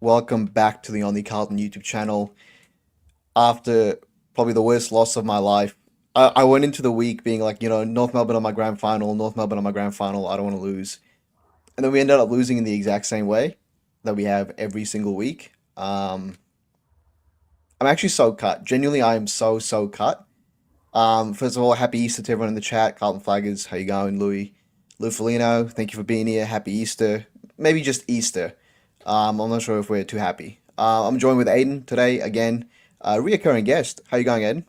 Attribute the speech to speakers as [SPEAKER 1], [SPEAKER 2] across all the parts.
[SPEAKER 1] Welcome back to the On the Carlton YouTube channel. After probably the worst loss of my life, I went into the week being like, North Melbourne on my grand final, North Melbourne on my grand final. I don't want to lose. And then we ended up losing in the exact same way that we have every single week. I'm actually so cut. Genuinely, I am so cut. First of all, happy Easter to everyone in the chat. Carlton Flaggers, how you going? Lou Felino, thank you for being here. Happy Easter. Maybe just Easter. I'm not sure if we're too happy. I'm joined with Aiden today again. Reoccurring guest. How you going, Aiden?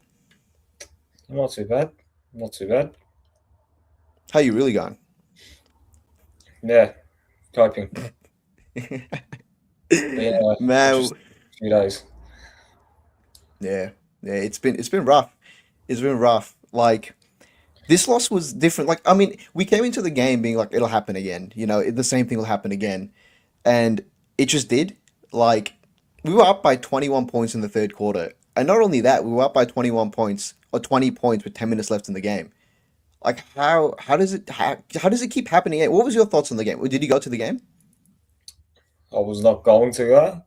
[SPEAKER 2] Not too bad. Not too bad.
[SPEAKER 1] How you really going?
[SPEAKER 2] Yeah, coping. Been
[SPEAKER 1] Man,
[SPEAKER 2] just a few days.
[SPEAKER 1] yeah, yeah. It's been rough. It's been rough. Like this loss was different. Like I mean, we came into the game being like it'll happen again. The same thing will happen again, and it just did. Like we were up by 21 points in the third quarter, and not only that, we were up by 21 points or 20 points with 10 minutes left in the game. Like how does it keep happening? What was your thoughts on the game? Did you go to the game?
[SPEAKER 2] I was not going to go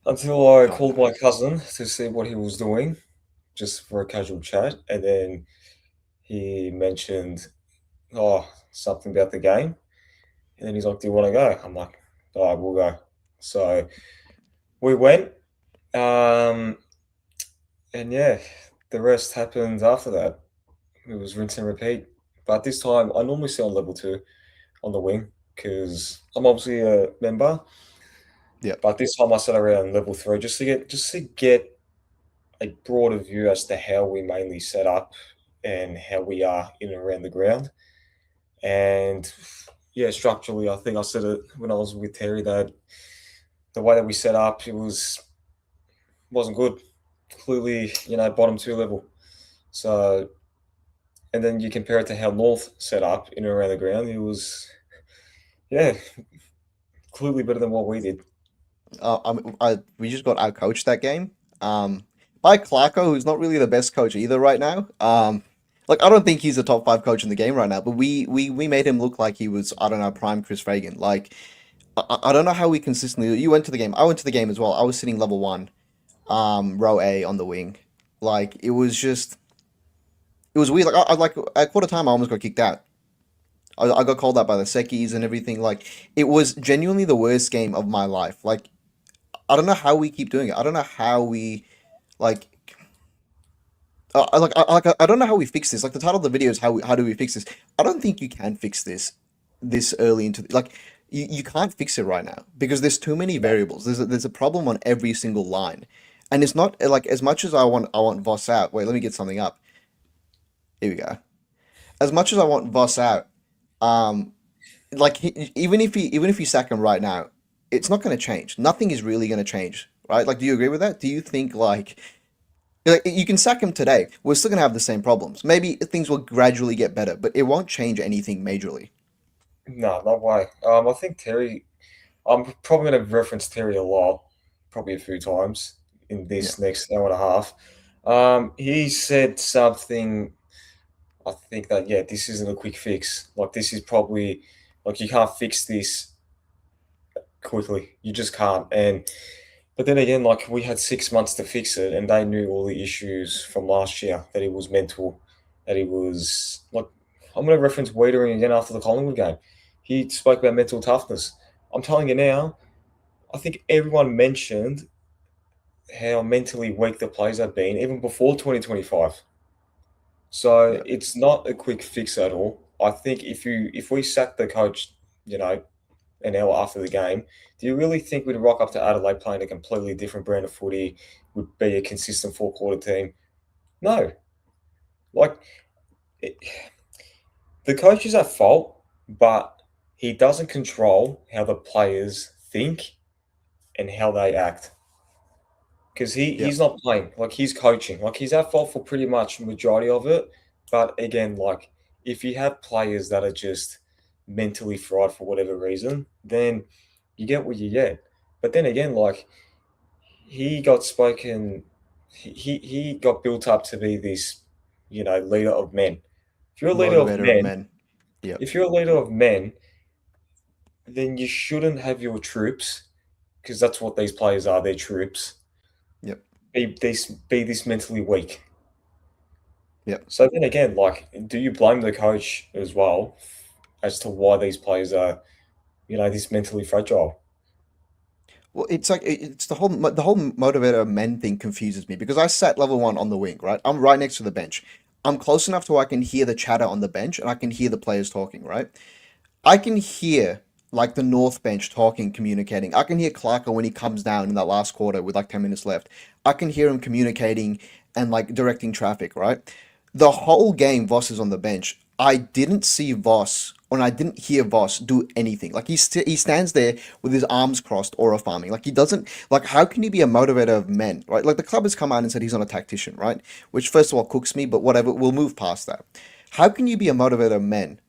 [SPEAKER 2] until I
[SPEAKER 1] Oh
[SPEAKER 2] called
[SPEAKER 1] no.
[SPEAKER 2] my cousin to see what he was doing, just for a casual chat, and then he mentioned, something about the game, and then he's like, "Do you want to go?" I'm like, "All right, we'll go." So we went, um, and yeah, the rest happened after that. It was rinse and repeat. But this time, I normally sit on level two on the wing because I'm obviously a member.
[SPEAKER 1] Yep.
[SPEAKER 2] But this time I sat around level three just to get a broader view as to how we mainly set up and how we are in and around the ground. And yeah, structurally, I think I said it when I was with Terry that the way that we set up wasn't good. Clearly, bottom two level. So and then you compare it to how North set up in and around the ground, it was yeah, clearly better than what we did.
[SPEAKER 1] We just got out coached that game. By Clarko, who's not really the best coach either right now. Like I don't think he's a top five coach in the game right now, but we made him look like he was, I don't know, prime Chris Fagan. Like I don't know how we consistently. You went to the game. I went to the game as well. I was sitting level one, row A on the wing. Like it was weird. Like at quarter time, I almost got kicked out. I got called out by the Sekis and everything. Like it was genuinely the worst game of my life. Like I don't know how we keep doing it. I don't know how we like. I don't know how we fix this. Like the title of the video is how do we fix this? I don't think you can fix this early into like you can't fix it right now because there's too many variables. There's a problem on every single line, and it's not like as much as I want Voss out. Wait, let me get something up. Here we go. As much as I want Voss out, um, like even if you sack him right now, it's not going to change. Nothing is really going to change, right? Like, do you agree with that? Do you think like you can sack him today, we're still going to have the same problems. Maybe things will gradually get better, but it won't change anything majorly.
[SPEAKER 2] No, no way. I think Terry. I'm probably going to reference Terry a lot, probably a few times in
[SPEAKER 1] Yeah,
[SPEAKER 2] this next hour and a half. He said something. I think that yeah, this isn't a quick fix. Like this is probably like you can't fix this quickly. You just can't. And but then again, like we had 6 months to fix it, and they knew all the issues from last year that it was mental, that it was like I'm going to reference Wiedering again after the Collingwood game. He spoke about mental toughness. I'm telling you now, I think everyone mentioned how mentally weak the players have been even before 2025. So
[SPEAKER 1] yeah.
[SPEAKER 2] it's not a quick fix at all. I think if we sack the coach, you know, an hour after the game, do you really think we'd rock up to Adelaide playing a completely different brand of footy, would be a consistent four-quarter team? No. Like it, the coach is at fault, but he doesn't control how the players think and how they act. Because
[SPEAKER 1] Yeah.
[SPEAKER 2] he's not playing, like he's coaching. Like he's at fault for pretty much majority of it. But again, like if you have players that are just mentally fried for whatever reason, then you get what you get. But then again, like he got spoken he got built up to be this, leader of men. If you're a leader of
[SPEAKER 1] Motivator of
[SPEAKER 2] men,
[SPEAKER 1] men. Yep.
[SPEAKER 2] if you're a leader of men, then you shouldn't have your troops because that's what these players are. They're troops.
[SPEAKER 1] Yep.
[SPEAKER 2] Be this mentally weak.
[SPEAKER 1] Yep.
[SPEAKER 2] So then again, like, do you blame the coach as well as to why these players are, this mentally fragile?
[SPEAKER 1] Well, it's like it's the whole motivator men thing confuses me because I sat level one on the wing, right? I'm right next to the bench. I'm close enough to where I can hear the chatter on the bench and I can hear the players talking, right? I can hear like the North bench talking, communicating. I can hear Clarko when he comes down in that last quarter with like 10 minutes left. I can hear him communicating and like directing traffic, right? The whole game, Voss is on the bench. I didn't see Voss, or I didn't hear Voss do anything. Like he stands there with his arms crossed, aura farming. Like he doesn't like. How can he be a motivator of men, right? Like the club has come out and said he's not a tactician, right? Which first of all cooks me, but whatever. We'll move past that. How can you be a motivator of men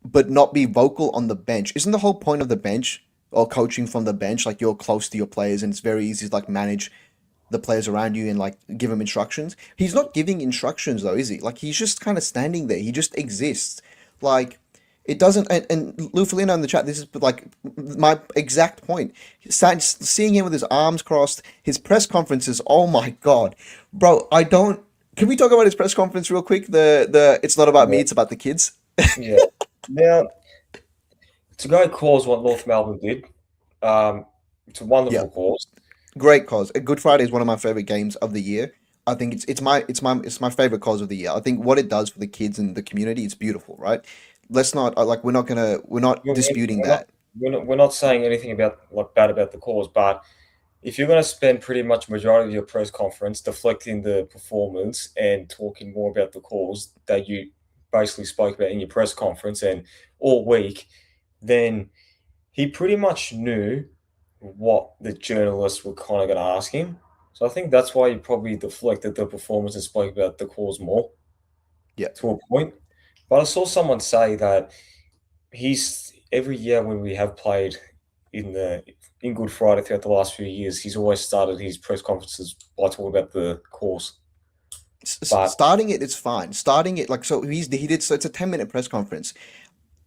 [SPEAKER 1] but not be vocal on the bench? Isn't the whole point of the bench or coaching from the bench like you're close to your players and it's very easy to like manage the players around you and like give them instructions? He's not giving instructions though, is he? Like he's just kind of standing there. He just exists. Like it doesn't. And Lou Felino in the chat. This is like my exact point. Seeing him with his arms crossed, his press conferences. Oh my god, bro! I don't. Can we talk about his press conference real quick? The it's not about me.
[SPEAKER 2] Yeah.
[SPEAKER 1] It's about the kids.
[SPEAKER 2] Yeah. Now, to go cause what North Melbourne did, it's a
[SPEAKER 1] Yeah.
[SPEAKER 2] wonderful cause.
[SPEAKER 1] Great cause. Good Friday is one of my favorite games of the year. I think it's my favorite cause of the year. I think what it does for the kids and the community, it's beautiful, right? Let's not like we're not
[SPEAKER 2] We're, we're
[SPEAKER 1] disputing
[SPEAKER 2] we're not
[SPEAKER 1] that.
[SPEAKER 2] we're not saying anything about like bad about the cause, but if you're going to spend pretty much majority of your press conference deflecting the performance and talking more about the cause that you basically spoke about in your press conference and all week, then he pretty much knew what the journalists were kind of going to ask him. So I think that's why he probably deflected the performance and spoke about the cause more
[SPEAKER 1] Yeah.
[SPEAKER 2] to a point. But I saw someone say that he's every year when we have played in Good Friday throughout the last few years, he's always started his press conferences by talking about the course. But
[SPEAKER 1] Starting it, it's fine. Starting it like so he did so it's a 10-minute press conference.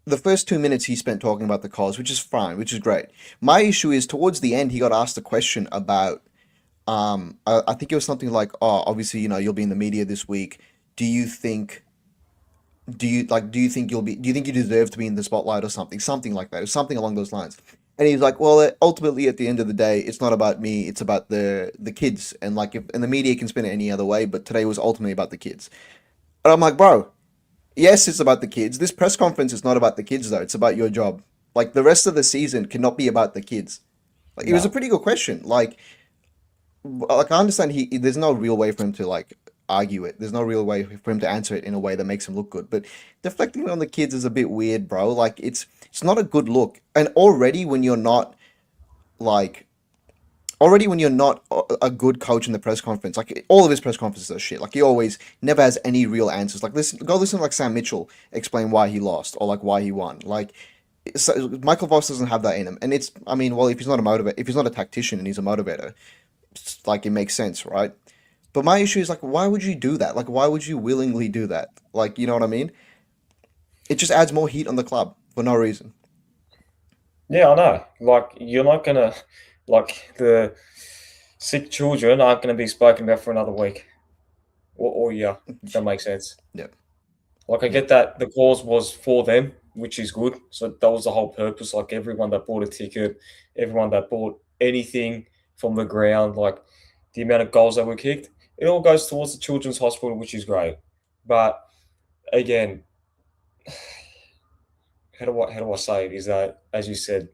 [SPEAKER 1] The first 2 minutes he spent talking about the cause, which is fine, which is great. My issue is towards the end he got asked a question about I think it was something like, oh, obviously, you'll be in the media this week. Do you think do you think you deserve to be in the spotlight or something? Something like that. Or something along those lines. And he's like, well, ultimately at the end of the day, it's not about me, it's about the kids. And like if and the media can spin it any other way, but today was ultimately about the kids. And I'm like, bro, yes, it's about the kids. This press conference is not about the kids though. It's about your job. Like the rest of the season cannot be about the kids. Like it was a
[SPEAKER 2] no,
[SPEAKER 1] pretty good question. Like I understand there's no real way for him to like argue it. There's no real way for him to answer it in a way that makes him look good. But deflecting on the kids is a bit weird, bro. Like it's not a good look. And like already when you're not a good coach in the press conference, like all of his press conferences are shit. Like he always never has any real answers. Like listen to like Sam Mitchell explain why he lost or like why he won. Like so Michael Voss doesn't have that in him. And it's I mean, well, if he's not a tactician and he's a motivator, like it makes sense, right? But my issue is like, why would you do that? Like, why would you willingly do that? Like, you know what I mean? It just adds more heat on the club for no reason.
[SPEAKER 2] yeah, I know. Like you're not gonna like the sick children aren't gonna be spoken about for another week or year, if that makes sense.
[SPEAKER 1] Yeah,
[SPEAKER 2] Like I
[SPEAKER 1] yeah,
[SPEAKER 2] get that the cause was for them, which is good. So that was the whole purpose. Like everyone that bought a ticket, everyone that bought anything from the ground, like the amount of goals that were kicked, it all goes towards the children's hospital, which is great. But again, how do I say it? Is that as you said,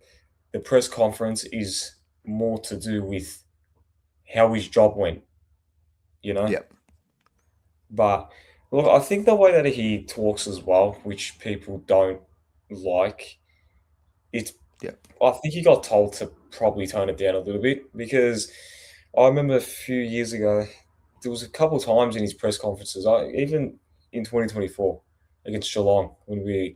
[SPEAKER 2] the press conference is more to do with how his job went, you know.
[SPEAKER 1] yeah,
[SPEAKER 2] But look, I think the way that he talks as well, which people don't like, it's
[SPEAKER 1] yeah,
[SPEAKER 2] I think he got told to probably tone it down a little bit because I remember a few years ago, there was a couple of times in his press conferences, even in 2024 against Geelong, when I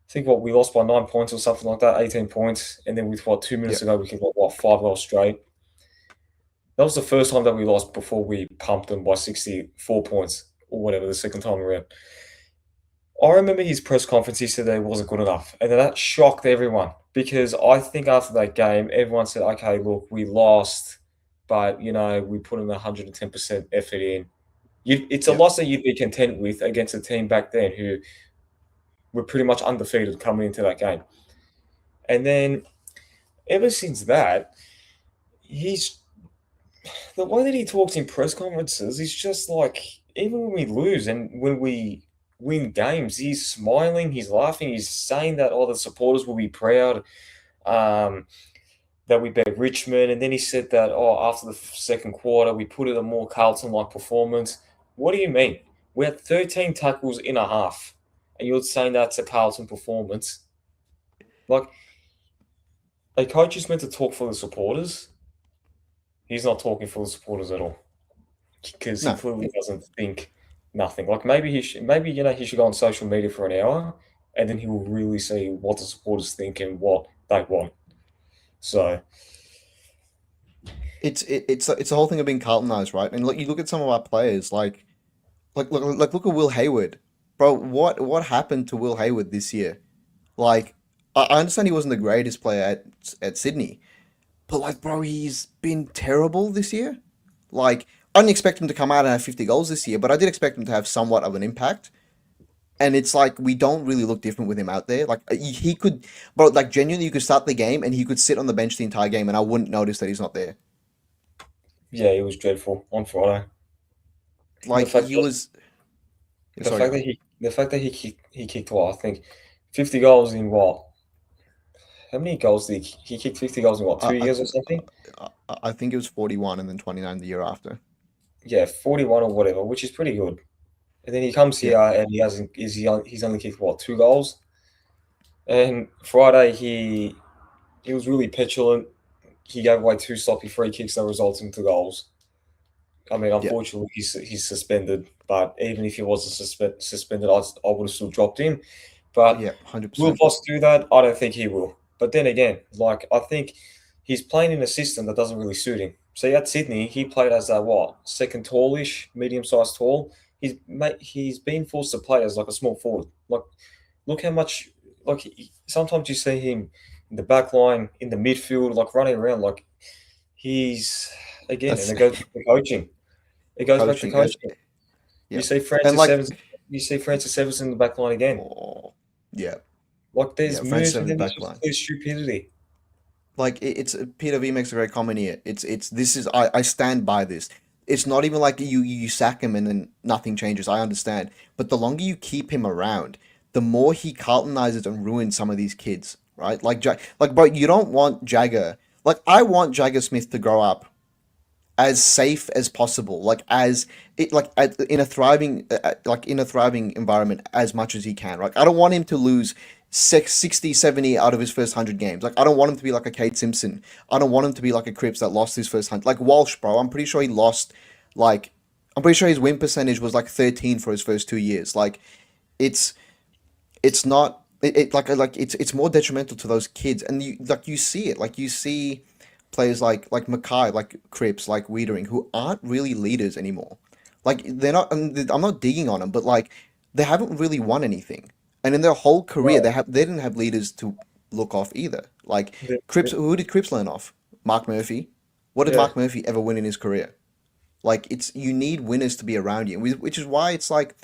[SPEAKER 2] think we lost by 9 points or something like that, 18 points, and then with what 2 minutes
[SPEAKER 1] yeah,
[SPEAKER 2] ago we could what 5 goals straight. That was the first time that we lost before we pumped them by 64 points or whatever the second time around. I remember his press conference. He said that it wasn't good enough, and then that shocked everyone because I think after that game, everyone said, "Okay, look, we lost, but we put in 110% effort in." It's a
[SPEAKER 1] Yeah.
[SPEAKER 2] loss that you'd be content with against a team back then who were pretty much undefeated coming into that game. And then ever since that, he's the way that he talks in press conferences is just like even when we lose and when we win games, he's smiling, he's laughing, he's saying that all the supporters will be proud. Um, that we beat Richmond, and then he said that after the second quarter we put in a more Carlton-like performance. What do you mean? We had 13 tackles in a half, and you're saying that's a Carlton performance? Like a coach is meant to talk for the supporters. He's not talking for the supporters at all because he
[SPEAKER 1] No.
[SPEAKER 2] clearly doesn't think nothing. Like maybe he should go on social media for an hour, and then he will really see what the supporters think and what they want. So
[SPEAKER 1] It's the whole thing of being Carltonized, right? And look, you look at some of our players, look at Will Hayward, bro. What happened to Will Hayward this year? Like, I understand he wasn't the greatest player at Sydney, but like, bro, he's been terrible this year. Like, I didn't expect him to come out and have 50 goals this year, but I did expect him to have somewhat of an impact. And it's like we don't really look different with him out there. Like he could, bro, like genuinely, you could start the game and he could sit on the bench the entire game, and I wouldn't notice that he's not there.
[SPEAKER 2] yeah, it was dreadful on Friday. The
[SPEAKER 1] Like
[SPEAKER 2] fact
[SPEAKER 1] he
[SPEAKER 2] that
[SPEAKER 1] was. Sorry, go.
[SPEAKER 2] he kicked what I think 50 goals in what? How many goals did he kicked 50 goals in what,
[SPEAKER 1] I,
[SPEAKER 2] 2 years or something?
[SPEAKER 1] I think it was 41 and then 29 the year after.
[SPEAKER 2] Yeah, 41 or whatever, which is pretty good. And then he comes
[SPEAKER 1] Yeah,
[SPEAKER 2] here and he's only kicked what, 2 goals? And Friday he was really petulant. He gave away two sloppy free kicks that resulted into goals. I mean,
[SPEAKER 1] yeah,
[SPEAKER 2] unfortunately, he's suspended. But even if he wasn't suspended, I would have still dropped him. But
[SPEAKER 1] yeah,
[SPEAKER 2] will
[SPEAKER 1] 100%.
[SPEAKER 2] Voss do that? I don't think he will. But then again, like I think he's playing in a system that doesn't really suit him. So at Sydney, he played as a what, second tallish, medium-sized tall. He's been forced to play as like a small forward. Like look how much sometimes you see him in the back line, in the midfield, like running around. Like he's again, and
[SPEAKER 1] That's
[SPEAKER 2] it goes back to coaching. It goes back to
[SPEAKER 1] coaching.
[SPEAKER 2] coaching. You
[SPEAKER 1] Yeah,
[SPEAKER 2] see
[SPEAKER 1] and
[SPEAKER 2] Francis
[SPEAKER 1] like,
[SPEAKER 2] Evans. You see Francis Evans in the back line again.
[SPEAKER 1] oh, yeah,
[SPEAKER 2] Like there's
[SPEAKER 1] yeah, Francis
[SPEAKER 2] moves and
[SPEAKER 1] Evans
[SPEAKER 2] then there's
[SPEAKER 1] back
[SPEAKER 2] just
[SPEAKER 1] line.
[SPEAKER 2] clear stupidity.
[SPEAKER 1] Like it's Peter V makes a very common here. It's this is I stand by this. It's not even like you sack him and then nothing changes. I understand, but the longer you keep him around, the more he Carltonizes and ruins some of these kids, right? Like, bro, you don't want Jagger. Like I want Jagger Smith to grow up as safe as possible, like as it like in a thriving environment as much as he can. Right, I don't want him to lose 60, 70 out of his first 100 games. Like I don't want him to be like a Kate Simpson. I don't want him to be like a Cripps that lost his first 100. Like Walsh, bro, I'm pretty sure he lost like I'm pretty sure his win percentage was like 13 for his first 2 years. Like it's it's not like it's more detrimental to those kids, and you see it, like you see players like Mackay, like Cripps, like Wiedering, who aren't really leaders anymore. Like they're not. I'm not digging on them, but like they haven't really won anything, and in their whole career
[SPEAKER 2] No,
[SPEAKER 1] they didn't have leaders to look off either. Like
[SPEAKER 2] the-
[SPEAKER 1] Cripps,
[SPEAKER 2] the-
[SPEAKER 1] who did Cripps learn off? Mark Murphy. What did
[SPEAKER 2] yeah.
[SPEAKER 1] Mark Murphy ever win in his career? Like it's you need winners to be around you, which is why it's like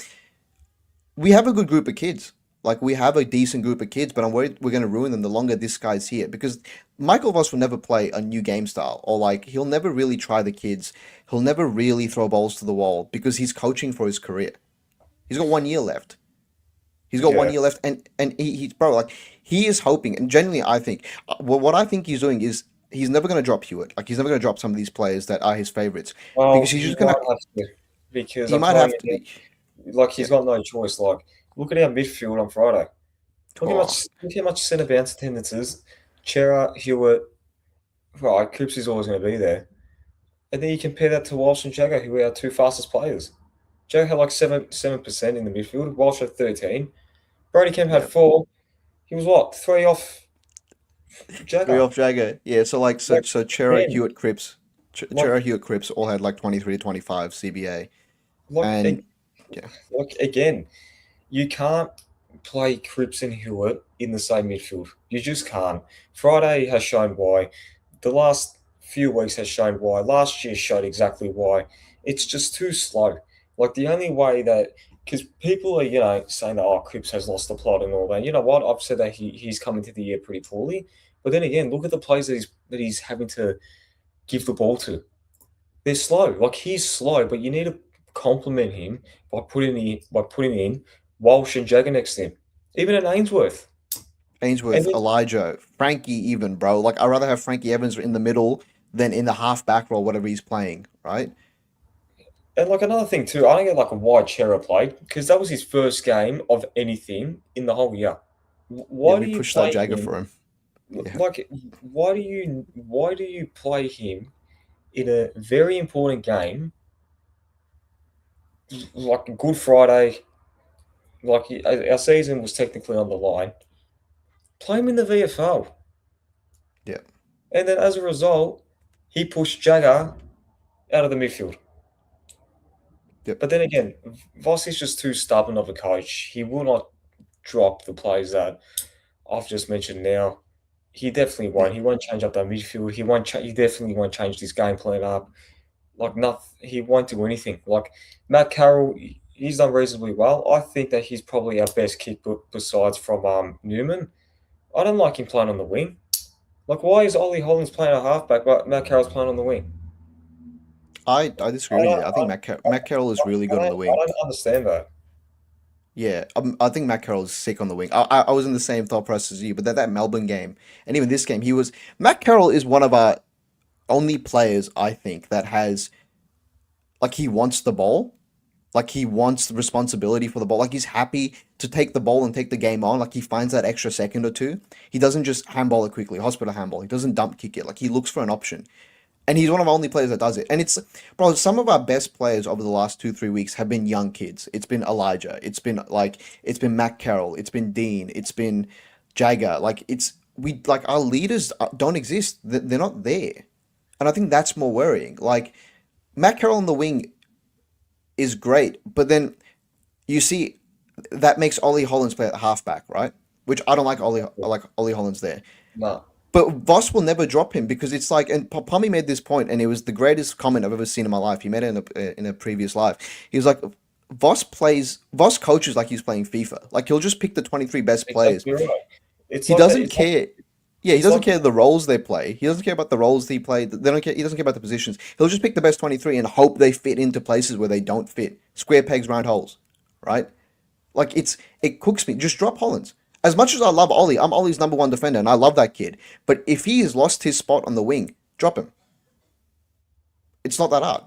[SPEAKER 1] we have a good group of kids. Like we have a decent group of kids, but I'm worried we're going to ruin them the longer this guy's here because Michael Voss will never play a new game style, or like he'll never really try the kids. He'll never really throw balls to the wall because he's coaching for his career. He's got 1 year left. He's got one
[SPEAKER 2] Yeah.
[SPEAKER 1] year left, and he's bro, like he is hoping. And genuinely, I think what I think he's doing is he's never going to drop Hewitt. Like he's never going to drop some of these players that are his favorites because
[SPEAKER 2] Well,
[SPEAKER 1] he's
[SPEAKER 2] he
[SPEAKER 1] just gonna.
[SPEAKER 2] might have to because
[SPEAKER 1] He
[SPEAKER 2] I'm
[SPEAKER 1] might
[SPEAKER 2] telling
[SPEAKER 1] have to
[SPEAKER 2] you,
[SPEAKER 1] be.
[SPEAKER 2] like
[SPEAKER 1] Yeah.
[SPEAKER 2] he's got no choice. Like look at our midfield on Friday.
[SPEAKER 1] Oh,
[SPEAKER 2] Look how much centre bounce attendance is. Chera, Hewitt, right, Cripps is always going to be there. And then you compare that to Walsh and Jagger, who are our two fastest players. Jagger had like 7% in the midfield. Walsh had 13. Brody Kemp had
[SPEAKER 1] yeah.
[SPEAKER 2] 4. He was what, 3 off
[SPEAKER 1] Three
[SPEAKER 2] Jagger.
[SPEAKER 1] off Jagger. Yeah, so like
[SPEAKER 2] Like
[SPEAKER 1] so Chera,
[SPEAKER 2] again,
[SPEAKER 1] Hewitt, Cripps,
[SPEAKER 2] like
[SPEAKER 1] Chera, Hewitt, Cripps all had like 23 to 25 CBA.
[SPEAKER 2] like
[SPEAKER 1] And yeah,
[SPEAKER 2] like again, you can't. play Cripps and Hewitt in the same midfield. You just can't. Friday has shown why. The last few weeks has shown why. Last year showed exactly why. It's just too slow. Like the only way that, because people are saying that Cripps has lost the plot and all that. You know what? I've said that he's come into the year pretty poorly. But then again, look at the players that he's having to give the ball to. They're slow. Like he's slow, but you need to compliment him by putting in Walsh and Jagger next to him, even at Ainsworth. And
[SPEAKER 1] Ainsworth,
[SPEAKER 2] then,
[SPEAKER 1] Elijah, Frankie, even bro. Like I'd rather have Frankie Evans in the middle than in the half back role, whatever he's playing. Right?
[SPEAKER 2] and like another thing too, I don't get like why Chera played because that was his first game of anything in the whole year.
[SPEAKER 1] Yeah,
[SPEAKER 2] Why do
[SPEAKER 1] we
[SPEAKER 2] you
[SPEAKER 1] pushed that
[SPEAKER 2] play
[SPEAKER 1] Jagger
[SPEAKER 2] him?
[SPEAKER 1] for him. Yeah,
[SPEAKER 2] Like, why do you play him in a very important game like Good Friday? Like our season was technically on the line. Play him in the VFL.
[SPEAKER 1] yeah,
[SPEAKER 2] And then as a result, he pushed Jagger out of the midfield.
[SPEAKER 1] yep,
[SPEAKER 2] But then again, Voss is just too stubborn of a coach. He will not drop the plays that I've just mentioned now. He definitely
[SPEAKER 1] yeah.
[SPEAKER 2] won't. He won't change up that midfield. He won't. He definitely won't change this game plan up. Like nothing. He won't do anything. Like Matt Carroll, he's done reasonably well. I think that he's probably our best kick besides from Newman. I don't like him playing on the wing. Like why is Ollie Hollins playing a halfback, but Matt Carroll's playing on the wing?
[SPEAKER 1] I disagree
[SPEAKER 2] I
[SPEAKER 1] with
[SPEAKER 2] don't,
[SPEAKER 1] you. I think Matt Carroll is really good on the
[SPEAKER 2] I
[SPEAKER 1] wing.
[SPEAKER 2] don't understand that.
[SPEAKER 1] Yeah, I think Matt Carroll is sick on the wing. I was in the same thought process as you, but that Melbourne game and even this game, he was Matt Carroll is one of our only players I think that has like he wants the ball, like he wants the responsibility for the ball, like he's happy to take the ball and take the game on, like he finds that extra second or two. He doesn't just handball it quickly, hospital handball. He doesn't dump kick it. Like he looks for an option. And he's one of our only players that does it. And it's, bro, some of our best players over the last 2, 3 weeks have been young kids. It's been Elijah. It's been Matt Carroll. It's been Dean. It's been Jagger. Like our leaders don't exist. They're not there. And I think that's more worrying. Like Matt Carroll on the wing is great, but then you see that makes Ollie Hollins play at halfback, right? Which I don't like Ollie Hollins there.
[SPEAKER 2] No.
[SPEAKER 1] But Voss will never drop him because it's like, and Pommy made this point, and it was the greatest comment I've ever seen in my life. He made it in a previous live. He was like, Voss coaches like he's playing FIFA. Like he'll just pick the 23 best players.
[SPEAKER 2] Exactly right. It's
[SPEAKER 1] He
[SPEAKER 2] like that.
[SPEAKER 1] doesn't care. Yeah, he
[SPEAKER 2] It's
[SPEAKER 1] doesn't
[SPEAKER 2] like
[SPEAKER 1] care the roles they play. He doesn't care about the roles they play. They don't care. He doesn't care about the positions. He'll just pick the best 23 and hope they fit into places where they don't fit. Square pegs, round holes, right? Like it cooks me. Just drop Hollins. As much as I love Ollie, I'm Ollie's number one defender, and I love that kid. But if he has lost his spot on the wing, drop him. It's not that hard.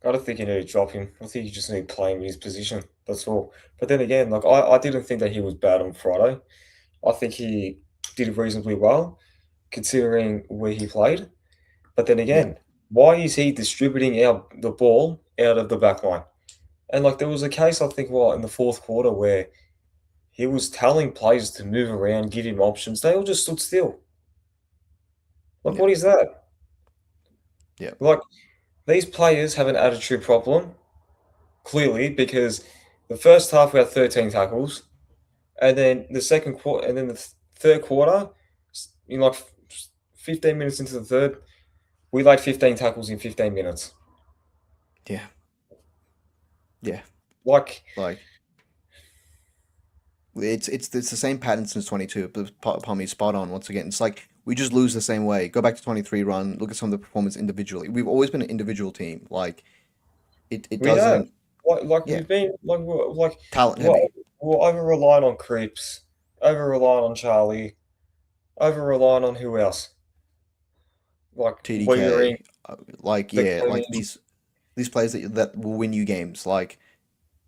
[SPEAKER 2] I don't think you need to drop him. I think you just need to play him in his position. That's all. But then again, like I didn't think that he was bad on Friday. I think he did reasonably well considering where he played. But then
[SPEAKER 1] Yeah,
[SPEAKER 2] again, why is he distributing out the ball out of the back line? And like there was a case I think in the fourth quarter where he was telling players to move around, give him options. They all just stood still. Like
[SPEAKER 1] yeah,
[SPEAKER 2] what is that?
[SPEAKER 1] yeah.
[SPEAKER 2] Like these players have an attitude problem, clearly, because the first half we had 13 tackles, and then the second quarter, and then the third quarter, in like 15 minutes into the third, we laid 15 tackles in 15 minutes.
[SPEAKER 1] Yeah, yeah.
[SPEAKER 2] Like,
[SPEAKER 1] Like it's the same pattern since 22. But Pommy's spot on once again. It's like we just lose the same way. Go back to 23 run. Look at some of the performance individually. We've always been an individual team. Like it
[SPEAKER 2] we have.
[SPEAKER 1] doesn't.
[SPEAKER 2] Like
[SPEAKER 1] Yeah,
[SPEAKER 2] we've been,
[SPEAKER 1] talent
[SPEAKER 2] we're,
[SPEAKER 1] heavy.
[SPEAKER 2] we're over relying on Cripps, over relying on Charlie, over relying on who else? Like Weering,
[SPEAKER 1] TDK. Like
[SPEAKER 2] the
[SPEAKER 1] yeah, like
[SPEAKER 2] Clemens.
[SPEAKER 1] these players that will win you games. Like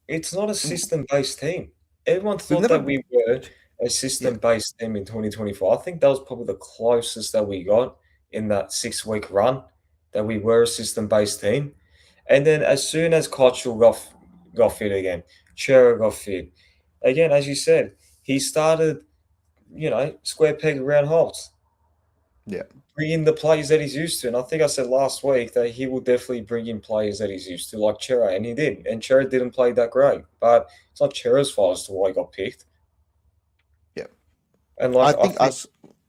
[SPEAKER 2] It's not a system-based team. Everyone
[SPEAKER 1] we've
[SPEAKER 2] thought that
[SPEAKER 1] never.
[SPEAKER 2] we were a
[SPEAKER 1] Yeah,
[SPEAKER 2] system-based team in 2024. I think that was probably the closest that we got in that 6 week run that we were a system-based team. And then as soon as Cottrell got fit again, Chera got fit again, as you said, he started, square peg round holes.
[SPEAKER 1] Yeah.
[SPEAKER 2] bring in the players that he's used to. And I think I said last week that he will definitely bring in players that he's used to, like Chera, and he did. And Chera didn't play that great, but it's not Chera's fault as to why he got picked.
[SPEAKER 1] Yeah.
[SPEAKER 2] And
[SPEAKER 1] I
[SPEAKER 2] like I
[SPEAKER 1] think
[SPEAKER 2] think,
[SPEAKER 1] us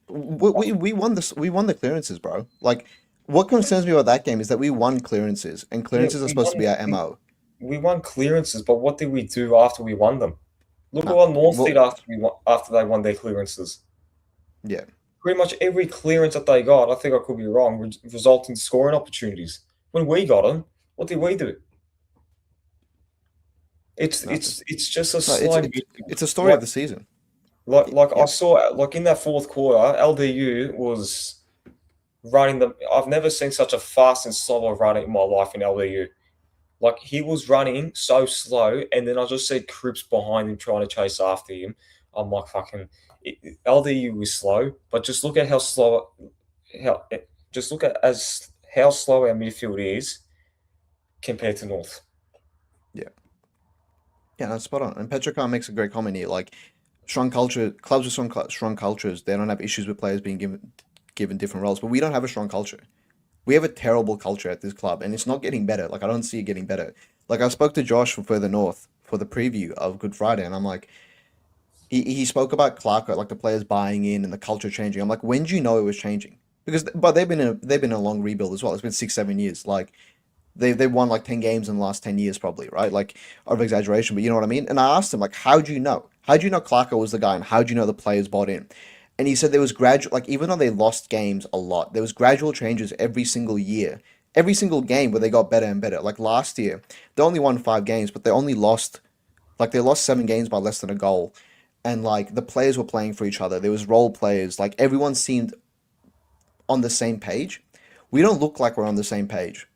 [SPEAKER 1] we won this we won the clearances, bro. Like what concerns me about that game is that we won clearances and
[SPEAKER 2] yeah,
[SPEAKER 1] clearances are supposed to be our MO.
[SPEAKER 2] we won clearances, but what did we do after we won them? Look at what
[SPEAKER 1] Nothing.
[SPEAKER 2] North did
[SPEAKER 1] Well,
[SPEAKER 2] after they won their clearances.
[SPEAKER 1] yeah.
[SPEAKER 2] Pretty much every clearance that they got, I think I could be wrong, result in scoring opportunities. When we got them, what did we do? It's
[SPEAKER 1] Nothing.
[SPEAKER 2] it's it's just a
[SPEAKER 1] No,
[SPEAKER 2] slow midfield.
[SPEAKER 1] it's a story of
[SPEAKER 2] Like
[SPEAKER 1] the season.
[SPEAKER 2] like I
[SPEAKER 1] Yeah.
[SPEAKER 2] saw like in that fourth quarter, LDU was running the. I've never seen such a fast and slow run in my life in LDU. Like he was running so slow, and then I just see Cripps behind him trying to chase after him. I'm like fucking. LDU was slow, but just look at how slow. How just look at as how slow our midfield is compared to North.
[SPEAKER 1] Yeah. Yeah, that's spot on. And Petrokar makes a great comment here. Like strong culture clubs with strong cultures, they don't have issues with players being given different roles, but we don't have a strong culture. We have a terrible culture at this club, and it's not getting better. Like I don't see it getting better. Like I spoke to Josh from further north for the preview of Good Friday, and I'm like, he spoke about Clarko, like the players buying in and the culture changing. I'm like, when do you know it was changing? Because but they've been in a long rebuild as well. It's been 6 7 years. Like they won like 10 games in the last 10 years probably, right? Like of exaggeration, but you know what I mean. And I asked him like, how do you know? How do you know Clarko was the guy, and how do you know the players bought in? And he said there was gradual, like even though they lost games a lot, there was gradual changes every single year, every single game where they got better and better. Like last year, they only won 5 games, but they only lost like they lost 7 games by less than a goal. And like the players were playing for each other. There was role players. Like everyone seemed on the same page. We don't look like we're on the same page,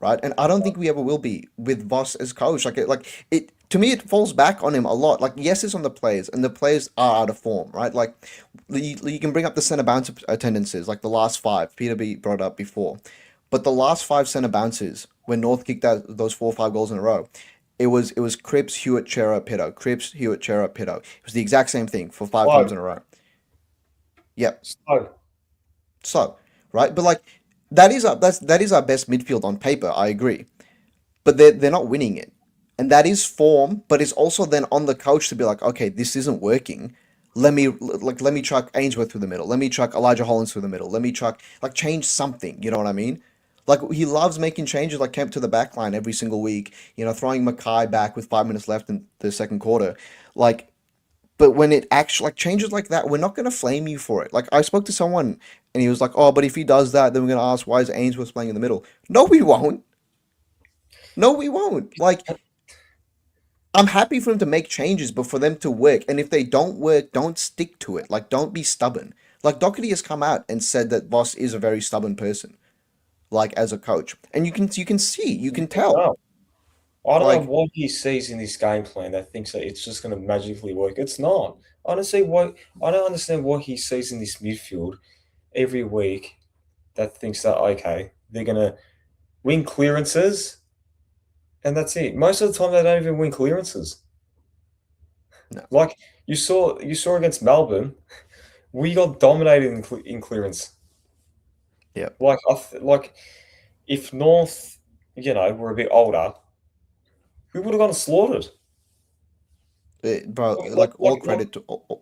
[SPEAKER 1] right? And I don't think we ever will be with Voss as coach. Like it to me, it falls back on him a lot. Like yes, it's on the players, and the players are out of form, right? Like you can bring up the center bounce attendances, like the last five. Peter B brought up before, but the last five center bounces when North kicked out those 4 or 5 goals in a row. It was Cripps, Hewitt, Chera, Pitto. Cripps, Hewitt, Chera, Pitto. It was the exact same thing for 5 times
[SPEAKER 2] Slow,
[SPEAKER 1] in a row. Yep.
[SPEAKER 2] slow.
[SPEAKER 1] So, right? But like that is our best midfield on paper, I agree. But they're not winning it. And that is form, but it's also then on the coach to be like, okay, this isn't working. Let me chuck Ainsworth through the middle. Let me chuck Elijah Hollins through the middle. Let me chuck like change something. You know what I mean? Like he loves making changes like Kemp to the back line every single week, throwing Mackay back with 5 minutes left in the second quarter. Like but when it actually like changes like that, we're not gonna flame you for it. Like I spoke to someone and he was like, "Oh, but if he does that, then we're gonna ask why is Ainsworth playing in the middle?" No, we won't. No, we won't. Like I'm happy for them to make changes, but for them to work. And if they don't work, don't stick to it. Like don't be stubborn. Like Doherty has come out and said that Voss is a very stubborn person, like as a coach, and you can see, you can tell.
[SPEAKER 2] No. I don't know
[SPEAKER 1] Like
[SPEAKER 2] what he sees in this game plan that thinks that it's just going to magically work. It's not. I don't see what I don't understand what he sees in this midfield every week that thinks that okay, they're going to win clearances and that's it. Most of the time they don't even win clearances.
[SPEAKER 1] no,
[SPEAKER 2] Like you saw against Melbourne, we got dominated in clearance.
[SPEAKER 1] yeah,
[SPEAKER 2] Like if North, were a bit older, we would have gotten slaughtered.
[SPEAKER 1] bro.
[SPEAKER 2] Like
[SPEAKER 1] Like
[SPEAKER 2] like like,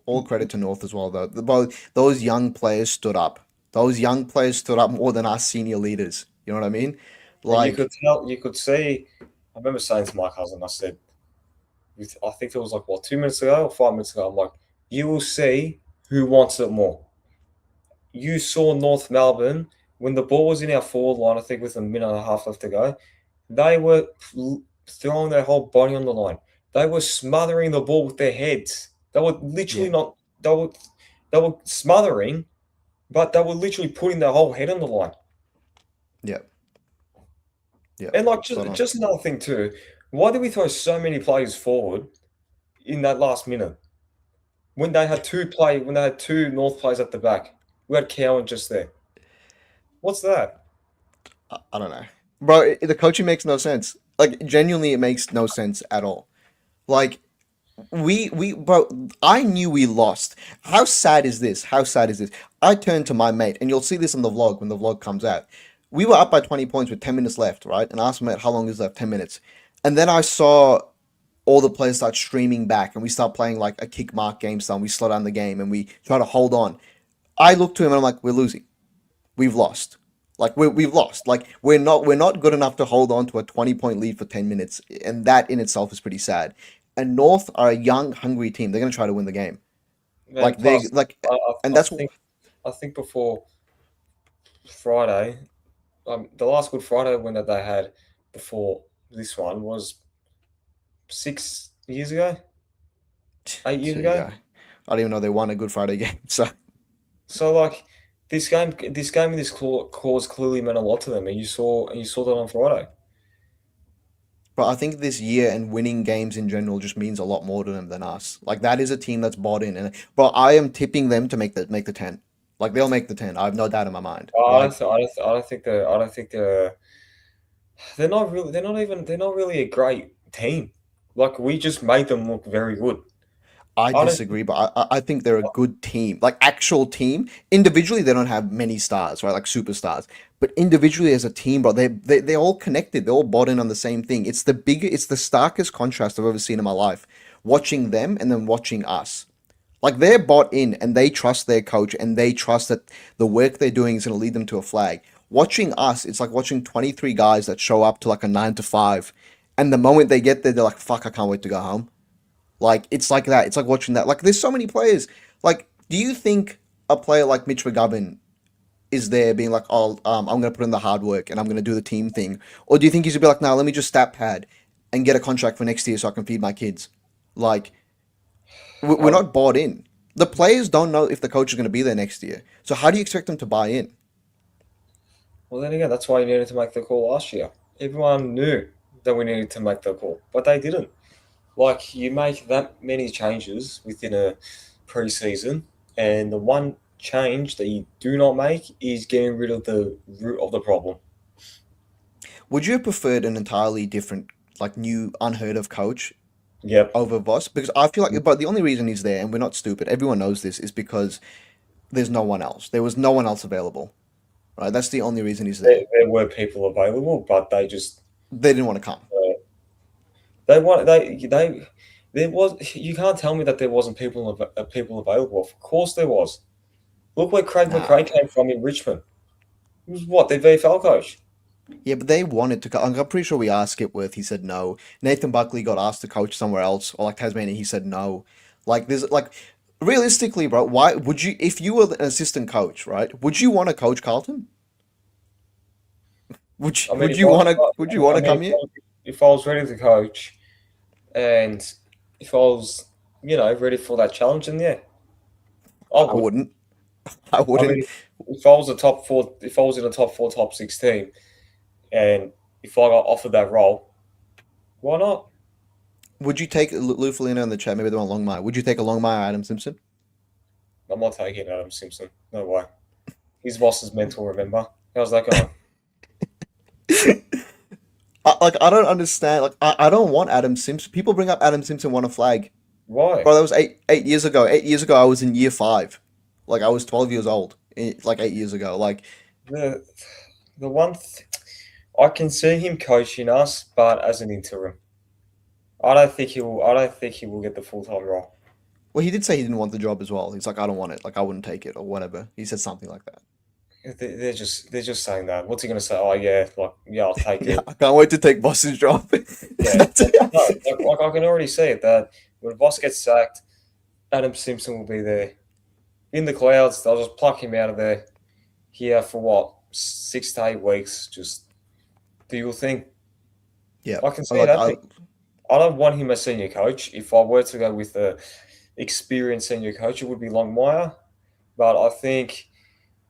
[SPEAKER 1] all credit to North as well, though. Those young players stood up. Those young players stood up more than our senior leaders. You know what I mean?
[SPEAKER 2] And you
[SPEAKER 1] Like,
[SPEAKER 2] could tell, you could see. I remember saying to my cousin, I said, I think it was like what 2 minutes ago or 5 minutes ago. I'm like, you will see who wants it more. You saw North Melbourne when the ball was in our forward line. I think with a minute and a half left to go, they were throwing their whole body on the line. They were smothering the ball with their heads. They were literally
[SPEAKER 1] yeah,
[SPEAKER 2] not. They were smothering, but they were literally putting their whole head on the line.
[SPEAKER 1] yeah, yeah.
[SPEAKER 2] And like
[SPEAKER 1] Spot
[SPEAKER 2] just
[SPEAKER 1] on.
[SPEAKER 2] just another thing too, why did we throw so many players forward in that last minute when they had two North players at the back? We had Cowan just there. What's that?
[SPEAKER 1] I don't know, bro. The coaching makes no sense. Like, genuinely, it makes no sense at all. Like, bro, I knew we lost. How sad is this? How sad is this? I turned to my mate, and you'll see this in the vlog when the vlog comes out. We were up by 20 points with 10 minutes left, right? And I asked my mate, how long is left? 10 minutes. And then I saw all the players start streaming back, and we start playing like a kick mark game style. And we slow down the game, and we try to hold on. I looked to him, and I'm like, we're losing. We've lost. Like we've lost. Like we're not good enough to hold on to a 20-point lead for 10 minutes, and that in itself is pretty sad. And North are a young, hungry team. They're gonna try to win the game.
[SPEAKER 2] And
[SPEAKER 1] Like they
[SPEAKER 2] plus,
[SPEAKER 1] like, and
[SPEAKER 2] I
[SPEAKER 1] that's
[SPEAKER 2] think before Friday, the last Good Friday win that they had before this one was 6 years ago, 8 years
[SPEAKER 1] so
[SPEAKER 2] ago.
[SPEAKER 1] yeah. I don't even know they won a Good Friday game. So,
[SPEAKER 2] So like this game, this cause clearly meant a lot to them, and you saw that on Friday.
[SPEAKER 1] but I think this year and winning games in general just means a lot more to them than us. Like that is a team that's bought in, and but I am tipping them to make the 10. Like they'll make the 10. I have no doubt in my mind.
[SPEAKER 2] I don't,
[SPEAKER 1] Like
[SPEAKER 2] th- I don't think they're not really they're not really a great team. Like we just made them look very good.
[SPEAKER 1] I
[SPEAKER 2] I don't.
[SPEAKER 1] disagree, but I think they're a good team. Like actual team. Individually, they don't have many stars, right? Like superstars. But individually, as a team, bro, they're all connected. They're all bought in on the same thing. It's the starkest contrast I've ever seen in my life. Watching them and then watching us. Like they're bought in and they trust their coach and they trust that the work they're doing is going to lead them to a flag. Watching us, it's like watching 23 guys that show up to like a 9 to 5, and the moment they get there, they're like, "Fuck, I can't wait to go home." Like it's like that. It's like watching that. Like there's so many players. Like, do you think a player like Mitch McGovern is there being like, "Oh, I'm gonna put in the hard work and I'm gonna do the team thing," or do you think he's gonna be like, "Nah, let me just stat pad and get a contract for next year so I can feed my kids"? Like
[SPEAKER 2] I
[SPEAKER 1] we're
[SPEAKER 2] don't.
[SPEAKER 1] not bought in. The players don't know if the coach is gonna be there next year. So how do you expect them to buy in?
[SPEAKER 2] Well, then again, that's why you needed to make the call last year. Everyone knew that we needed to make the call, but they didn't. Like you make that many changes within a preseason, and the one change that you do not make is getting rid of the root of the problem.
[SPEAKER 1] Would you have preferred an entirely different, like new, unheard of coach
[SPEAKER 2] Yep.
[SPEAKER 1] over Voss? Because I feel like, but the only reason he's there, and we're not stupid, everyone knows this, is because there's no one else. There was no one else available, right? That's the only reason he's there.
[SPEAKER 2] There were people available, but they just
[SPEAKER 1] They didn't want to come.
[SPEAKER 2] uh, they want they there was you can't tell me that there wasn't people available. Of course there was. Look where Craig
[SPEAKER 1] Nah.
[SPEAKER 2] McRae came from in Richmond. He was what their VFL coach.
[SPEAKER 1] Yeah, but they wanted to. I'm pretty sure we asked Skipworth. He said no. Nathan Buckley got asked to coach somewhere else, or like Tasmania. He said no. Like there's like realistically, bro. Why would you, if you were an assistant coach, right? Would you want to coach Carlton?
[SPEAKER 2] I mean,
[SPEAKER 1] Would you want
[SPEAKER 2] I
[SPEAKER 1] to
[SPEAKER 2] mean,
[SPEAKER 1] come here?
[SPEAKER 2] if I was ready to coach, and if I was, ready for that challenge, then yeah, I
[SPEAKER 1] I
[SPEAKER 2] would.
[SPEAKER 1] wouldn't. I
[SPEAKER 2] I mean,
[SPEAKER 1] wouldn't.
[SPEAKER 2] if I was a top four, if I was in a top four, top six team, and if I got offered that role, why not?
[SPEAKER 1] Would you take Lou Felino in the chat? Maybe they're on Longmire. Would you take a Longmire Adam Simpson?
[SPEAKER 2] I'm not taking Adam Simpson. No way. He's Voss's mentor. Remember? How's that going?
[SPEAKER 1] I don't understand. Like I don't want Adam Simpson. People bring up Adam Simpson won a flag.
[SPEAKER 2] Why?
[SPEAKER 1] Bro, that was eight years ago. 8 years ago, I was in year 5. Like I was 12 years old. Like 8 years ago. Like
[SPEAKER 2] The the one I can see him coaching us, but as an interim. I don't think he will. I don't think he will get the full time role.
[SPEAKER 1] well, he did say he didn't want the job as well. He's like, I don't want it. Like I wouldn't take it or whatever. He said something like that.
[SPEAKER 2] They're just saying that. What's he gonna say? Oh yeah, like yeah, I'll take
[SPEAKER 1] Yeah,
[SPEAKER 2] it.
[SPEAKER 1] I can't wait to take Boss's job.
[SPEAKER 2] Yeah,
[SPEAKER 1] That's
[SPEAKER 2] but
[SPEAKER 1] it.
[SPEAKER 2] no, like I can already see it that when Voss gets sacked, Adam Simpson will be there in the clouds. They'll just pluck him out of there here for what 6 to 8 weeks. Just do your thing.
[SPEAKER 1] Yeah.
[SPEAKER 2] I can see it
[SPEAKER 1] Like I
[SPEAKER 2] happening. I don't want him as senior coach. If I were to go with the experienced senior coach, it would be Longmire. But I think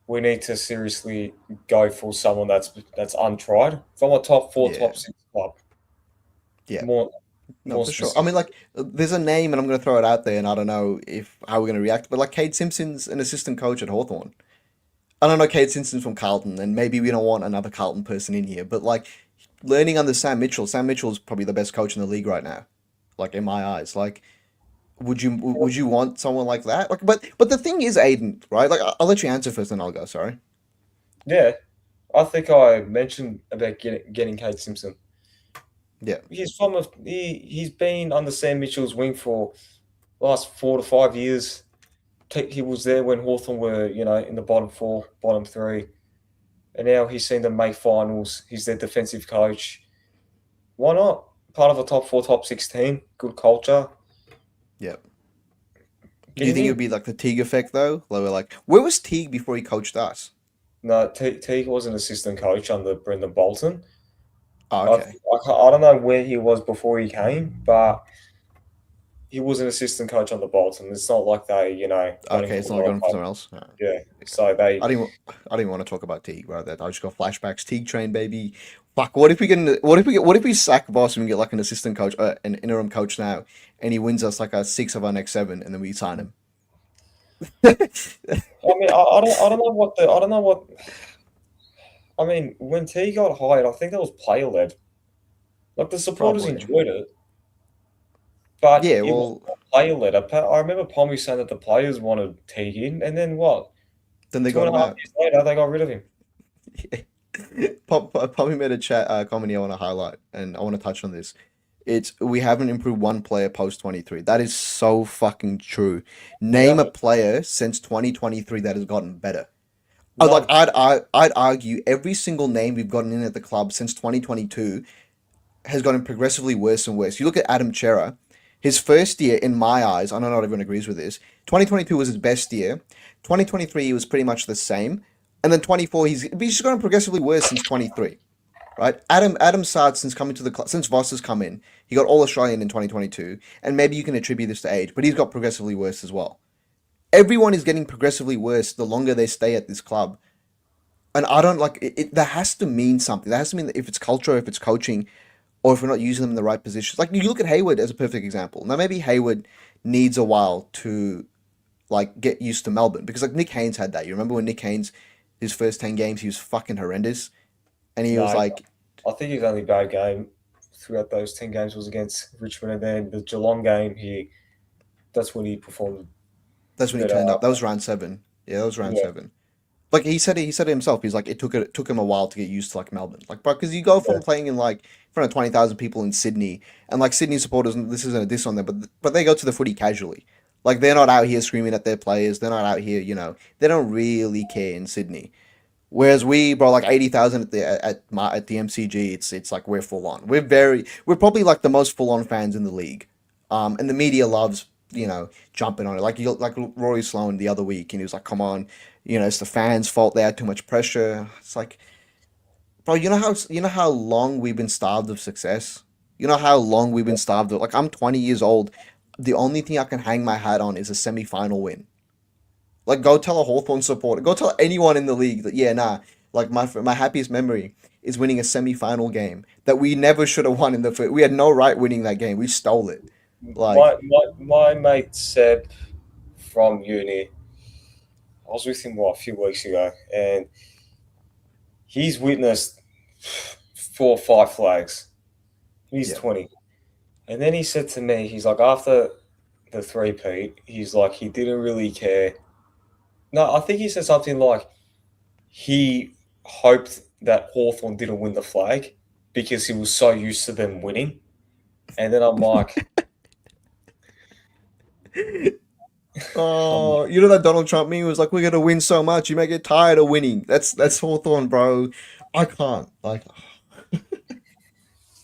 [SPEAKER 2] we need to seriously go for someone that's untried from a top four,
[SPEAKER 1] yeah.
[SPEAKER 2] top six club.
[SPEAKER 1] Yeah.
[SPEAKER 2] More
[SPEAKER 1] No,
[SPEAKER 2] more
[SPEAKER 1] for sure. I mean,
[SPEAKER 2] specific.
[SPEAKER 1] like, there's a name, and I'm gonna throw it out there, and I don't know if how we're gonna react. But like, Cade Simpson's an assistant coach at Hawthorn. I don't know Cade Simpson's from Carlton, and maybe we don't want another Carlton person in here. But like, learning under Sam Mitchell. Sam Mitchell's probably the best coach in the league right now. Like in my eyes, like would you want someone like that? Like, but the thing is, Aiden, right? Like, I'll let you answer first, then I'll go. Sorry.
[SPEAKER 2] Yeah, I think I mentioned about getting Kate Simpson.
[SPEAKER 1] Yeah.
[SPEAKER 2] He's been under Sam Mitchell's wing for the last 4 to 5 years. He was there when Hawthorn were, in the bottom four, bottom three, and now he's seen them make finals. He's their defensive coach. Why not? Part of a top four, top 16, good culture.
[SPEAKER 1] Yeah. Do
[SPEAKER 2] Get
[SPEAKER 1] you
[SPEAKER 2] him
[SPEAKER 1] think it would
[SPEAKER 2] in.
[SPEAKER 1] be like the Teague effect though? Like, where was Teague before he coached us?
[SPEAKER 2] No, Teague was an assistant coach under Brendan Bolton.
[SPEAKER 1] Oh,
[SPEAKER 2] I,
[SPEAKER 1] okay.
[SPEAKER 2] I don't know where he was before he came, but he was an assistant coach on the Bolton. It's not like they, got him
[SPEAKER 1] Okay,
[SPEAKER 2] from
[SPEAKER 1] it's
[SPEAKER 2] the
[SPEAKER 1] not
[SPEAKER 2] World
[SPEAKER 1] going for
[SPEAKER 2] Cup.
[SPEAKER 1] someone else.
[SPEAKER 2] Yeah.
[SPEAKER 1] Yeah.
[SPEAKER 2] So they,
[SPEAKER 1] I didn't want to talk about Teague, bro. That I just got flashbacks. Teague train, baby. Fuck. What if we get? What if we sack Boss and we get like an assistant coach, an interim coach now, and he wins us like a six of our next seven, and then we sign him.
[SPEAKER 2] I mean, I don't know I don't know what, I mean, when T got hired, I think that was player led. Like the supporters
[SPEAKER 1] Probably.
[SPEAKER 2] enjoyed it, but
[SPEAKER 1] Yeah.
[SPEAKER 2] it was
[SPEAKER 1] Well,
[SPEAKER 2] player led. I remember Pommy saying that the players wanted T in, and then what?
[SPEAKER 1] then they
[SPEAKER 2] Two
[SPEAKER 1] got
[SPEAKER 2] and
[SPEAKER 1] him
[SPEAKER 2] a half
[SPEAKER 1] out.
[SPEAKER 2] years later, they got rid of him.
[SPEAKER 1] Probably made a chat comedy I want to highlight, and I want to touch on this. It's we haven't improved one player post 23. That is so fucking true.
[SPEAKER 2] We
[SPEAKER 1] Name a
[SPEAKER 2] haven't.
[SPEAKER 1] player since 2023 that has gotten better.
[SPEAKER 2] None.
[SPEAKER 1] I'd argue every single name we've gotten in at the club since 2022 has gotten progressively worse and worse. You look at Adam Chera, his first year in my eyes, I know not everyone agrees with this. 2022 was his best year. 2023 he was pretty much the same, and then 24 he's just gotten progressively worse since 23. Right? Adam Sard since coming to the club since Voss has come in, he got All Australian in 2022, and maybe you can attribute this to age, but he's got progressively worse as well. Everyone is getting progressively worse the longer they stay at this club, and I don't like it. That has to mean something. That has to mean that if it's culture, if it's coaching, or if we're not using them in the right positions. Like you look at Hayward as a perfect example. Now maybe Hayward needs a while to like get used to Melbourne because like Nick Haynes had that. You remember when Nick Haynes, his first 10 games, he was fucking horrendous, and he was
[SPEAKER 2] No,
[SPEAKER 1] like,
[SPEAKER 2] I think his only bad game throughout those 10 games was against Richmond, and then the Geelong game. That's when he performed
[SPEAKER 1] that's when he
[SPEAKER 2] better.
[SPEAKER 1] turned up. That was round seven. Yeah, that was round
[SPEAKER 2] Yeah,
[SPEAKER 1] seven. Like he said it himself. He's like it took him a while to get used to like Melbourne. Like, bro, because you go
[SPEAKER 2] yeah,
[SPEAKER 1] from playing in like in front of 20,000 people in Sydney, and like Sydney supporters. And this isn't a diss on them, but they go to the footy casually. Like they're not out here screaming at their players. They're not out here. They don't really care in Sydney. Whereas we, bro, like 80,000 at the MCG, it's like we're full on. We're probably like the most full on fans in the league. And the media loves jumping on it. Like Rory Sloan the other week, and he was like, "Come on, it's the fans' fault. They had too much pressure." It's like, bro, you know how long we've been starved of success. You know how long we've been starved of. Like I'm 20 years old. The only thing I can hang my hat on is a semi-final win. Like, go tell a Hawthorn supporter, go tell anyone in the league that, yeah, nah, like, my happiest memory is winning a semi final game that we never should have won in the first. We had no right winning that game. We stole it. Like,
[SPEAKER 2] my mate Seb from uni. I was with him a few weeks ago, and he's witnessed 4 or 5 flags. He's
[SPEAKER 1] yeah,
[SPEAKER 2] 20, and then he said to me, he's like, after the three-peat, he's like, he didn't really care. No, I think he said something like he hoped that Hawthorn didn't win the flag because he was so used to them winning. And then I'm
[SPEAKER 1] oh, you know that Donald Trump meme was like, "We're gonna win so much, you may get tired of winning." That's Hawthorn, bro. I can't. Like,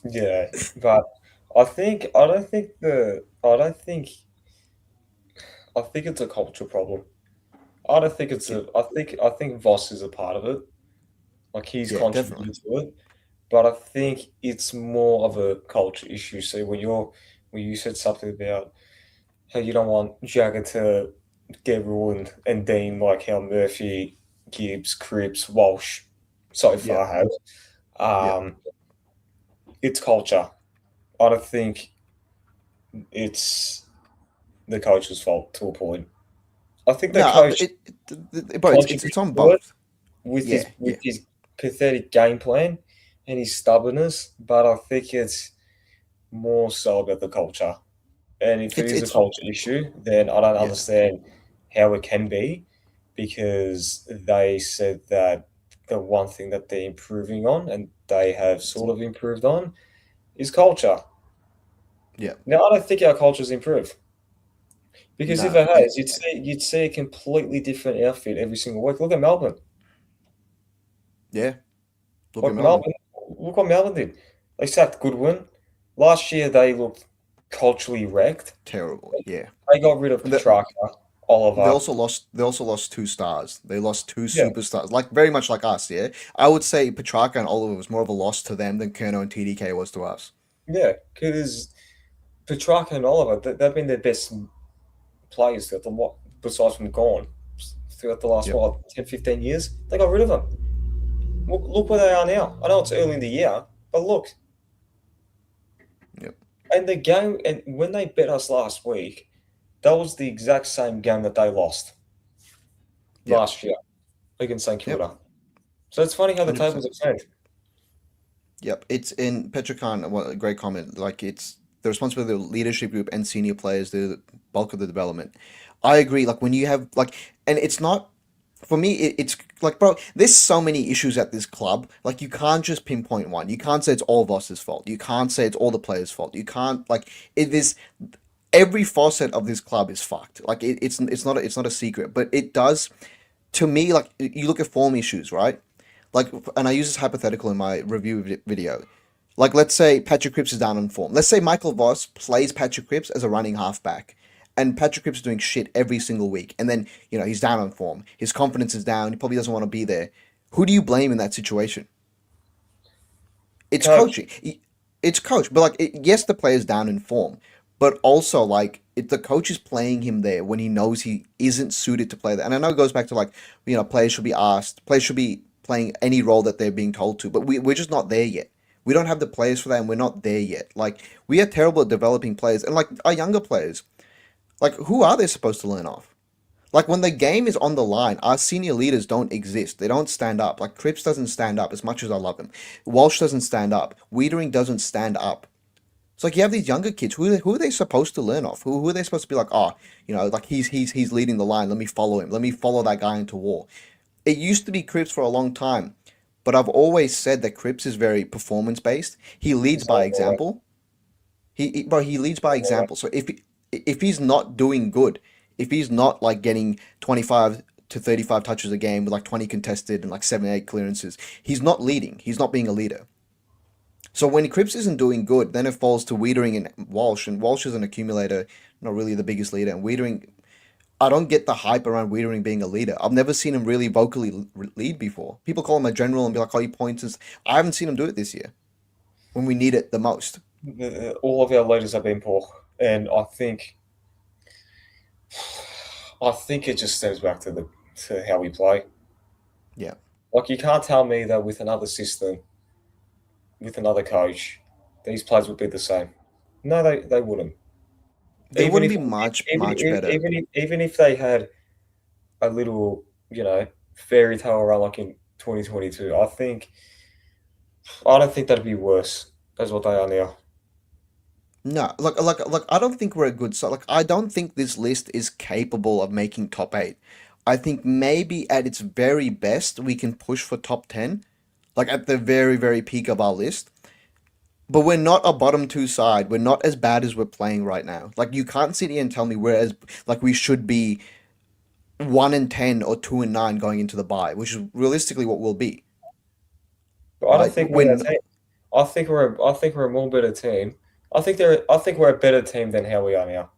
[SPEAKER 2] yeah, but I think it's a culture problem. I don't think it's
[SPEAKER 1] yeah,
[SPEAKER 2] I think Voss is a part of it. Like he's
[SPEAKER 1] yeah, definitely.
[SPEAKER 2] contributed to it, but I think it's more of a culture issue. So when you said something about how you don't want Jagger to get ruined and Dean like how Murphy, Gibbs, Cripps, Walsh so
[SPEAKER 1] Yeah,
[SPEAKER 2] far have.
[SPEAKER 1] yeah.
[SPEAKER 2] Um, it's culture. I don't think it's the coach's fault to a point. I think the
[SPEAKER 1] No,
[SPEAKER 2] coach
[SPEAKER 1] bro, it's
[SPEAKER 2] contributed
[SPEAKER 1] on
[SPEAKER 2] to it
[SPEAKER 1] both. Yeah,
[SPEAKER 2] with
[SPEAKER 1] yeah.
[SPEAKER 2] his pathetic game plan and his stubbornness, but I think it's more so about the culture. And if it is a
[SPEAKER 1] It's
[SPEAKER 2] culture issue, then I don't
[SPEAKER 1] yeah,
[SPEAKER 2] understand how it can be, because they said that the one thing that they're improving on, and they have sort of improved on, is culture.
[SPEAKER 1] yeah.
[SPEAKER 2] Now, I don't think our culture's improved, because if
[SPEAKER 1] No,
[SPEAKER 2] it has, you'd see a completely different outfit every single week. Look at Melbourne.
[SPEAKER 1] yeah. Look at
[SPEAKER 2] Like
[SPEAKER 1] Melbourne.
[SPEAKER 2] Melbourne, look what Melbourne did. They sacked Goodwin. Last year, they looked culturally wrecked.
[SPEAKER 1] Terrible. Yeah.
[SPEAKER 2] They got rid of
[SPEAKER 1] And
[SPEAKER 2] Petrarca,
[SPEAKER 1] they
[SPEAKER 2] Oliver.
[SPEAKER 1] also lost. They also lost two stars. They lost two
[SPEAKER 2] Yeah,
[SPEAKER 1] superstars, like very much like us. Yeah, I would say Petrarca and Oliver was more of a loss to them than Kerno and TDK was to us.
[SPEAKER 2] yeah, because Petrarca and Oliver, they've been their best players throughout besides from Gone, throughout the last,
[SPEAKER 1] Yep.
[SPEAKER 2] what, 10, 15 years. They got rid of them. Look where they are now. I know it's early in the year, but look.
[SPEAKER 1] Yep.
[SPEAKER 2] And the game, and when they bet us last week, that was the exact same game that they lost
[SPEAKER 1] Yep.
[SPEAKER 2] last year against St
[SPEAKER 1] Yep.
[SPEAKER 2] Kilda. So it's funny how the
[SPEAKER 1] 100%.
[SPEAKER 2] tables have changed.
[SPEAKER 1] Yep, it's in Petrocan. What a great comment. Like it's the responsibility of the leadership group and senior players, the bulk of the development. I agree. Like when you have like, and it's not for me. It's like, bro, there's so many issues at this club. Like you can't just pinpoint one. You can't say it's all Voss's fault. You can't say it's all the players' fault. You can't like it is. Every facet of this club is fucked. Like it's not a secret, but it does to me, like you look at form issues, right? Like, and I use this hypothetical in my review video. Like, let's say Patrick Cripps is down on form. Let's say Michael Voss plays Patrick Cripps as a running halfback, and Patrick Cripps is doing shit every single week, and then he's down on form. His confidence is down. He probably doesn't want to be there. Who do you blame in that situation? It's
[SPEAKER 2] Coach,
[SPEAKER 1] coaching. It's coach, but like, yes, the player's down in form, but also like, if the coach is playing him there when he knows he isn't suited to play there, and I know it goes back to like, players should be asked, players should be playing any role that they're being told to, but we're just not there yet. We don't have the players for that, and we're not there yet. Like, we are terrible at developing players, and like our younger players, like, who are they supposed to learn off? Like when the game is on the line, our senior leaders don't exist. They don't stand up. Like Cripps doesn't stand up as much as I love him. Walsh doesn't stand up. Wiedering doesn't stand up. It's like you have these younger kids. Who are they supposed to learn off? Who are they supposed to be like? Oh, like he's leading the line. Let me follow him. Let me follow that guy into war. It used to be Cripps for a long time, but I've always said that Cripps is very performance based. He leads
[SPEAKER 2] it's
[SPEAKER 1] by
[SPEAKER 2] not more.
[SPEAKER 1] example. He leads by example. So if he's not doing good, if he's not like getting 25 to 35 touches a game with like 20 contested and like 7 8 clearances, he's not leading. He's not being a leader. So when Cripps isn't doing good, then it falls to Wiedering and Walsh is an accumulator, not really the biggest leader. And Wiedering, I don't get the hype around Wiedering being a leader. I've never seen him really vocally lead before. People call him a general and be like, "Oh, he points." I haven't seen him do it this year when we need it the most.
[SPEAKER 2] All of our leaders have been poor, and I think it just stems back to how we play.
[SPEAKER 1] Yeah.
[SPEAKER 2] Like you can't tell me that with another system, with another coach, these players would be the same. No, they wouldn't.
[SPEAKER 1] They
[SPEAKER 2] Even
[SPEAKER 1] wouldn't
[SPEAKER 2] if
[SPEAKER 1] be much
[SPEAKER 2] even
[SPEAKER 1] better.
[SPEAKER 2] even if, even if they had a little, fairy tale run like in 2022, I don't think that'd be worse as what they are now.
[SPEAKER 1] No, like I don't think we're a good side. Like I don't think this list is capable of making top eight. I think maybe at its very best we can push for top 10, like at the very peak of our list. But we're not a bottom two side. We're not as bad as we're playing right now. Like you can't sit here and tell me we're as like we should be 1-10 or 2-9 going into the bye, which is realistically what we'll be,
[SPEAKER 2] But I don't
[SPEAKER 1] right?
[SPEAKER 2] think we're that
[SPEAKER 1] When
[SPEAKER 2] team. I think we're a more better team. I think we're a better team than how we are now.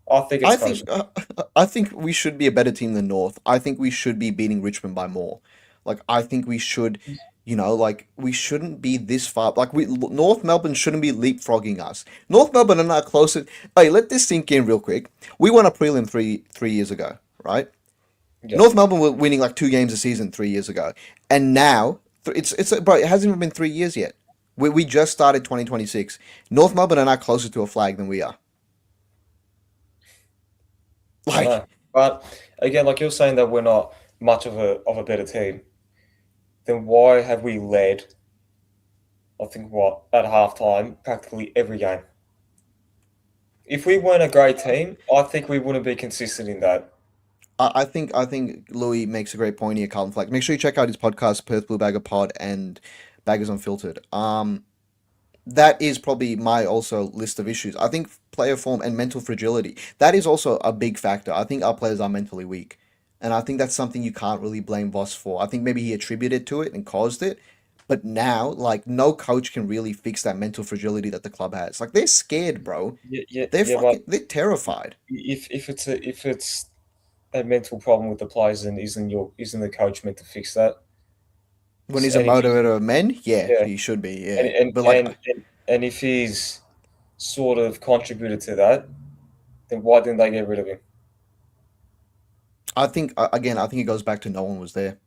[SPEAKER 2] I think it's
[SPEAKER 1] I think
[SPEAKER 2] coaching.
[SPEAKER 1] I think we should be a better team than North. I think we should be beating Richmond by more. Like I think we should, like we shouldn't be this far. Like North Melbourne shouldn't be leapfrogging us. North Melbourne are not closer. Hey, let this sink in real quick. We won a prelim three years ago, right?
[SPEAKER 2] Yeah.
[SPEAKER 1] North Melbourne were winning like 2 games a season 3 years ago, and now it's bro. It hasn't even been 3 years yet. We just started 2026. North Melbourne are now closer to a flag than we are.
[SPEAKER 2] I
[SPEAKER 1] Like
[SPEAKER 2] know. But again, like you're saying that we're not much of a better team, then why have we led, I think what, at halftime, practically every game? If we weren't a great team, I think we wouldn't be consistent in that.
[SPEAKER 1] I think Louis makes a great point here, Carlton Flex. Make sure you check out his podcast, Perth Blue Bagger Pod and Baggers Unfiltered. That is probably my also list of issues. I think player form and mental fragility. That is also a big factor. I think our players are mentally weak. And I think that's something you can't really blame Voss for. I think maybe he attributed to it and caused it. But now, like, no coach can really fix that mental fragility that the club has. Like, they're scared, bro.
[SPEAKER 2] Yeah, yeah,
[SPEAKER 1] They're
[SPEAKER 2] yeah. But
[SPEAKER 1] they're terrified.
[SPEAKER 2] if it's a mental problem with the players, then isn't the coach meant to fix that?
[SPEAKER 1] When he's a
[SPEAKER 2] And if he,
[SPEAKER 1] motivator of men, yeah,
[SPEAKER 2] yeah,
[SPEAKER 1] he should be,
[SPEAKER 2] and
[SPEAKER 1] yeah.
[SPEAKER 2] and
[SPEAKER 1] But, like,
[SPEAKER 2] and and, and if he's sort of contributed to that, then why didn't they get rid of him?
[SPEAKER 1] I think, again, I think it goes back to no one was there.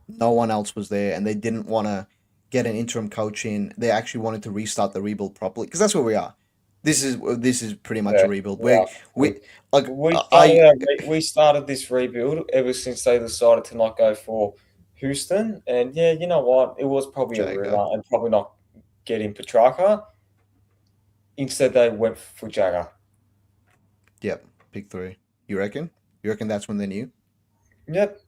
[SPEAKER 1] No one else was there, and they didn't want to get an interim coach in. They actually wanted to restart the rebuild properly because that's where we are. This is pretty much a
[SPEAKER 2] Yeah,
[SPEAKER 1] rebuild.
[SPEAKER 2] we are.
[SPEAKER 1] We like
[SPEAKER 2] We started
[SPEAKER 1] I
[SPEAKER 2] we started this rebuild ever since they decided to not go for Houston, and yeah, you know what? It was probably a
[SPEAKER 1] Jagger.
[SPEAKER 2] rumor and probably not getting Petrarca. Instead, they went for Jagger.
[SPEAKER 1] Yep, pick three. You reckon? You reckon that's when they knew?
[SPEAKER 2] Yep,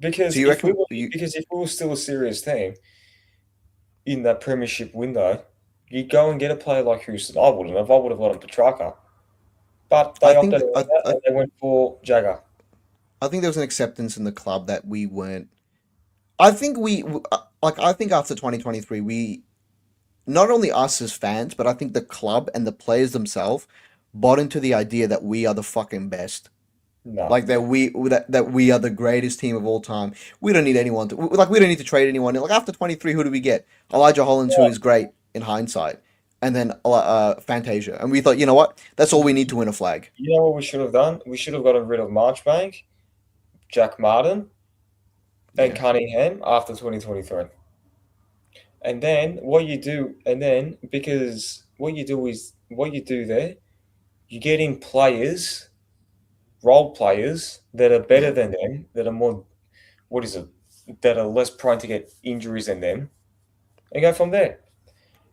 [SPEAKER 1] So
[SPEAKER 2] because
[SPEAKER 1] you
[SPEAKER 2] if we
[SPEAKER 1] reckon
[SPEAKER 2] were
[SPEAKER 1] you?
[SPEAKER 2] because if we were still a serious team in that premiership window, you go and get a player like Houston. I wouldn't have. I would have gotten Petrarca, but
[SPEAKER 1] I
[SPEAKER 2] they
[SPEAKER 1] think
[SPEAKER 2] opted
[SPEAKER 1] that,
[SPEAKER 2] out of that and they went for Jagger.
[SPEAKER 1] I think there was an acceptance in the club that we weren't. I think like I think after 2023 we not only us as fans, but I think the club and the players themselves bought into the idea that we are the fucking best.
[SPEAKER 2] No,
[SPEAKER 1] Like that we are the greatest team of all time. We don't need anyone to like we don't need to trade anyone. Like after 23, who do we get? Elijah Hollins, who is great in hindsight, and then Fantasia. And we thought, you know what? That's all we need to win a flag.
[SPEAKER 2] you know what we should have done? We should have gotten rid of Marchbank, Jack Martin, and
[SPEAKER 1] Yeah,
[SPEAKER 2] Cunningham after 2023. And then because what you do there, you get in players, role players that are better
[SPEAKER 1] yeah,
[SPEAKER 2] than them, that are more, what is it, that are less prone to get injuries than them, and go from there.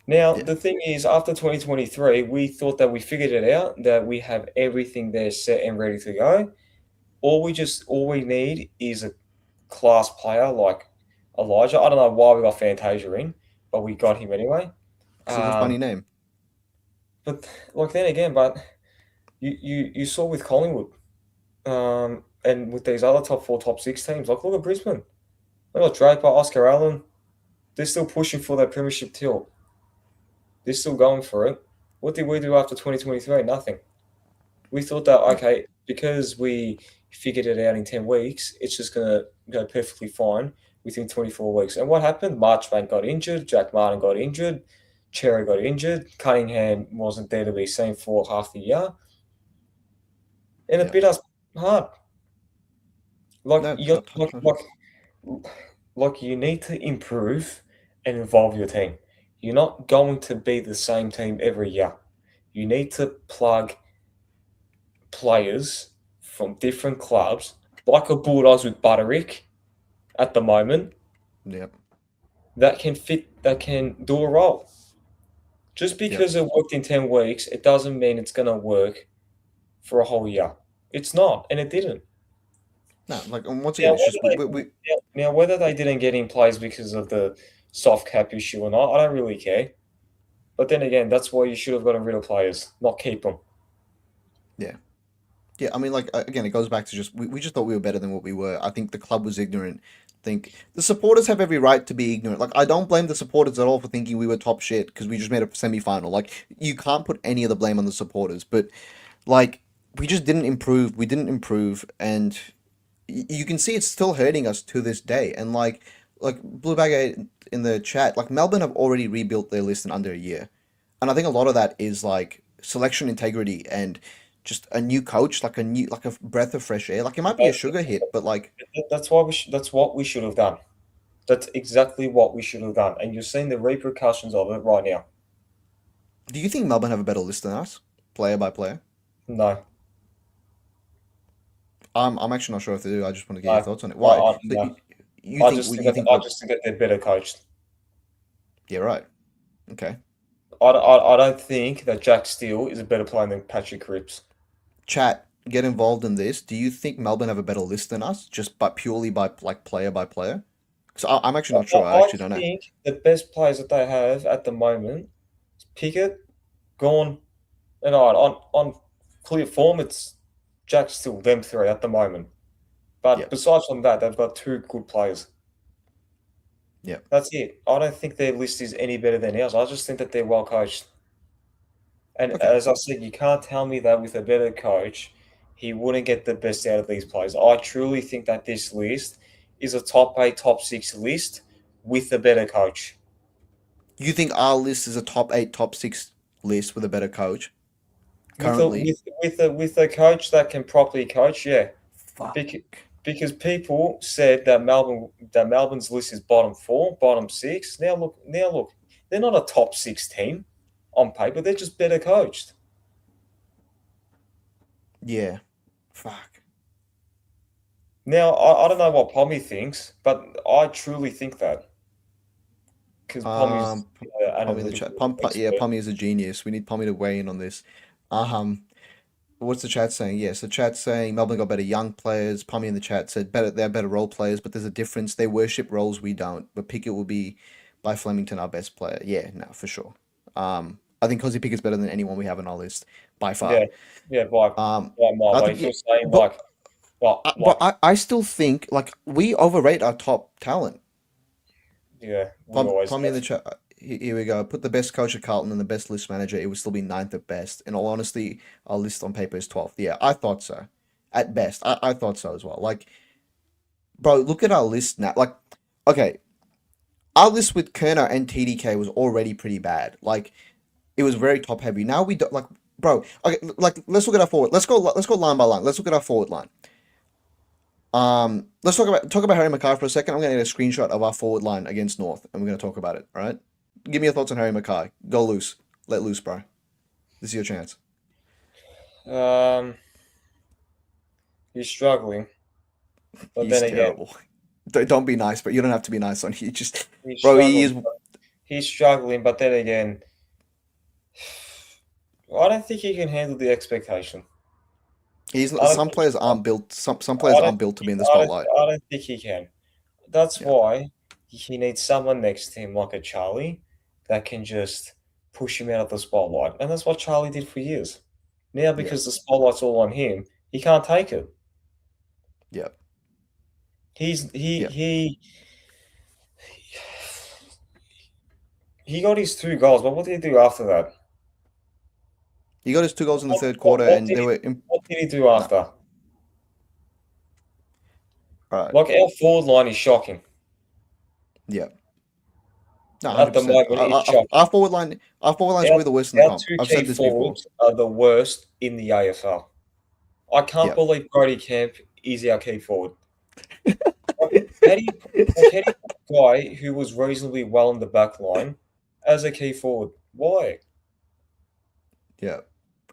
[SPEAKER 2] Now,
[SPEAKER 1] yeah.
[SPEAKER 2] the thing is, after 2023, we thought that we figured it out, that we have everything there set and ready to go. All we need is a class player like Elijah. I don't know why we got Fantasia in, but we got him anyway.
[SPEAKER 1] Because of a funny
[SPEAKER 2] Um,
[SPEAKER 1] name.
[SPEAKER 2] but like then again, but you saw with Collingwood, and with these other top four, top six teams, like look at Brisbane. They got Draper, Oscar Allen. They're still pushing for that premiership tilt. They're still going for it. What did we do after 2023? Nothing. We thought that
[SPEAKER 1] Yeah,
[SPEAKER 2] okay, because we figured it out in 10 weeks, it's just gonna go perfectly fine within 24 weeks. And what happened? Marchbank got injured, Jack Martin got injured, Cherry got injured, Cunningham wasn't there to be seen for half the year, and it
[SPEAKER 1] yeah.
[SPEAKER 2] bit us hard. Like
[SPEAKER 1] No,
[SPEAKER 2] you like you need to improve and involve your team. You're not going to be the same team every year. You need to plug players from different clubs, like a Bulldogs with Butterick at the moment,
[SPEAKER 1] yeah,
[SPEAKER 2] that can do a role. Just
[SPEAKER 1] yeah.
[SPEAKER 2] because it worked in 10 weeks, it doesn't mean it's gonna work for a whole year. It's not, and it didn't.
[SPEAKER 1] No, like once
[SPEAKER 2] Now
[SPEAKER 1] again, it's
[SPEAKER 2] whether
[SPEAKER 1] just
[SPEAKER 2] they whether they didn't get in plays because of the soft cap issue or not, I don't really care. But then again, that's why you should have gotten rid of players, not keep them.
[SPEAKER 1] yeah. Yeah, I mean, like again, it goes back to just we just thought we were better than what we were. I think the club was ignorant. I think the supporters have every right to be ignorant. Like I don't blame the supporters at all for thinking we were top shit because we just made a semi final. Like you can't put any of the blame on the supporters, but like we just didn't improve. We didn't improve, and you can see it's still hurting us to this day. And like Blue Bag in the chat, like Melbourne have already rebuilt their list in under a year, and I think a lot of that is like selection integrity and just a new coach, like a breath of fresh air. Like it might be a sugar hit, but like,
[SPEAKER 2] That's what we should have done. That's exactly what we should have done, and you're seeing the repercussions of it right now.
[SPEAKER 1] do you think Melbourne have a better list than us, player by player?
[SPEAKER 2] No,
[SPEAKER 1] I'm actually not sure if they do. I just want to get your
[SPEAKER 2] no,
[SPEAKER 1] thoughts on it. Why? So
[SPEAKER 2] no.
[SPEAKER 1] you think
[SPEAKER 2] I
[SPEAKER 1] we're
[SPEAKER 2] just think that they're better coached.
[SPEAKER 1] yeah, right? Okay.
[SPEAKER 2] I don't think that Jack Steele is a better player than Patrick Cripps.
[SPEAKER 1] Chat, get involved in this. Do you think Melbourne have a better list than us, just but purely by player? So I'm actually not sure. I
[SPEAKER 2] I
[SPEAKER 1] actually don't know.
[SPEAKER 2] think the best players that they have at the moment is Pickett, Gawn, and on clear form, it's Jack Steele, them three at the moment. But
[SPEAKER 1] Yep.
[SPEAKER 2] besides from that, they've got two good players.
[SPEAKER 1] Yep.
[SPEAKER 2] That's it. I don't think their list is any better than ours. I just think that they're well coached. And
[SPEAKER 1] Okay.
[SPEAKER 2] as I said, you can't tell me that with a better coach, he wouldn't get the best out of these players. I truly think that this list is a top eight, top six list with a better coach.
[SPEAKER 1] You think our list is a top eight, top six list with a better coach
[SPEAKER 2] With a
[SPEAKER 1] currently?
[SPEAKER 2] with a coach that can properly coach, yeah.
[SPEAKER 1] Fuck.
[SPEAKER 2] Because people said that Melbourne's list is bottom four, bottom six. Now look, they're not a top six team on paper. They're just better coached.
[SPEAKER 1] Yeah. Fuck.
[SPEAKER 2] Now I don't know what Pommy thinks, but I truly think that because Pommy's
[SPEAKER 1] P-
[SPEAKER 2] an
[SPEAKER 1] Pommy in the chat.
[SPEAKER 2] analytical
[SPEAKER 1] Yeah,
[SPEAKER 2] expert.
[SPEAKER 1] Pommy is a genius. We need Pommy to weigh in on this. Um, what's the chat saying? Yes, the chat's saying Melbourne got better young players. Pommy in the chat said better. They're better role players, but there's a difference. They worship roles we don't. But Pickett will be by Flemington our best player. Yeah, no, for sure. I think Cosy Pickett's better than anyone we have on our list by far.
[SPEAKER 2] Yeah, yeah, by
[SPEAKER 1] Um,
[SPEAKER 2] by a mile.
[SPEAKER 1] I
[SPEAKER 2] But
[SPEAKER 1] think
[SPEAKER 2] if
[SPEAKER 1] yeah,
[SPEAKER 2] you're saying
[SPEAKER 1] but
[SPEAKER 2] like
[SPEAKER 1] I still think like we overrate our top talent.
[SPEAKER 2] yeah, we always
[SPEAKER 1] Pommy in
[SPEAKER 2] have.
[SPEAKER 1] the chat. Here we go. Put the best coach at Carlton and the best list manager. It would still be ninth at best. In all honesty, our list on paper is 12th. Yeah, I thought so. At best, I thought so as well. Like, bro, look at our list now. Like, okay, our list with Kerner and TDK was already pretty bad. Like, it was very top heavy. Now we don't like, bro. Okay, like let's look at our forward. Let's go line by line. Let's look at our forward line. Let's talk about Harry Mackay for a second. I'm gonna get a screenshot of our forward line against North, and we're gonna talk about it. All right? Give me your thoughts on Harry Mackay. Go loose. Let loose, bro. This is your chance.
[SPEAKER 2] Um, he's struggling, but
[SPEAKER 1] He's
[SPEAKER 2] then again,
[SPEAKER 1] terrible. Don't be nice, but you don't have to be nice on you. Just,
[SPEAKER 2] he's
[SPEAKER 1] bro, he
[SPEAKER 2] struggling.
[SPEAKER 1] is.
[SPEAKER 2] He's struggling, but then again, I don't think he can handle the expectation.
[SPEAKER 1] He's
[SPEAKER 2] I don't
[SPEAKER 1] some
[SPEAKER 2] think.
[SPEAKER 1] players aren't built. Some players
[SPEAKER 2] I don't
[SPEAKER 1] aren't built to be
[SPEAKER 2] think.
[SPEAKER 1] in the
[SPEAKER 2] I don't.
[SPEAKER 1] spotlight.
[SPEAKER 2] I don't think he can. That's
[SPEAKER 1] Yeah,
[SPEAKER 2] why he needs someone next to him like a Charlie that can just push him out of the spotlight, and that's what Charlie did for years. Now,
[SPEAKER 1] yeah,
[SPEAKER 2] because the spotlight's all on him, he can't take it.
[SPEAKER 1] yeah,
[SPEAKER 2] He's he
[SPEAKER 1] yeah.
[SPEAKER 2] he he got his two goals, but what did he do after that?
[SPEAKER 1] He got his two goals in the
[SPEAKER 2] What,
[SPEAKER 1] third
[SPEAKER 2] what,
[SPEAKER 1] quarter,
[SPEAKER 2] what
[SPEAKER 1] and
[SPEAKER 2] did
[SPEAKER 1] they
[SPEAKER 2] he
[SPEAKER 1] were
[SPEAKER 2] what did he do
[SPEAKER 1] no.
[SPEAKER 2] after?
[SPEAKER 1] All right.
[SPEAKER 2] Like our forward line is shocking
[SPEAKER 1] Yeah. No,
[SPEAKER 2] at the
[SPEAKER 1] 100%.
[SPEAKER 2] moment. It's shocking.
[SPEAKER 1] Our forward line's
[SPEAKER 2] Our,
[SPEAKER 1] probably the worst in the
[SPEAKER 2] our
[SPEAKER 1] comp.
[SPEAKER 2] two
[SPEAKER 1] I've
[SPEAKER 2] key
[SPEAKER 1] said this before.
[SPEAKER 2] forwards are the worst in the AFL. I can't
[SPEAKER 1] Yeah.
[SPEAKER 2] believe Brody Camp is our key forward. Like, how do you put a guy who was reasonably well in the back line as a key forward? Why?
[SPEAKER 1] Yeah.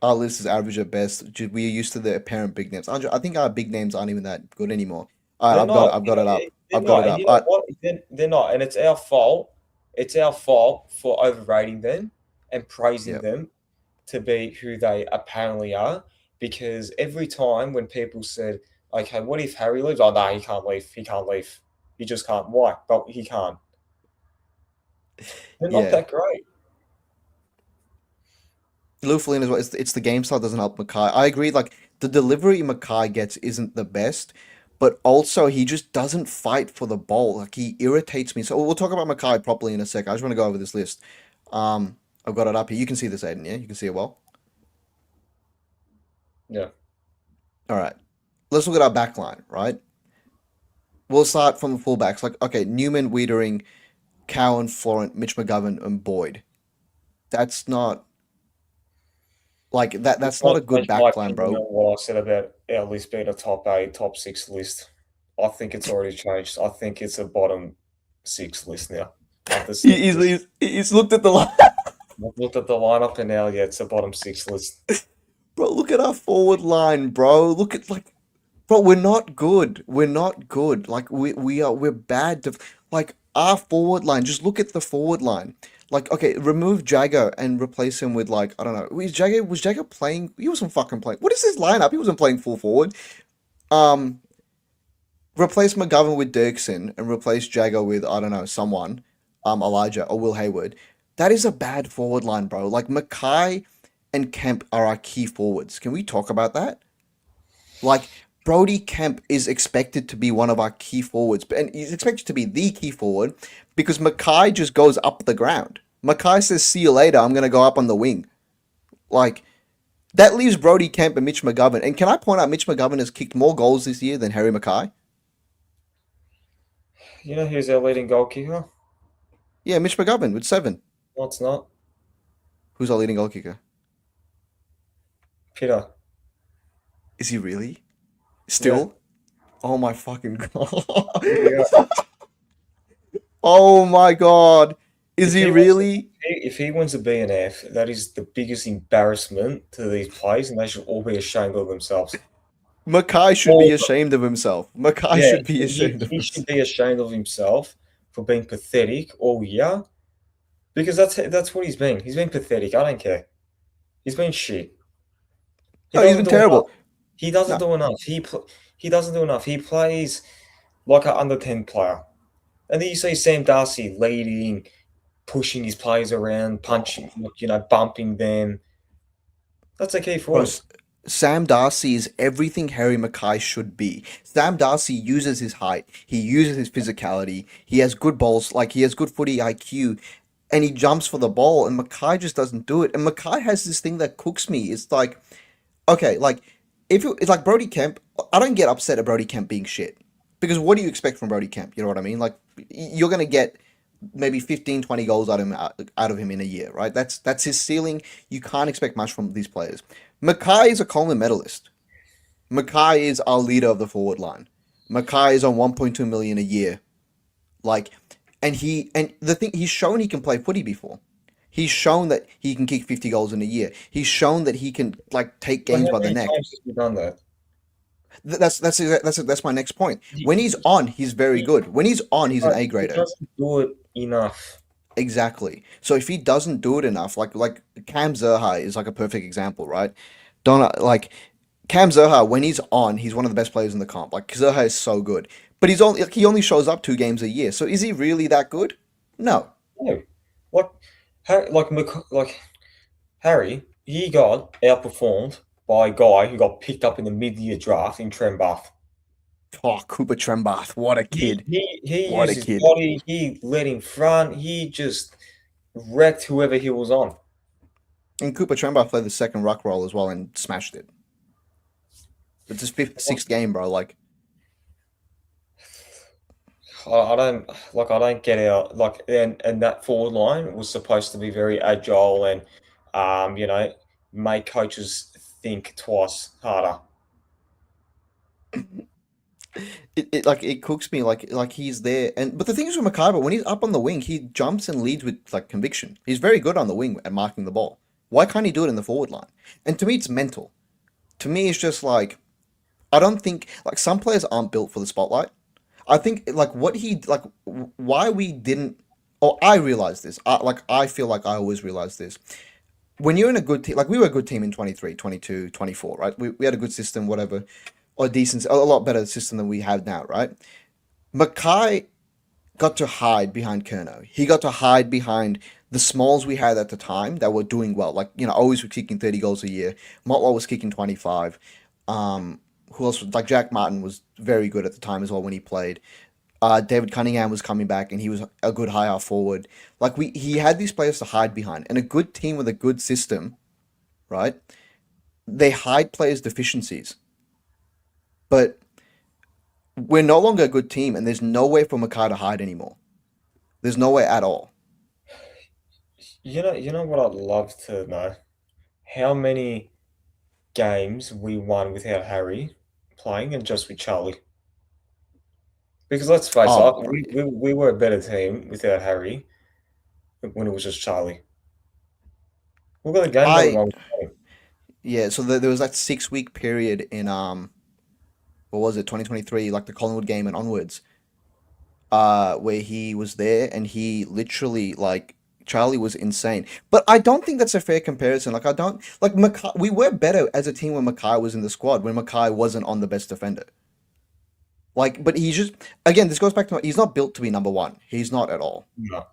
[SPEAKER 1] Our list is average at best. We're used to the apparent big names. I think our big names aren't even that good anymore. All right,
[SPEAKER 2] They're not.
[SPEAKER 1] I've got it up.
[SPEAKER 2] They're
[SPEAKER 1] I've got
[SPEAKER 2] not.
[SPEAKER 1] it
[SPEAKER 2] And
[SPEAKER 1] up.
[SPEAKER 2] you
[SPEAKER 1] All
[SPEAKER 2] know
[SPEAKER 1] right.
[SPEAKER 2] what? They're not. And it's our fault. It's our fault for overrating them and praising
[SPEAKER 1] Yeah.
[SPEAKER 2] them to be who they apparently are. Because every time when people said, okay, what if Harry leaves? Oh, no, he can't leave. He can't leave. He just can't. Why? But he can't. They're not
[SPEAKER 1] Yeah.
[SPEAKER 2] that great.
[SPEAKER 1] Lou Flynn as well. It's the game style doesn't help Mackay. I agree. Like the delivery Mackay gets isn't the best, but also he just doesn't fight for the ball. Like he irritates me. So we'll talk about Mackay properly in a sec. I just want to go over this list. I've got it up here. You can see this, Aiden. Yeah, you can see it well.
[SPEAKER 2] Yeah.
[SPEAKER 1] All right. Let's look at our back line. Right. We'll start from the fullbacks. Like okay, Newman, Wiedering, Cowan, Florent, Mitch McGovern, and Boyd. That's not like that.
[SPEAKER 2] It's
[SPEAKER 1] That's not
[SPEAKER 2] not
[SPEAKER 1] a good
[SPEAKER 2] changed my
[SPEAKER 1] back line,
[SPEAKER 2] opinion
[SPEAKER 1] bro.
[SPEAKER 2] on what I said about our list being a top eight, top six list. I think it's already changed. I think it's a bottom six list now. After seeing this,
[SPEAKER 1] He's looked at the line.
[SPEAKER 2] I've looked at the lineup and now, yeah, it's a bottom six list.
[SPEAKER 1] Bro, look at our forward line, bro. Look at like, bro, we're not good. We're not good. Like we're bad. Like our forward line. Just look at the forward line. Like, okay, remove Jagger and replace him with like I don't know. Was Jagger playing? He wasn't fucking playing. What is his lineup? He wasn't playing full forward. Um, Replace McGovern with Dirksen and replace Jagger with I don't know someone, Elijah or Will Hayward. That is a bad forward line, bro. Like Mackay and Kemp are our key forwards. Can we talk about that? Like Brody Kemp is expected to be one of our key forwards, and he's expected to be the key forward because Mackay just goes up the ground. Mackay says, "See you later. I'm gonna go up on the wing." Like that leaves Brody Kemp and Mitch McGovern. And can I point out Mitch McGovern has kicked more goals this year than Harry Mackay?
[SPEAKER 2] You know who's our leading goal kicker?
[SPEAKER 1] Yeah, Mitch McGovern with 7.
[SPEAKER 2] No, it's not.
[SPEAKER 1] Who's our leading goal kicker?
[SPEAKER 2] Peter.
[SPEAKER 1] Is he really?
[SPEAKER 2] Yeah.
[SPEAKER 1] Still? Oh my fucking god.
[SPEAKER 2] Yeah.
[SPEAKER 1] Oh my god. Is
[SPEAKER 2] If
[SPEAKER 1] he
[SPEAKER 2] he wins,
[SPEAKER 1] really?
[SPEAKER 2] if he wins a BNF, that is the biggest embarrassment to these players, and they should all be ashamed of themselves.
[SPEAKER 1] Mackay should
[SPEAKER 2] All
[SPEAKER 1] be
[SPEAKER 2] of them.
[SPEAKER 1] ashamed of himself. Mackay
[SPEAKER 2] Yeah,
[SPEAKER 1] should be ashamed of
[SPEAKER 2] he should
[SPEAKER 1] himself.
[SPEAKER 2] be ashamed of himself for being pathetic all year because that's what he's been. He's been pathetic. I don't care. He's been shit. He
[SPEAKER 1] No, he's
[SPEAKER 2] doesn't
[SPEAKER 1] been
[SPEAKER 2] do enough.
[SPEAKER 1] terrible.
[SPEAKER 2] He doesn't
[SPEAKER 1] No,
[SPEAKER 2] do enough. He doesn't do enough. He plays like an under 10 player. And then you see Sam Darcy leading, pushing his players around, punching, bumping them. That's a key
[SPEAKER 1] bro,
[SPEAKER 2] forward.
[SPEAKER 1] Sam Darcy is everything Harry Mackay should be. Sam Darcy uses his height, he uses his physicality, he has good balls, like he has good footy IQ, and he jumps for the ball, and Mackay just doesn't do it. And Mackay has this thing that cooks me. It's like, okay, like if it's like Brody Kemp, I don't get upset at Brody Kemp being shit. Because what do you expect from Brody Kemp? You know what I mean? Like you're gonna get maybe 15, 20 goals out of him in a year, right? That's his ceiling. You can't expect much from these players. Mackay is a Coleman medalist. Mackay is our leader of the forward line. Mackay is on 1.2 million a year. Like and the thing he's shown he can play footy before. He's shown that he can kick 50 goals in a year. He's shown that he can like take
[SPEAKER 2] But
[SPEAKER 1] games
[SPEAKER 2] how
[SPEAKER 1] by the
[SPEAKER 2] many
[SPEAKER 1] neck.
[SPEAKER 2] times has he done that?
[SPEAKER 1] That's my next point.
[SPEAKER 2] He,
[SPEAKER 1] When he's
[SPEAKER 2] he,
[SPEAKER 1] on, he's very
[SPEAKER 2] he,
[SPEAKER 1] good. When he's on, he's an A
[SPEAKER 2] he
[SPEAKER 1] grader.
[SPEAKER 2] doesn't do it enough.
[SPEAKER 1] Exactly. So if he doesn't do it enough, like Cam Zerha is like a perfect example, right? Don't like Cam Zerha when he's on, he's one of the best players in the comp. Like Zerha is so good, but he only shows up 2 games a year. So is he really that good? No.
[SPEAKER 2] No. Like, like Harry, he got outperformed by a guy who got picked up in the mid-year draft in Trent Bath.
[SPEAKER 1] Oh, Cooper Trembath, what a
[SPEAKER 2] He
[SPEAKER 1] kid!
[SPEAKER 2] he he
[SPEAKER 1] What
[SPEAKER 2] used
[SPEAKER 1] a
[SPEAKER 2] his
[SPEAKER 1] kid!
[SPEAKER 2] body. He led in front. He just wrecked whoever he was on.
[SPEAKER 1] And Cooper Trembath played the second ruck role as well and smashed it. It's his fifth,
[SPEAKER 2] Like,
[SPEAKER 1] sixth game, bro. Like,
[SPEAKER 2] I don't get out and that forward line was supposed to be very agile and um you know make coaches think twice harder.
[SPEAKER 1] it cooks me like he's there. And but the thing is with Mackay, when he's up on the wing, he jumps and leads with like conviction. He's very good on the wing at marking the ball. Why can't he do it in the forward line? And to me, it's mental. To me, it's just like I don't think like some players aren't built for the spotlight. I think like what he like why we didn't. Oh, I realized this. I feel like I always realize this. When you're in a good team, like we were a good team in 23, 22, 24, right? We had a good system, whatever, or decent, a lot better system than we have now, right? Mackay got to hide behind Kerno. He got to hide behind the smalls we had at the time that were doing well. Like, always were kicking 30 goals a year. Motwell was kicking 25. Who else? Like, Jack Martin was very good at the time as well when he played. David Cunningham was coming back and he was a good high half forward. Like, he had these players to hide behind. And a good team with a good system, right? They hide players' deficiencies. But we're no longer a good team and there's nowhere for Mackay to hide anymore. There's nowhere at all.
[SPEAKER 2] You know what I'd love to know? How many games we won without Harry playing and just with Charlie? Because let's face it,
[SPEAKER 1] Oh, bro.
[SPEAKER 2] we were a better team without Harry when it was just Charlie. Look at the games that we
[SPEAKER 1] I
[SPEAKER 2] won with Harry.
[SPEAKER 1] Yeah, so there was that 6 week period in what was it, 2023, like the Collingwood game and onwards, where he was there and he literally like Charlie was insane. But I don't think that's a fair comparison. Like I don't like Mackay, we were better as a team when Mackay was in the squad, when Mackay wasn't on the best defender. Like, but he's just again, this goes back to he's not built to be number one. He's not at all.
[SPEAKER 2] No.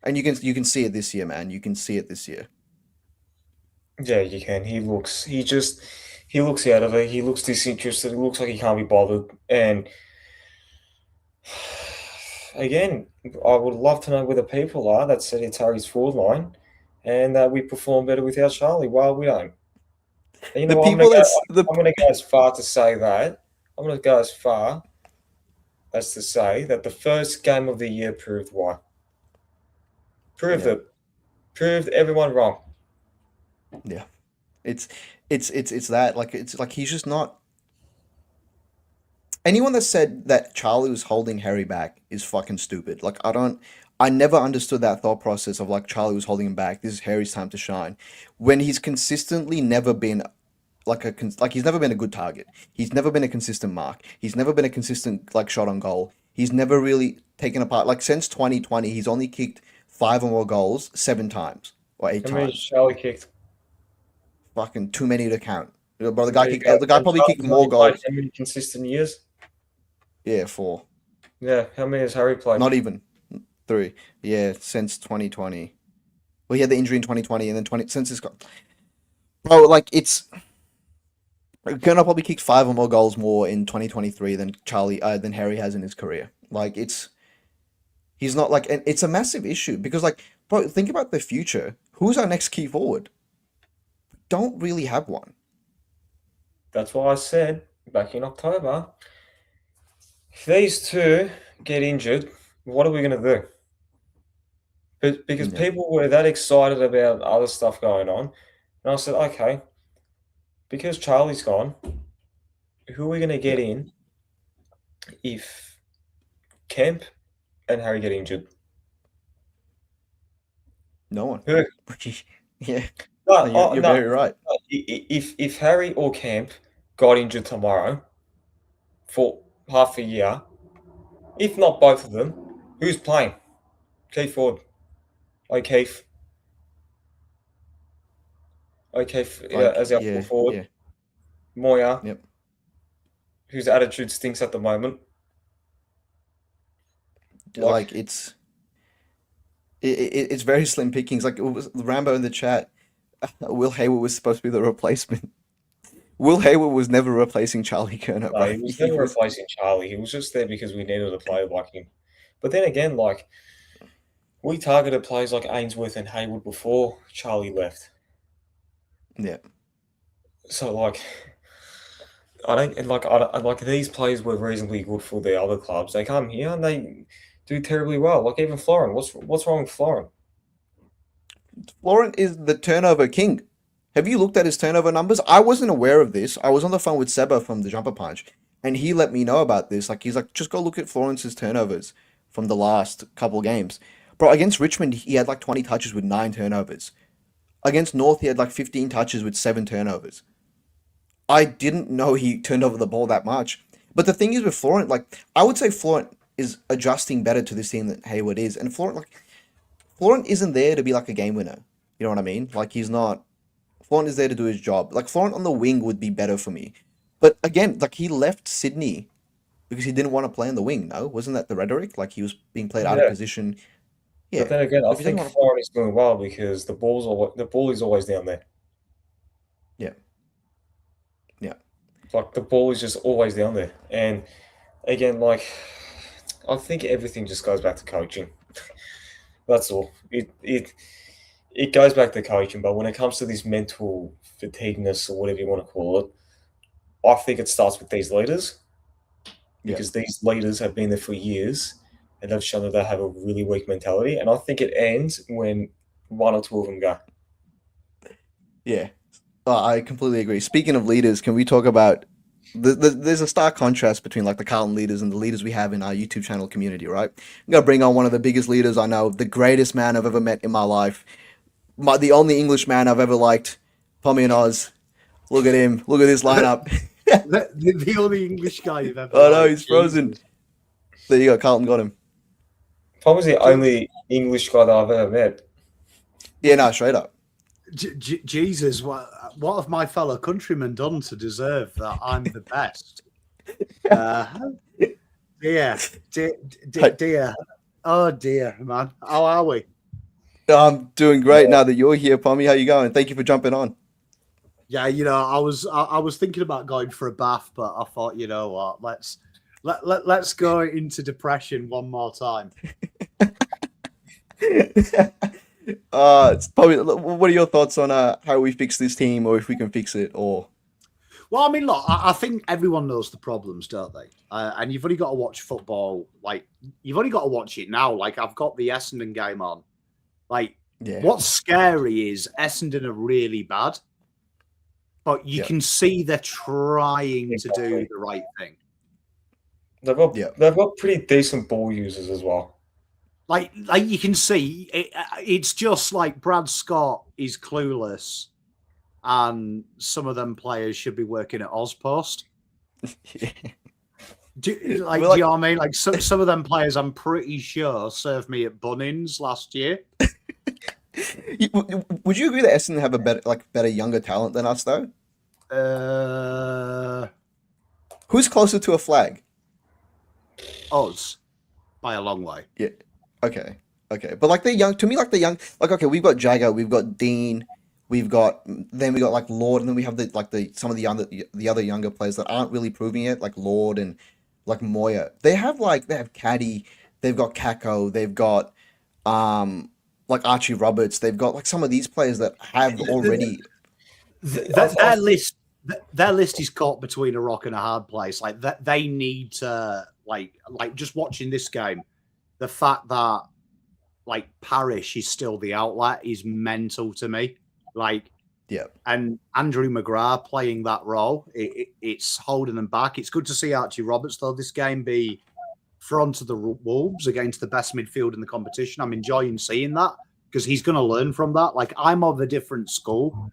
[SPEAKER 1] And you can see it this year, man. You can see it this year.
[SPEAKER 2] Yeah, you can. He looks out of it. He looks disinterested. He looks like he can't be bothered. And again, I would love to know where the people are that said it's Harry's forward line and that we perform better without Charlie. Well, we don't. And you know
[SPEAKER 1] The
[SPEAKER 2] what?
[SPEAKER 1] people that's the
[SPEAKER 2] I'm gonna go as far to say that. I'm gonna go as far as to say that the first game of the year proved why. Proved
[SPEAKER 1] yeah,
[SPEAKER 2] it. Proved everyone wrong.
[SPEAKER 1] yeah. It's it's that like it's like he's just not anyone that said that Charlie was holding Harry back is fucking stupid. Like I never understood that thought process of like Charlie was holding him back. This is Harry's time to shine. When he's consistently never been like he's never been a good target. He's never been a consistent mark. He's never been a consistent like shot on goal. He's never really taken apart like since 2020 he's only kicked 5 or more goals 7 times or eight
[SPEAKER 2] How many
[SPEAKER 1] times.
[SPEAKER 2] Charlie kicked?
[SPEAKER 1] Fucking too many to count. Bro,
[SPEAKER 2] There you go.
[SPEAKER 1] the guy
[SPEAKER 2] And
[SPEAKER 1] probably kicked
[SPEAKER 2] Charlie's
[SPEAKER 1] more
[SPEAKER 2] only played
[SPEAKER 1] goals.
[SPEAKER 2] how many consistent years?
[SPEAKER 1] Yeah, four.
[SPEAKER 2] Yeah, how many has Harry played?
[SPEAKER 1] Not even three. Yeah, since 2020. Well, he had the injury in 2020 and then 20 since it's got bro, like it's gonna probably kick 5 or more goals more in 2023 than than Harry has in his career. Like he's not like and it's a massive issue because like bro, think about the future. Who's our next key forward? Don't really have one.
[SPEAKER 2] That's why I said back in October, if these two get injured, what are we going to do? Because
[SPEAKER 1] Yeah.
[SPEAKER 2] people were that excited about other stuff going on. And I said, okay, because Charlie's gone, who are we going to get
[SPEAKER 1] Yeah.
[SPEAKER 2] in if Kemp and Harry get injured?
[SPEAKER 1] No one.
[SPEAKER 2] Who?
[SPEAKER 1] Yeah.
[SPEAKER 2] No,
[SPEAKER 1] No,
[SPEAKER 2] oh,
[SPEAKER 1] you're
[SPEAKER 2] no.
[SPEAKER 1] very right.
[SPEAKER 2] If Harry or Kemp got injured tomorrow for half a year, if not both of them, who's playing? Keith Ford. O'Keefe. O'Keefe
[SPEAKER 1] Like,
[SPEAKER 2] as our full
[SPEAKER 1] yeah,
[SPEAKER 2] forward.
[SPEAKER 1] yeah.
[SPEAKER 2] Moya,
[SPEAKER 1] Yep.
[SPEAKER 2] whose attitude stinks at the moment. Like,
[SPEAKER 1] Like it's very slim pickings. Like it was Rambo in the chat. Will Hayward was supposed to be the replacement. Will Hayward was never replacing Charlie Kerner,
[SPEAKER 2] no,
[SPEAKER 1] bro.
[SPEAKER 2] he was
[SPEAKER 1] He
[SPEAKER 2] never
[SPEAKER 1] was
[SPEAKER 2] replacing Charlie. He was just there because we needed a player like him. But then again, like, we targeted players like Ainsworth and Hayward before Charlie left.
[SPEAKER 1] yeah,
[SPEAKER 2] So, like, I don't like I like these players were reasonably good for their other clubs. They come here and they do terribly well. Like even Florin, what's wrong with Florin?
[SPEAKER 1] Florent is the turnover king. Have you looked at his turnover numbers? I wasn't aware of this. I was on the phone with Seba from the Jumper Punch, and he let me know about this. Like he's like, just go look at Florence's turnovers from the last couple games. Bro, against Richmond, he had like 20 touches with 9 turnovers. Against North, he had like 15 touches with 7 turnovers. I didn't know he turned over the ball that much. But the thing is with Florent, like I would say Florent is adjusting better to this team than Hayward is. And Florent isn't there to be like a game winner. You know what I mean? Like he's not Florent is there to do his job. Like Florent on the wing would be better for me. But again, like he left Sydney because he didn't want to play on the wing, no? Wasn't that the rhetoric? Like he was being played out of
[SPEAKER 2] Yeah,
[SPEAKER 1] position.
[SPEAKER 2] but
[SPEAKER 1] Yeah.
[SPEAKER 2] then again,
[SPEAKER 1] So
[SPEAKER 2] I
[SPEAKER 1] if he doesn't
[SPEAKER 2] think
[SPEAKER 1] want to
[SPEAKER 2] Florin is doing well because the ball is always down there.
[SPEAKER 1] Yeah. Yeah.
[SPEAKER 2] Like the ball is just always down there. And again, like I think everything just goes back to coaching. That's all. It goes back to coaching, but when it comes to this mental fatigueness or whatever you want to call it, I think it starts with these leaders
[SPEAKER 1] Yeah.
[SPEAKER 2] because these leaders have been there for years and they've shown that they have a really weak mentality. And I think it ends when one or two of them go.
[SPEAKER 1] Yeah. I completely agree. Speaking of leaders, can we talk about there's a stark contrast between like the Carlton leaders and the leaders we have in our YouTube channel community, right? I'm gonna bring on one of the biggest leaders I know, the greatest man I've ever met in my life, the only English man I've ever liked, Pommy and Oz. Look at him. Look at this lineup.
[SPEAKER 3] The only English guy you've ever
[SPEAKER 1] Oh no,
[SPEAKER 3] liked.
[SPEAKER 1] he's frozen.
[SPEAKER 3] Jesus.
[SPEAKER 1] There you go. Carlton got him.
[SPEAKER 2] Probably the only English guy that I've ever met.
[SPEAKER 1] Yeah, no, straight up.
[SPEAKER 3] Jesus, what have my fellow countrymen done to deserve that I'm the best? Dear, dear. Oh dear, man. How are we?
[SPEAKER 1] I'm doing great now that you're here, Pommy. How you going? Thank you for jumping on.
[SPEAKER 3] Yeah, I was thinking about going for a bath, but I thought, you know what, let's go into depression one more time.
[SPEAKER 1] It's probably. What are your thoughts on how we fix this team, or if we can fix it, or?
[SPEAKER 3] Well, I mean, look, I think everyone knows the problems, don't they? And you've only got to watch football. Like, you've only got to watch it now. Like, I've got the Essendon game on. Like,
[SPEAKER 1] Yeah.
[SPEAKER 3] what's scary is Essendon are really bad, but you can see they're trying to do the right thing.
[SPEAKER 2] They've got pretty decent ball users as well.
[SPEAKER 3] Like you can see, it's just like Brad Scott is clueless, and some of them players should be working at Ozpost. Do you know what I mean? Like some of them players, I'm pretty sure served me at Bunnings last year.
[SPEAKER 1] Would you agree that Essendon have a better younger talent than us, though? Who's closer to a flag?
[SPEAKER 3] Us, by a long way.
[SPEAKER 1] Yeah. Okay. But like they're young. To me, like okay, we've got Jagger, we've got Dean, we got like Lord, and then we have some of the other younger players that aren't really proving it, like Lord and like Moya. They have Caddy, they've got Kako, they've got like Archie Roberts, they've got like some of these players that have already.
[SPEAKER 3] Their list is caught between a rock and a hard place. Like that, they need to like just watching this game. The fact that like Parrish is still the outlet is mental to me. Like,
[SPEAKER 1] yeah,
[SPEAKER 3] and Andrew McGrath playing that role, it's holding them back. It's good to see Archie Roberts though this game be front of the Wolves against the best midfield in the competition. I'm enjoying seeing that because he's going to learn from that. Like, I'm of a different school.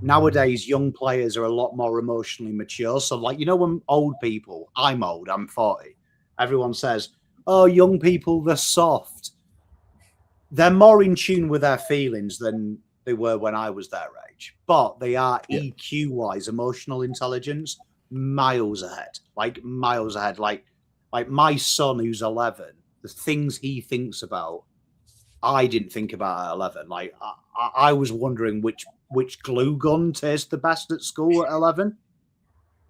[SPEAKER 3] Nowadays, young players are a lot more emotionally mature. So, like, when old people, I'm old, I'm 40, everyone says, oh, young people, they're soft. They're more in tune with their feelings than they were when I was their age. But they are EQ-wise, emotional intelligence, miles ahead. Like, miles ahead. Like my son, who's 11, the things he thinks about, I didn't think about at 11. Like, I was wondering which glue gun tastes the best at school at 11.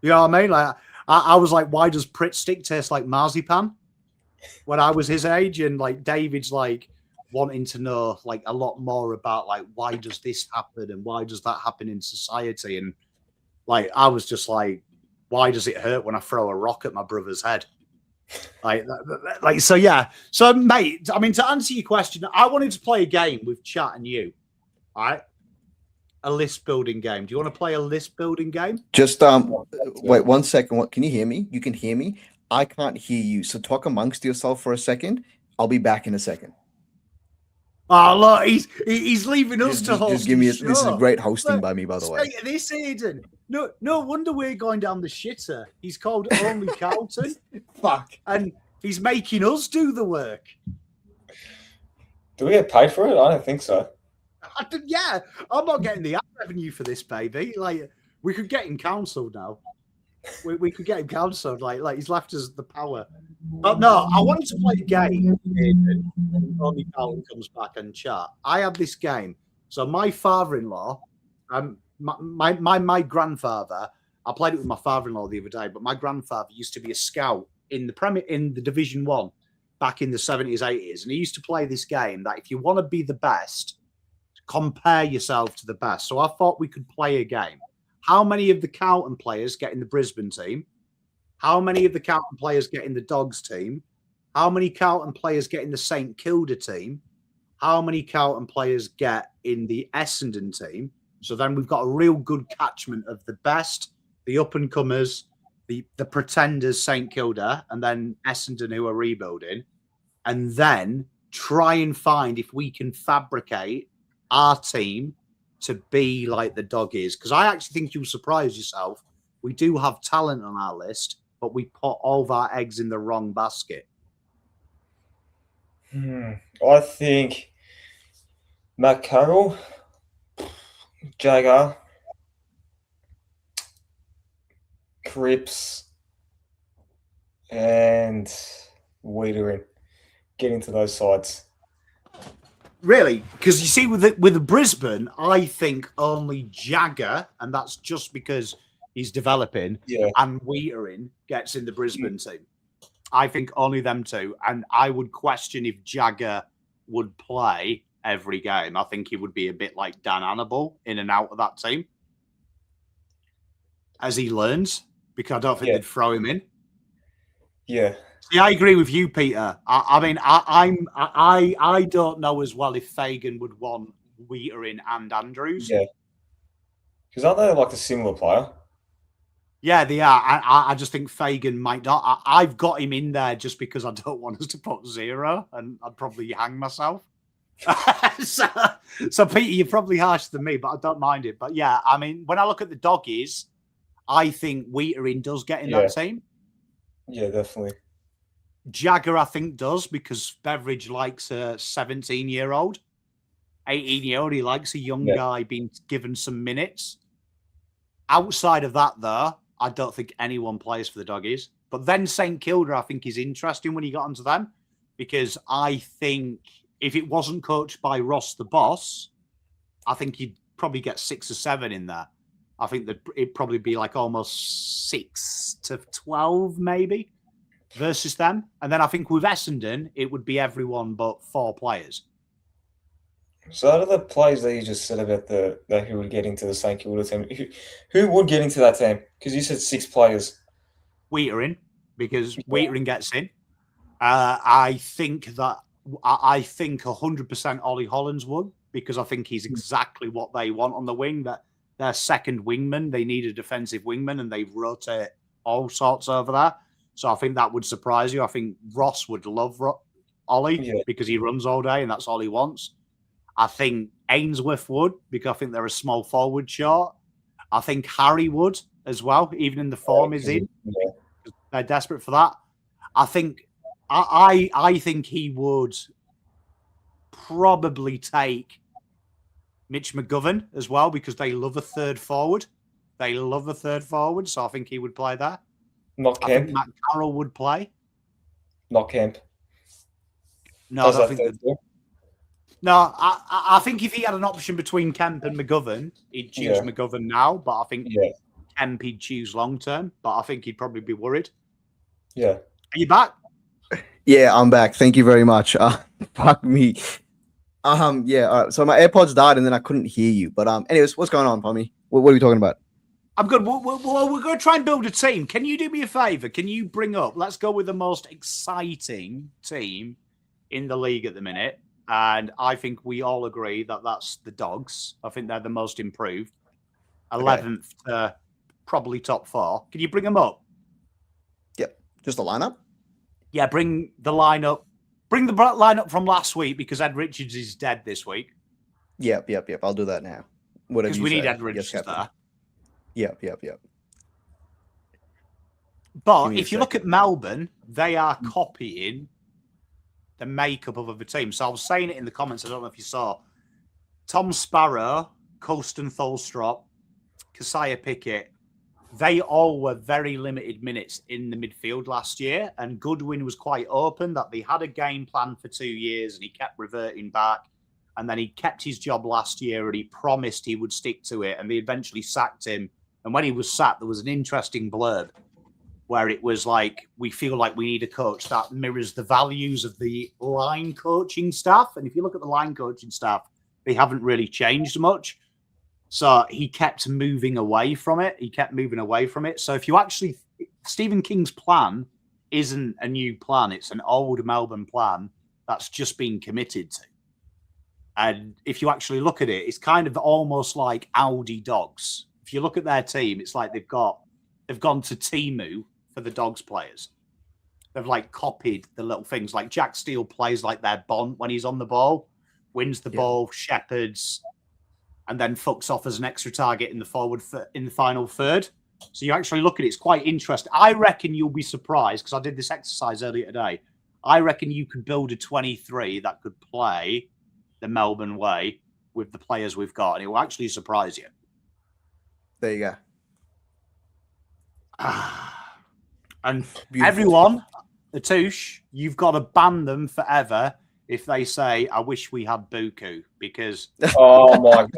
[SPEAKER 3] You know what I mean? Like, I was like, why does Pritt stick taste like marzipan? When I was his age, and like David's like wanting to know like a lot more about like why does this happen and why does that happen in society, and like I was just like, why does it hurt when I throw a rock at my brother's head? So yeah. So mate, I mean, to answer your question, I wanted to play a game with Chat and you. All right. A list building game. Do you want to play a list building game?
[SPEAKER 1] Just wait 1 second. What, can you hear me? You can hear me. I can't hear you. So talk amongst yourself for a second. I'll be back in a second.
[SPEAKER 3] Oh look, he's leaving us to host.
[SPEAKER 1] Just give me this is great hosting by me, by the way.
[SPEAKER 3] This Aiden. No wonder we're going down the shitter. He's called only Carlton.
[SPEAKER 1] Fuck.
[SPEAKER 3] And he's making us do the work.
[SPEAKER 2] Do we get paid for it? I don't think so.
[SPEAKER 3] Yeah, I'm not getting the ad revenue for this, baby. Like, we could get him cancelled now. We could get him cancelled. Like he's left us the power. But no, I wanted to play a game. Only Carlton comes back and chat. I had this game. So my father-in-law, my grandfather, I played it with my father-in-law the other day. But my grandfather used to be a scout in the Division 1 back in the 70s, 80s, and he used to play this game that if you want to be the best, compare yourself to the best. So I thought we could play a game. How many of the Carlton players get in the Brisbane team? How many of the Carlton players get in the Dogs team? How many Carlton players get in the St Kilda team? How many Carlton players get in the Essendon team? So then we've got a real good catchment of the best, the up-and-comers, the pretenders, St Kilda, and then Essendon, who are rebuilding. And then try and find if we can fabricate our team to be like the Dog is, because I actually think you'll surprise yourself. We do have talent on our list, but we put all of our eggs in the wrong basket.
[SPEAKER 2] I think Matt Carroll, Jagger, Cripps, and Wiedering get into those sides.
[SPEAKER 3] Really? Because you see, with the Brisbane, I think only Jagger, and that's just because he's developing,
[SPEAKER 2] Yeah.
[SPEAKER 3] and Wiedering gets in the Brisbane team. I think only them two. And I would question if Jagger would play every game. I think he would be a bit like Dan Hannibal in and out of that team as he learns, because I don't think they'd throw him in.
[SPEAKER 2] Yeah.
[SPEAKER 3] See, I agree with you, Peter. I don't know as well if Fagan would want Wiedering and Andrews.
[SPEAKER 2] Yeah. Because aren't they like a similar player?
[SPEAKER 3] Yeah, they are. I just think Fagan might not. I've got him in there just because I don't want us to put 0, and I'd probably hang myself. so, Peter, you're probably harsher than me, but I don't mind it. But yeah, I mean, when I look at the doggies, I think Wiedering does get in that team.
[SPEAKER 2] Yeah, definitely.
[SPEAKER 3] Jagger, I think, does, because Beveridge likes a 17-year-old. 18-year-old, he likes a young guy being given some minutes. Outside of that, though, I don't think anyone plays for the doggies. But then St Kilda, I think, is interesting when you got onto them, because I think if it wasn't coached by Ross the boss, I think you'd probably get 6 or 7 in there. I think that it'd probably be like almost 6 to 12, maybe, versus them. And then I think with Essendon, it would be everyone but 4 players.
[SPEAKER 2] So out of the players that you just said about that who would get into the St Kilda team, who would get into that team? Because you said 6 players.
[SPEAKER 3] Wiedering, because Wiedering gets in. I think 100% Ollie Hollands would, because I think he's exactly what they want on the wing. That their second wingman, they need a defensive wingman, and they rotate all sorts over there. So I think that would surprise you. I think Ross would love Ollie because he runs all day and that's all he wants. I think Ainsworth would, because I think they're a small forward short. I think Harry would as well, even in the form he's in.
[SPEAKER 2] Yeah.
[SPEAKER 3] They're desperate for that. I think I think he would probably take Mitch McGovern as well, because they love a third forward. So I think he would play there.
[SPEAKER 2] Not Kemp.
[SPEAKER 3] I think Matt Carroll would play.
[SPEAKER 2] Not Kemp.
[SPEAKER 3] No, I think if he had an option between Kemp and McGovern, he'd choose McGovern now. But I think Kemp he'd choose long term. But I think he'd probably be worried.
[SPEAKER 2] Yeah.
[SPEAKER 3] Are you back?
[SPEAKER 1] Yeah, I'm back. Thank you very much. Fuck me. Yeah. All right. So my AirPods died and then I couldn't hear you. But anyways, what's going on, Pommy? What are we talking about?
[SPEAKER 3] I'm good. We're going to try and build a team. Can you do me a favor? Can you bring up? Let's go with the most exciting team in the league at the minute, and I think we all agree that that's the Dogs. I think they're the most improved. 11th to probably top 4. Can you bring them up?
[SPEAKER 1] Yep. Just a lineup.
[SPEAKER 3] Yeah, bring the lineup. Bring the lineup from last week, because Ed Richards is dead this week.
[SPEAKER 1] Yep. I'll do that now. Whatever.
[SPEAKER 3] Because we need Ed Richards there.
[SPEAKER 1] Yep.
[SPEAKER 3] But if you look at Melbourne, they are copying the makeup of other teams. So I was saying it in the comments. I don't know if you saw. Tom Sparrow, Colston Tholstrop, Keziah Pickett, they all were very limited minutes in the midfield last year. And Goodwin was quite open that they had a game plan for 2 years and he kept reverting back. And then he kept his job last year and he promised he would stick to it. And they eventually sacked him. And when he was sacked, there was an interesting blurb where it was like, we feel like we need a coach that mirrors the values of the line coaching staff. And if you look at the line coaching staff, they haven't really changed much. So he kept moving away from it. So if you actually, Stephen King's plan isn't a new plan. It's an old Melbourne plan that's just been committed to. And if you actually look at it, it's kind of almost like Audi Dogs. If you look at their team, it's like they've gone to Temu for the Dogs players. They've like copied the little things. Like Jack Steele plays like their Bond when he's on the ball, wins the ball, shepherds, and then fucks off as an extra target in the final third. So you actually look at it, it's quite interesting. I reckon you'll be surprised, because I did this exercise earlier today. I reckon you could build a 23 that could play the Melbourne way with the players we've got, and it will actually surprise you.
[SPEAKER 1] There you go.
[SPEAKER 3] And
[SPEAKER 1] Beautiful.
[SPEAKER 3] everyone, Atouche, you've got to ban them forever if they say, "I wish we had Buku," because
[SPEAKER 2] Oh my god!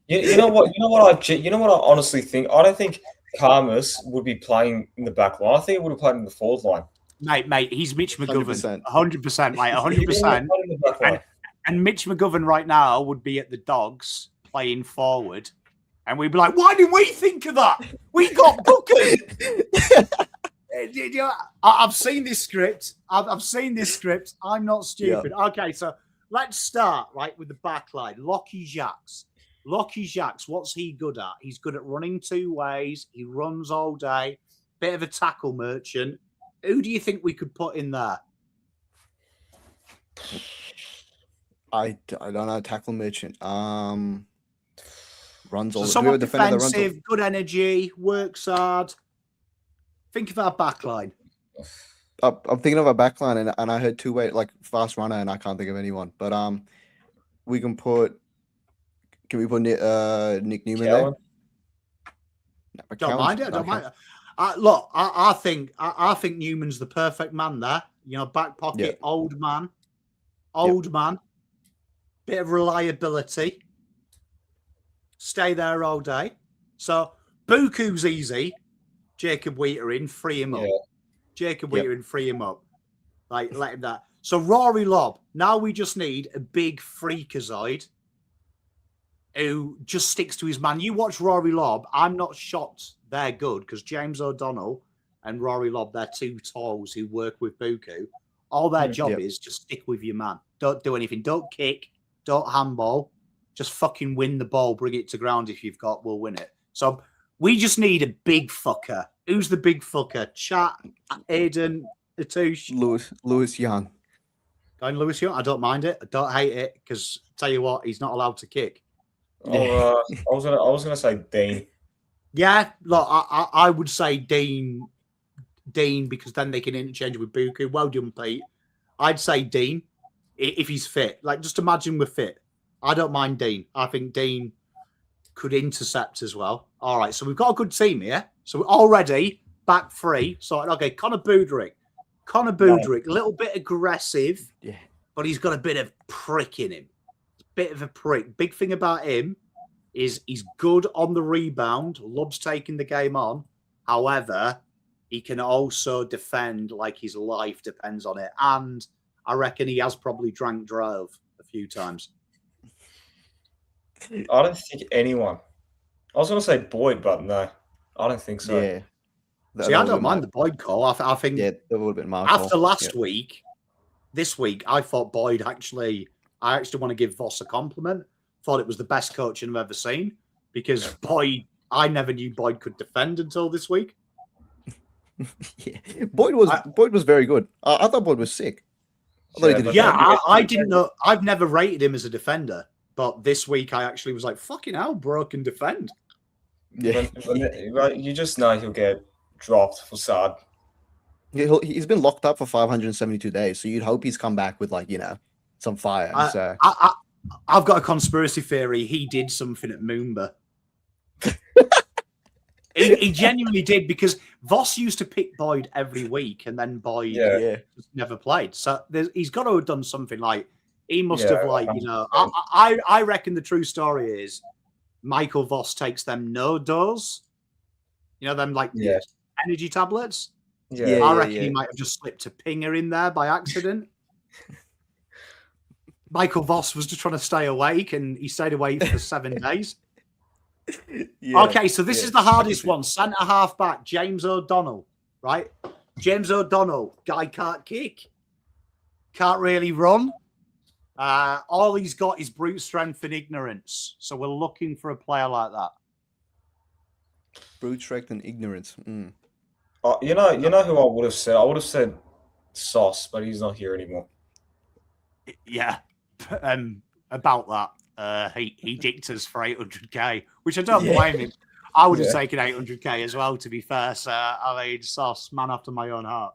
[SPEAKER 2] You know what? You know what I honestly think. I don't think Karmas would be playing in the back line. I think he would have played in the forward line.
[SPEAKER 3] mate, he's Mitch McGovern,
[SPEAKER 1] 100%.
[SPEAKER 3] 100%, mate, 100%. And Mitch McGovern right now would be at the Dogs playing forward, and we'd be like, "Why didn't we think of that? We got Buku." I've seen this script. I've seen this script. I'm not stupid. Yep. Okay, so let's start right with the back line. Lockie Jacques. What's he good at? He's good at running two ways. He runs all day. Bit of a tackle merchant. Who do you think we could put in there?
[SPEAKER 1] I don't know. Tackle merchant. Runs all.
[SPEAKER 3] So someone defensive, good energy, works hard. Think of our back line.
[SPEAKER 1] I'm thinking of a back line, and I heard two-way, like fast runner, and I can't think of anyone. But we can put. Can we put Nick Newman there? No,
[SPEAKER 3] don't mind it. Don't mind it. Look, I think Newman's the perfect man there. You know, back pocket, old man, bit of reliability. Stay there all day. So Buku's easy. Jacob Wheater in, free him up. Yeah. Jacob Wheater in, free him up. Like, let him that. So Rory Lobb. Now we just need a big freakazoid who just sticks to his man. You watch Rory Lobb. I'm not shocked they're good because James O'Donnell and Rory Lobb, they're two tolls who work with Buku. All their job is just stick with your man. Don't do anything. Don't kick. Don't handball. Just fucking win the ball. Bring it to ground if you've got. We'll win it. So we just need a big fucker. Who's the big fucker? Chat, Aiden, Atouche.
[SPEAKER 1] Lewis Young.
[SPEAKER 3] Going Lewis Young? I don't mind it. I don't hate it because tell you what, he's not allowed to kick.
[SPEAKER 2] I was gonna say Dean.
[SPEAKER 3] Yeah, look, I would say Dean because then they can interchange with Buku. Well done, Pete. I'd say Dean if he's fit. Like, just imagine we're fit. I don't mind Dean. I think Dean could intercept as well. All right, so we've got a good team here. So we're already back three. So, okay, Connor Budrick, a little bit aggressive, but he's got a bit of prick in him. Bit of a prick. Big thing about him is he's good on the rebound, loves taking the game on. However, he can also defend like his life depends on it. And I reckon he has probably drank drove a few times.
[SPEAKER 2] I don't think anyone. I was going to say Boyd, but no, I don't think so.
[SPEAKER 1] Yeah.
[SPEAKER 3] See, I don't mind the Boyd call. I think
[SPEAKER 1] that would have been my
[SPEAKER 3] after
[SPEAKER 1] call.
[SPEAKER 3] last week, this week, I thought Boyd actually, I actually want to give Voss a compliment. Thought it was the best coaching I've ever seen because Boyd, I never knew Boyd could defend until this week.
[SPEAKER 1] Boyd was very good. I thought Boyd was sick.
[SPEAKER 3] I didn't know. I've never rated him as a defender. But this week, I actually was like, fucking hell, bro can defend.
[SPEAKER 2] Yeah. You just know he'll get dropped for sad.
[SPEAKER 1] He's been locked up for 572 days, so you'd hope he's come back with, like, some fire.
[SPEAKER 3] I've got a conspiracy theory. He did something at Moomba. he genuinely did because Voss used to pick Boyd every week and then Boyd just never played. So he's got to have done something like, he must have, I reckon the true story is Michael Voss takes them no-dos. You know, them energy tablets?
[SPEAKER 2] Yeah.
[SPEAKER 3] I reckon he might have just slipped a pinger in there by accident. Michael Voss was just trying to stay awake and he stayed awake for 7 days. Okay, so this is the hardest one. Centre half back, James O'Donnell, right? James O'Donnell, guy can't kick, can't really run. All he's got is brute strength and ignorance. So we're looking for a player like that.
[SPEAKER 1] Brute strength and ignorance.
[SPEAKER 2] You know who I would have said? I would have said Sauce, but he's not here anymore.
[SPEAKER 3] Yeah, about that. He dicked us for 800k, which I don't blame him. I would have taken 800k as well, to be fair. So I mean, Sauce, man after my own heart.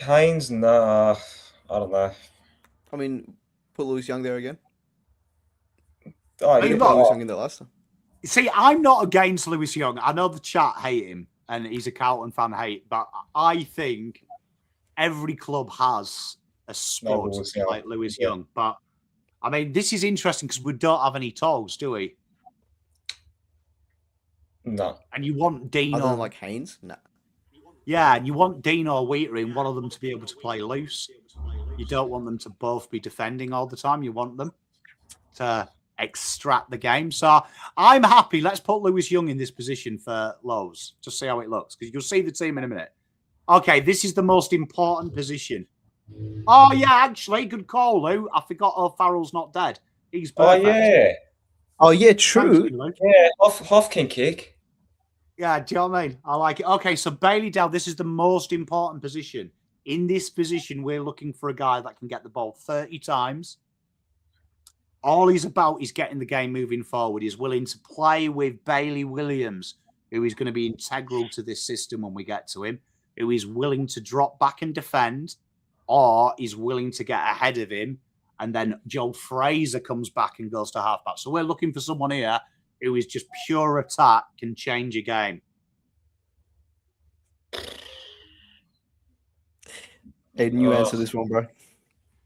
[SPEAKER 2] Haynes, nah, I don't know.
[SPEAKER 1] I mean, put Lewis Young there again.
[SPEAKER 2] Oh,
[SPEAKER 1] We
[SPEAKER 3] Hey,
[SPEAKER 2] yeah,
[SPEAKER 1] didn't put
[SPEAKER 3] look,
[SPEAKER 1] Lewis Young in there last time.
[SPEAKER 3] see, I'm not against Lewis Young. I know the chat hate him, and he's a Carlton fan hate, but I think every club has a spud
[SPEAKER 2] Lewis Young.
[SPEAKER 3] like Lewis
[SPEAKER 2] Yeah.
[SPEAKER 3] Young. But I mean, this is interesting because we don't have any toes, do we?
[SPEAKER 2] No.
[SPEAKER 3] And you want Dean
[SPEAKER 1] Other
[SPEAKER 3] or
[SPEAKER 1] than like Haynes, no.
[SPEAKER 3] yeah, and you want Dean or Wheater, one of them to be able to play loose. You don't want them to both be defending all the time. You want them to extract the game. So I'm happy. Let's put Lewis Young in this position for Lowe's. Just see how it looks because you'll see the team in a minute. Okay, this is the most important position. Oh yeah, actually, good call, Lou. I forgot O'Farrell's not dead. He's perfect.
[SPEAKER 2] Yeah.
[SPEAKER 1] Oh yeah,
[SPEAKER 3] Thanks,
[SPEAKER 1] true.
[SPEAKER 3] Lou.
[SPEAKER 2] Yeah, Hoff can kick.
[SPEAKER 3] Yeah, do you know what I mean? I like it. Okay, so Bailey Dell, this is the most important position. In this position, we're looking for a guy that can get the ball 30 times. All he's about is getting the game moving forward. He's willing to play with Bailey Williams, who is going to be integral to this system when we get to him, who is willing to drop back and defend, or is willing to get ahead of him. And then Joe Fraser comes back and goes to halfback. So we're looking for someone here who is just pure attack, can change a game.
[SPEAKER 1] Aiden, you answer this one, bro.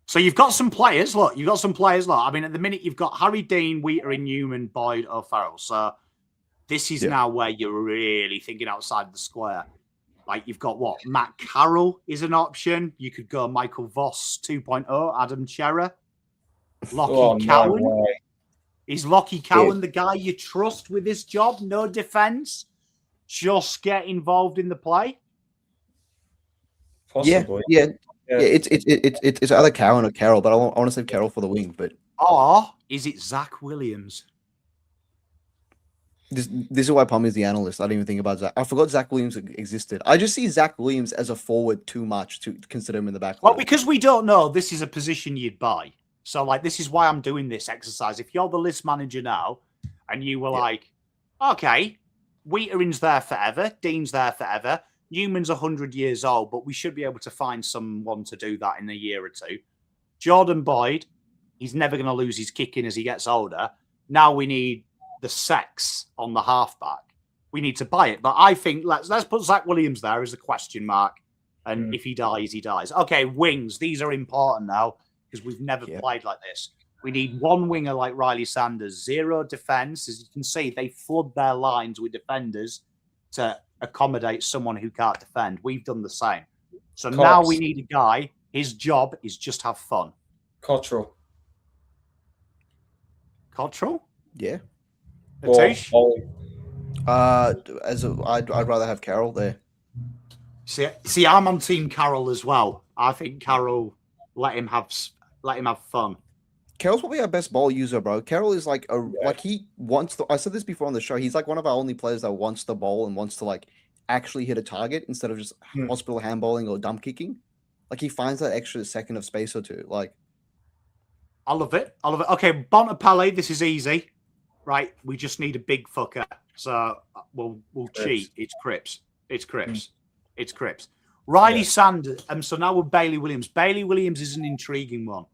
[SPEAKER 3] So you've got some players. Look, you've got some players. Look, I mean, at the minute, you've got Harry Dean, Wheater, and Newman, Boyd, O'Farrell. So this is now where you're really thinking outside the square. Like you've got what? Matt Carroll is an option. You could go Michael Voss 2.0, Adam Chera, Lockie Cowan.
[SPEAKER 2] No way.
[SPEAKER 3] Is Lockie Cowan the guy you trust with this job? No defense, just get involved in the play.
[SPEAKER 2] Possibly.
[SPEAKER 1] Yeah. It's either Cowan or Carroll, but I want to save Carroll for the wing. But
[SPEAKER 3] Or is it Zach Williams?
[SPEAKER 1] this is why Palm is the analyst. I didn't even think about Zach. I forgot Zach Williams existed. I just see Zach Williams as a forward too much to consider him in the back.
[SPEAKER 3] Well, because we don't know, this is a position you'd buy. So, like, this is why I'm doing this exercise. If you're the list manager now and you were like, okay, Wheaterin's there forever, Dean's there forever, Newman's 100 years old, but we should be able to find someone to do that in a year or two. Jordan Boyd, he's never going to lose his kicking as he gets older. Now we need the sex on the halfback. We need to buy it. But I think let's put Zach Williams there as a question mark. And if he dies, he dies. Okay, wings. These are important now because we've never played like this. We need one winger like Riley Sanders, zero defense. As you can see, they flood their lines with defenders to accommodate someone who can't defend. We've done the same. So now we need a guy. His job is just have fun.
[SPEAKER 2] Cottrell.
[SPEAKER 1] Yeah.
[SPEAKER 3] Atish?
[SPEAKER 1] I'd rather have Carroll there.
[SPEAKER 3] See, I'm on Team Carroll as well. I think Carroll let him have fun.
[SPEAKER 1] Carroll's probably our best ball user, bro. Carroll is like like he wants to. I said this before on the show. He's like one of our only players that wants the ball and wants to like actually hit a target instead of just hospital handballing or dump kicking. Like he finds that extra second of space or two. Like
[SPEAKER 3] I love it. Okay, Bontempelli, this is easy, right? We just need a big fucker. So we'll cheat. It's Cripps. It's Cripps. Riley Sanders. So now we're Bailey Williams. Bailey Williams is an intriguing one.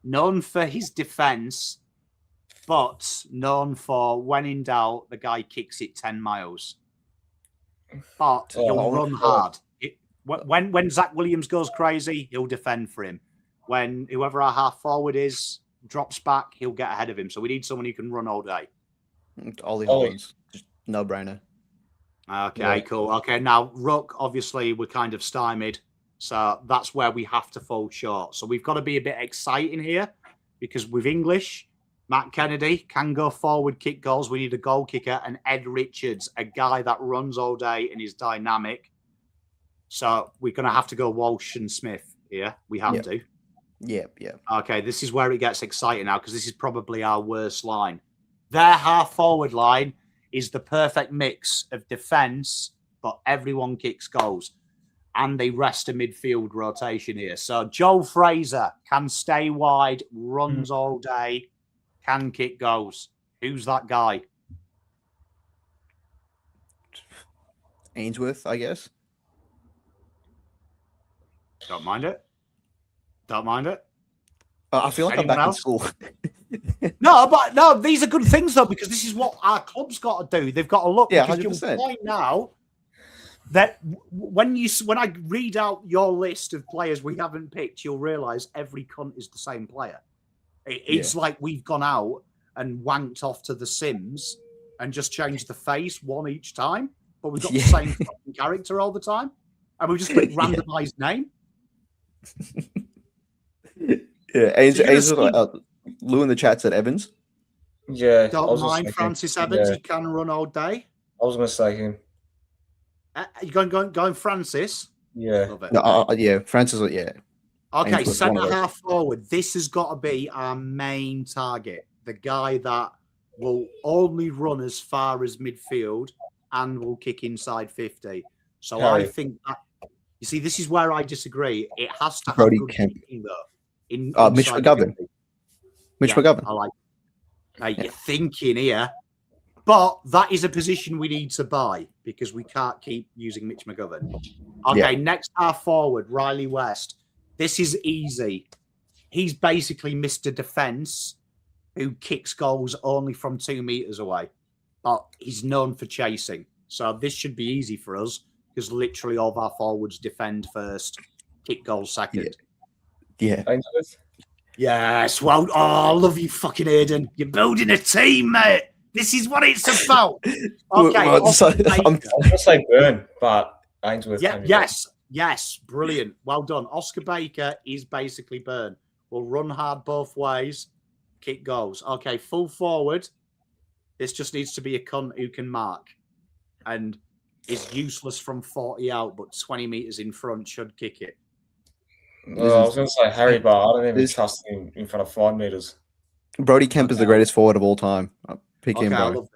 [SPEAKER 3] Known for his defense, but known for when in doubt, the guy kicks it 10 miles. But he'll run hard. When Zach Williams goes crazy, he'll defend for him. When whoever our half forward is drops back, he'll get ahead of him. So we need someone who can run all day.
[SPEAKER 1] Ollie Hollins, just no brainer.
[SPEAKER 3] Okay, cool. Okay, now Ruck, obviously, we're kind of stymied. So that's where we have to fall short. So we've got to be a bit exciting here because with English, Matt Kennedy can go forward, kick goals. We need a goal kicker, and Ed Richards, a guy that runs all day and is dynamic. So we're going to have to go Walsh and Smith here. We have to.
[SPEAKER 1] Yeah.
[SPEAKER 3] Okay, this is where it gets exciting now because this is probably our worst line. Their half-forward line is the perfect mix of defence, but everyone kicks goals. And they rest a midfield rotation here. So Joe Fraser can stay wide, runs all day, can kick goals. Who's that guy?
[SPEAKER 1] Ainsworth, I guess.
[SPEAKER 3] Don't mind it. Don't mind it.
[SPEAKER 1] I feel like
[SPEAKER 3] Anyone
[SPEAKER 1] I'm back
[SPEAKER 3] else?
[SPEAKER 1] in school.
[SPEAKER 3] No, these are good things though, because this is what our club's got to do. They've got to look.
[SPEAKER 1] Yeah,
[SPEAKER 3] because
[SPEAKER 1] 100%.
[SPEAKER 3] you'll find now that when I read out your list of players we haven't picked, you'll realise every cunt is the same player. It's like we've gone out and wanked off to The Sims and just changed the face one each time, but we've got the same fucking character all the time, and we just click randomised name.
[SPEAKER 1] Lou in the chat said Evans.
[SPEAKER 2] Yeah.
[SPEAKER 3] Don't mind Francis Evans. He can run all day.
[SPEAKER 2] I was going to say him.
[SPEAKER 3] You going Francis?
[SPEAKER 2] Yeah.
[SPEAKER 3] Love it.
[SPEAKER 1] Yeah, Francis. Yeah.
[SPEAKER 3] Okay, centre half forward. This has got to be our main target. The guy that will only run as far as midfield and will kick inside 50. So
[SPEAKER 2] Harry.
[SPEAKER 3] I think that, you see, this is where I disagree. It has to have
[SPEAKER 1] Brody
[SPEAKER 3] good
[SPEAKER 1] Kemp.
[SPEAKER 3] kicking though.
[SPEAKER 1] Mitch McGovern.
[SPEAKER 3] 50.
[SPEAKER 1] Mitch McGovern.
[SPEAKER 3] I like. Mate, you're thinking here. But that is a position we need to buy because we can't keep using Mitch McGovern. Okay, next half forward, Riley West. This is easy. He's basically Mr. Defence who kicks goals only from 2 meters away. But he's known for chasing. So this should be easy for us because literally all of our forwards defend first, kick goals second.
[SPEAKER 1] Yeah.
[SPEAKER 3] Yes. Well, I love you, fucking Aiden. You're building a team, mate. This is what it's about. Okay.
[SPEAKER 2] I was going to say Burn, but Ainsworth.
[SPEAKER 3] Yes. Brilliant. Well done. Oscar Baker is basically Burn. We'll run hard both ways, kick goals. Okay, full forward. This just needs to be a cunt who can mark and is useless from 40 out, but 20 meters in front should kick it.
[SPEAKER 2] I was going to say Harry, but I don't even trust him in front of 5 meters.
[SPEAKER 1] Brody Kemp is the greatest forward of all time. Pick him, bro.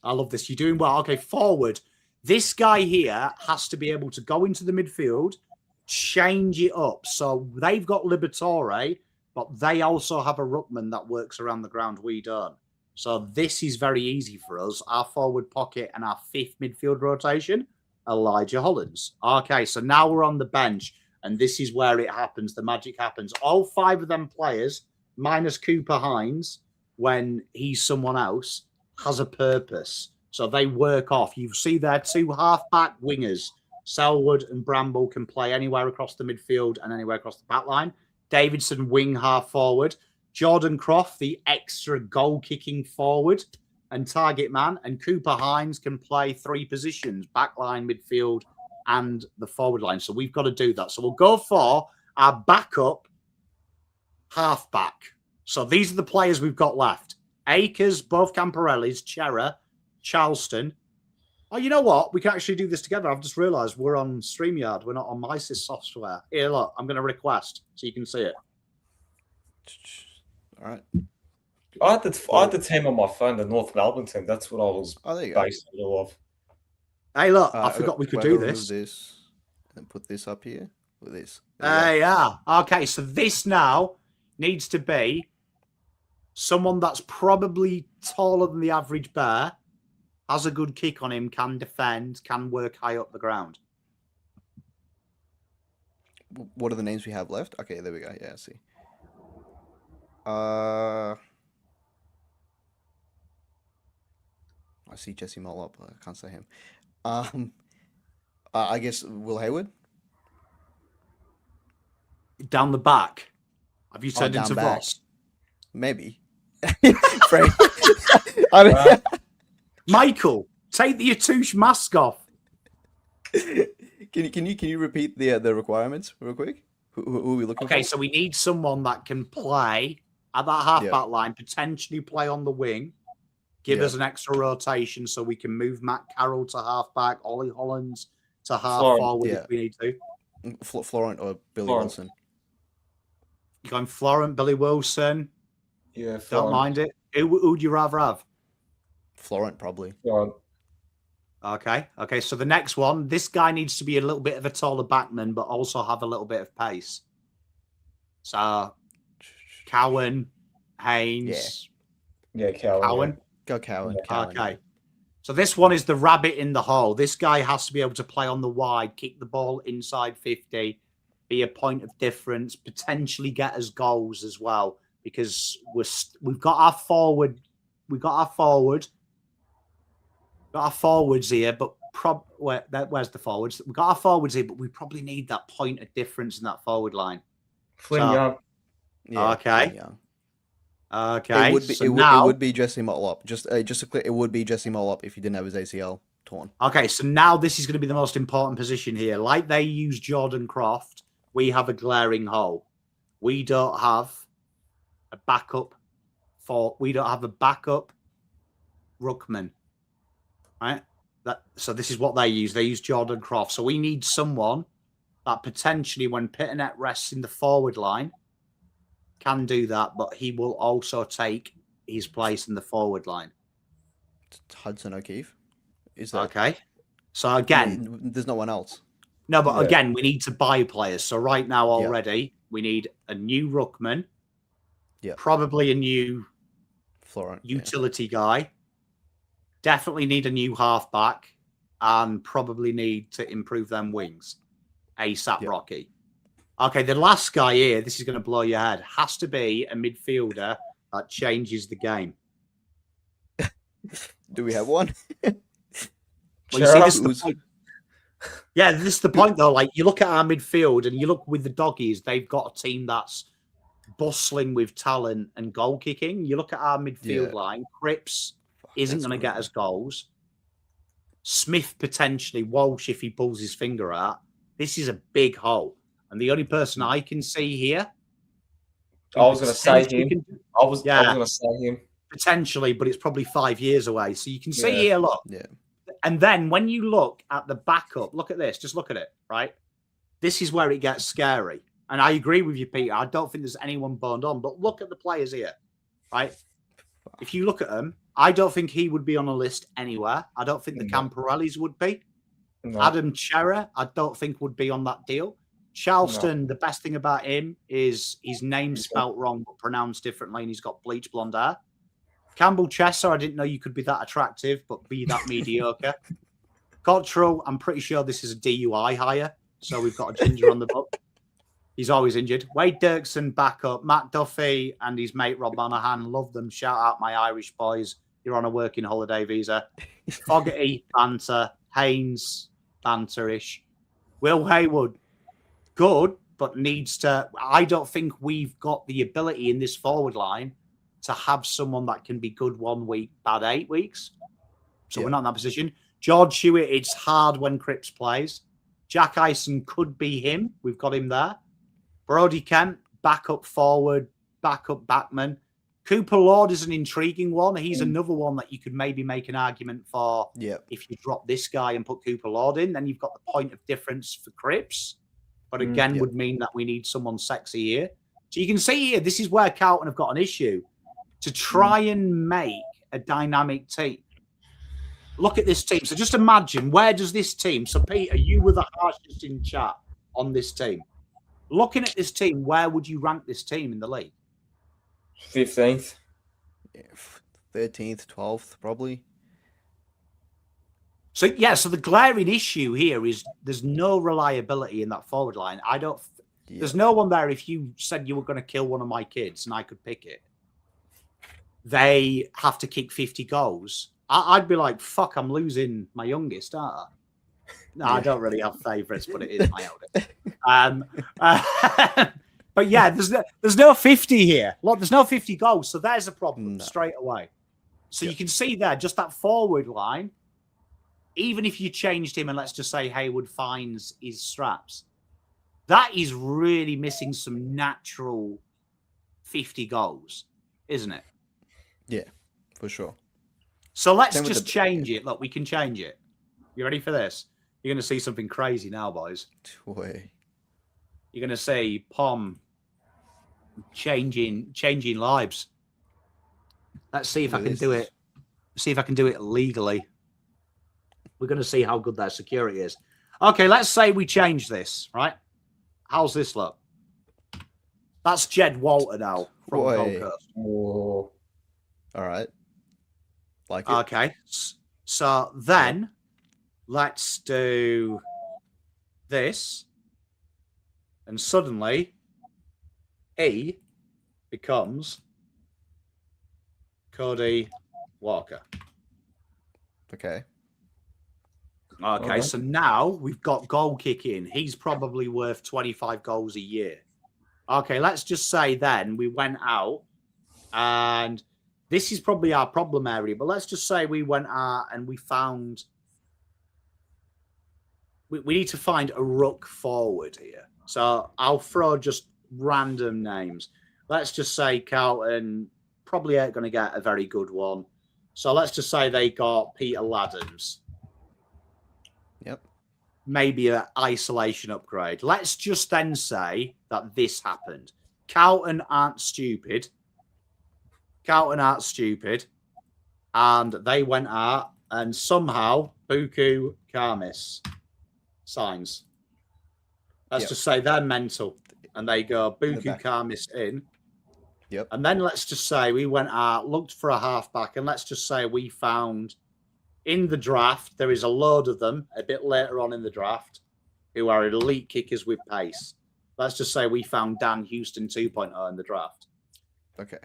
[SPEAKER 3] I love this. You're doing well. Okay, forward. This guy here has to be able to go into the midfield, change it up. So they've got Liberatore, but they also have a ruckman that works around the ground. We don't. So this is very easy for us. Our forward pocket and our 5th midfield rotation, Elijah Hollins. Okay, so now we're on the bench, and this is where it happens. The magic happens. All 5 of them players, minus Cooper Hines, when he's someone else, has a purpose. So they work off. You see their 2 half-back wingers. Selwood and Bramble can play anywhere across the midfield and anywhere across the back line. Davidson, wing half forward. Jordan Croft, the extra goal-kicking forward and target man. And Cooper Hines can play 3 positions, back line, midfield, and the forward line. So we've got to do that. So we'll go for our backup half-back. So these are the players we've got left. Akers, both Camparellis, Chera, Charleston. Oh, you know what? We can actually do this together. I've just realised we're on StreamYard. We're not on MySys software. Here, look, I'm going to request so you can see it.
[SPEAKER 1] All right.
[SPEAKER 2] I had the team on my phone, the North Melbourne team. That's what I was based it off.
[SPEAKER 3] Hey, look, I forgot we could do this.
[SPEAKER 1] And put this up here with this.
[SPEAKER 3] Yeah. Okay, so this now needs to be someone that's probably taller than the average bear, has a good kick on him, can defend, can work high up the ground.
[SPEAKER 1] What are the names we have left? Okay, there we go. Yeah, I see. I see Jesse Mollop. I can't say him. I guess Will Hayward.
[SPEAKER 3] Down the back. Have you turned into Voss?
[SPEAKER 1] Maybe. Frank. I
[SPEAKER 3] Michael, take the Yatouche mask off.
[SPEAKER 1] Can you repeat the requirements real quick? Who are we looking for?
[SPEAKER 3] Okay, so we need someone that can play at that half-back line, potentially play on the wing, give us an extra rotation so we can move Matt Carroll to half-back, Ollie Hollins to half-forward if we need to.
[SPEAKER 1] Florent or Billy Wilson.
[SPEAKER 3] You're going Florent, Billy Wilson.
[SPEAKER 2] Yeah,
[SPEAKER 3] Florent. Don't mind it. Who would you rather have?
[SPEAKER 1] Florent, probably.
[SPEAKER 2] Florent.
[SPEAKER 3] Okay. So the next one, this guy needs to be a little bit of a taller backman, but also have a little bit of pace. So, Cowan, Haynes.
[SPEAKER 2] Yeah, Cowan.
[SPEAKER 3] Yeah.
[SPEAKER 1] Go Cowan.
[SPEAKER 3] Okay. So this one is the rabbit in the hole. This guy has to be able to play on the wide, kick the ball inside 50, be a point of difference, potentially get us goals as well, because we've got our forwards here, but where's the forwards? We've got our forwards here, but we probably need that point of difference in that forward line.
[SPEAKER 2] Flynn Young.
[SPEAKER 1] Yeah,
[SPEAKER 3] Okay.
[SPEAKER 1] yeah.
[SPEAKER 3] Okay.
[SPEAKER 1] It would be Jesse Motlop. Just to clear, it would be Jesse Motlop if he didn't have his ACL torn.
[SPEAKER 3] Okay, so now this is going to be the most important position here. Like they use Jordan Croft, we have a glaring hole. We don't have a backup ruckman, right? So this is what they use. They use Jordan Croft. So we need someone that potentially, when Pitternet rests in the forward line, can do that, but he will also take his place in the forward line.
[SPEAKER 1] Hudson O'Keefe. Is that
[SPEAKER 3] okay? So again,
[SPEAKER 1] there's no one else.
[SPEAKER 3] No, but again, we need to buy players. So right now already, we need a new ruckman.
[SPEAKER 1] Yeah.
[SPEAKER 3] Probably a new
[SPEAKER 1] Florent
[SPEAKER 3] utility guy. Definitely need a new halfback, and probably need to improve them wings. ASAP, Rocky. Okay, the last guy here, this is going to blow your head, has to be a midfielder that changes the game.
[SPEAKER 1] Do we have one?
[SPEAKER 3] Well, you see, this is the point. Yeah, this is the point, though. Like, you look at our midfield and you look with the doggies, they've got a team that's bustling with talent and goal kicking. You look at our midfield line, Cripps isn't going to get us goals. Smith potentially, Walsh if he pulls his finger out. This is a big hole. And the only person I can see here...
[SPEAKER 2] I was going to say him. I was going to say him.
[SPEAKER 3] Potentially, but it's probably 5 years away. So you can see here, look.
[SPEAKER 1] Yeah.
[SPEAKER 3] And then when you look at the backup, look at this. Just look at it, right? This is where it gets scary. And I agree with you, Peter. I don't think there's anyone boned on. But look at the players here, right? If you look at them, I don't think he would be on a list anywhere. I don't think the Camporellis would be. No. Adam Chera, I don't think would be on that deal. Charleston, the best thing about him is his name's spelt wrong but pronounced differently, and he's got bleach blonde hair. Campbell Chesser, I didn't know you could be that attractive, but be that mediocre. Cottrell, I'm pretty sure this is a DUI hire, so we've got a ginger on the book. He's always injured. Wade Dirksen back up. Matt Duffy and his mate Rob Monahan, love them. Shout out my Irish boys. You're on a working holiday visa. Fogarty, banter. Haynes, banterish. Will Haywood, good, but needs to... I don't think we've got the ability in this forward line to have someone that can be good 1 week, bad 8 weeks. So we're not in that position. George Hewitt, it's hard when Cripps plays. Jack Ison could be him. We've got him there. Brody Kemp, backup forward, backup backman. Cooper Lord is an intriguing one. He's another one that you could maybe make an argument for. If you drop this guy and put Cooper Lord in, then you've got the point of difference for Cripps. But again, would mean that we need someone sexy here. So you can see here, this is where Carlton have got an issue. To try and make a dynamic team. Look at this team. So just imagine, where does this team... So, Peter, you were the harshest in chat on this team. Looking at this team, where would you rank this team in the league?
[SPEAKER 2] 15th.
[SPEAKER 1] 13th, 12th, probably.
[SPEAKER 3] So, so the glaring issue here is there's no reliability in that forward line. There's no one there. If you said you were going to kill one of my kids and I could pick it, they have to kick 50 goals. I'd be like, fuck, I'm losing my youngest, aren't I? No, I don't really have favourites, but it is my eldest. But yeah, there's no 50 here. Look, there's no 50 goals, so there's a problem straight away. So you can see there, just that forward line, even if you changed him and let's just say Haywood finds his straps, that is really missing some natural 50 goals, isn't it?
[SPEAKER 1] Yeah, for sure.
[SPEAKER 3] So let's just change it. Look, we can change it. You ready for this? You're going to see something crazy now, boys. You're going to see Pom changing lives. Let's see if I can do it. See if I can do it legally. We're going to see how good their security is. Okay, let's say we change this, right? How's this look? That's Jed Walter now from Gold Coast.
[SPEAKER 1] All right. Like it.
[SPEAKER 3] Okay. So then let's do this. and suddenly he becomes Cody Walker.
[SPEAKER 1] Okay.
[SPEAKER 3] Okay, so now we've got goal kicking. He's probably worth 25 goals a year. Okay, let's just say then we went out, and this is probably our problem area, but let's just say we went out and we found we need to find a ruck forward here. So I'll throw just random names. Let's just say Carlton probably ain't going to get a very good one. So let's just say they got Peter Laddens.
[SPEAKER 1] Yep.
[SPEAKER 3] Maybe an isolation upgrade. Let's just then say that this happened. Carlton aren't stupid. And they went out and somehow Buku Karmis signs. Let's just say they're mental. And they go Buku Karmis in.
[SPEAKER 1] Yep.
[SPEAKER 3] And then let's just say we went out, looked for a halfback, and let's just say we found in the draft, there is a load of them a bit later on in the draft who are elite kickers with pace. Let's just say we found Dan Houston 2.0 in the draft.
[SPEAKER 1] Okay.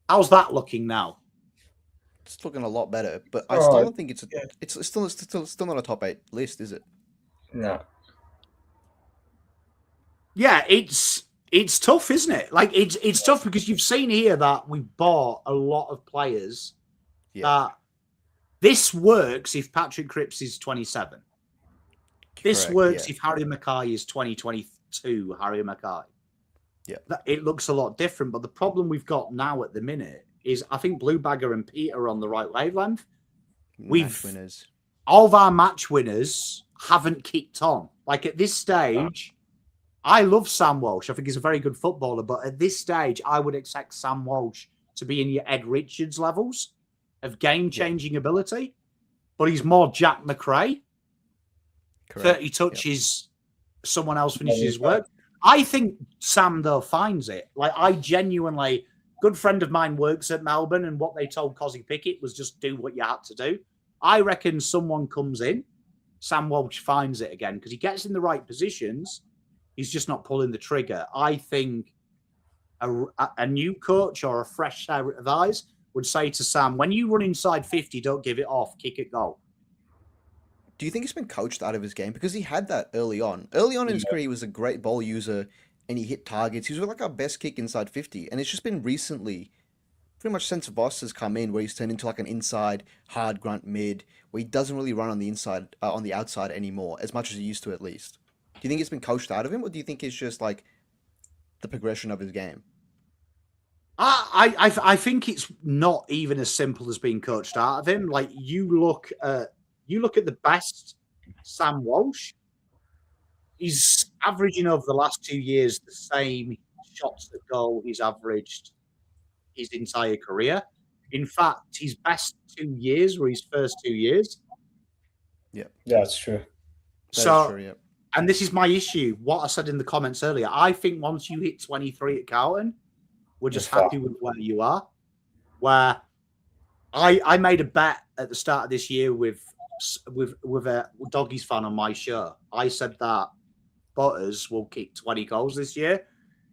[SPEAKER 3] How's that looking now?
[SPEAKER 1] It's looking a lot better, but I still don't think it's still not a top 8 list, is it?
[SPEAKER 2] No.
[SPEAKER 3] Yeah, it's tough, isn't it? Like it's tough because you've seen here that we bought a lot of players that this works if Patrick Cripps is 27. This works if Harry Mackay is 2022, Harry Mackay.
[SPEAKER 1] Yeah.
[SPEAKER 3] It looks a lot different, but the problem we've got now at the minute is I think Blue Bagger and Peter are on the right wavelength. All of our match winners haven't kicked on. Like at this stage, I love Sam Walsh. I think he's a very good footballer, but at this stage, I would expect Sam Walsh to be in your Ed Richards levels of game-changing ability, but he's more Jack McRae. Correct. 30 touches, someone else finishes his work. I think Sam, though, finds it. Like, I genuinely... Good friend of mine works at Melbourne, and what they told Cozzy Pickett was just do what you had to do. I reckon someone comes in, Sam Walsh finds it again, because he gets in the right positions. He's just not pulling the trigger. I think a new coach or a fresh set of eyes would say to Sam, when you run inside 50, don't give it off, kick it goal.
[SPEAKER 1] Do you think he's been coached out of his game? Because he had that early on. Early on in his career, he was a great ball user and he hit targets. He was like our best kick inside 50. And it's just been recently, pretty much since Voss has come in, where he's turned into like an inside hard grunt mid, where he doesn't really run on the inside, on the outside anymore, as much as he used to at least. Do you think it's been coached out of him, or do you think it's just like the progression of his game?
[SPEAKER 3] I think it's not even as simple as being coached out of him. Like you look at the best Sam Walsh. He's averaging over the last 2 years the same shots at goal he's averaged his entire career. In fact, his best 2 years were his first 2 years.
[SPEAKER 1] Yeah,
[SPEAKER 2] that's true.
[SPEAKER 3] And this is my issue. What I said in the comments earlier, I think once you hit 23 at Carlton, we're just happy with where you are. Where I made a bet at the start of this year with a Doggies fan on my show. I said that Butters will kick 20 goals this year.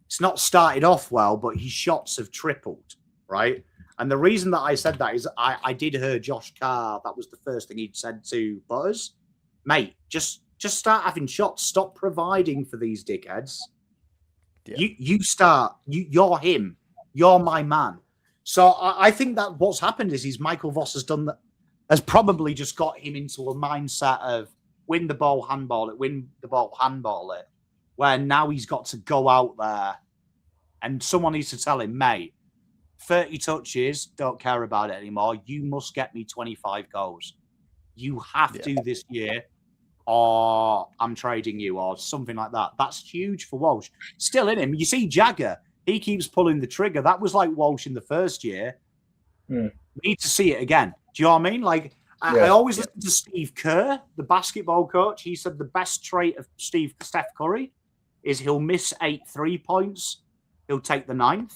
[SPEAKER 3] It's not started off well, but his shots have tripled, right? And the reason that I said that is I did hear Josh Carr. That was the first thing he'd said to Butters. Mate, just start having shots. Stop providing for these dickheads. Yeah. You're him. You're my man. So I think that what's happened is Michael Voss has probably just got him into a mindset of win the ball, handball it, where now he's got to go out there and someone needs to tell him, mate, 30 touches, don't care about it anymore. You must get me 25 goals. You have to this year, or I'm trading you, or something like that. That's huge for Walsh. Still in him. You see Jagger, he keeps pulling the trigger. That was like Walsh in the first year. We need to see it again. Do you know what I mean? Like, I always listen to Steve Kerr, the basketball coach. He said the best trait of Steph Curry is he'll miss 8 3-points. He'll take the 9th.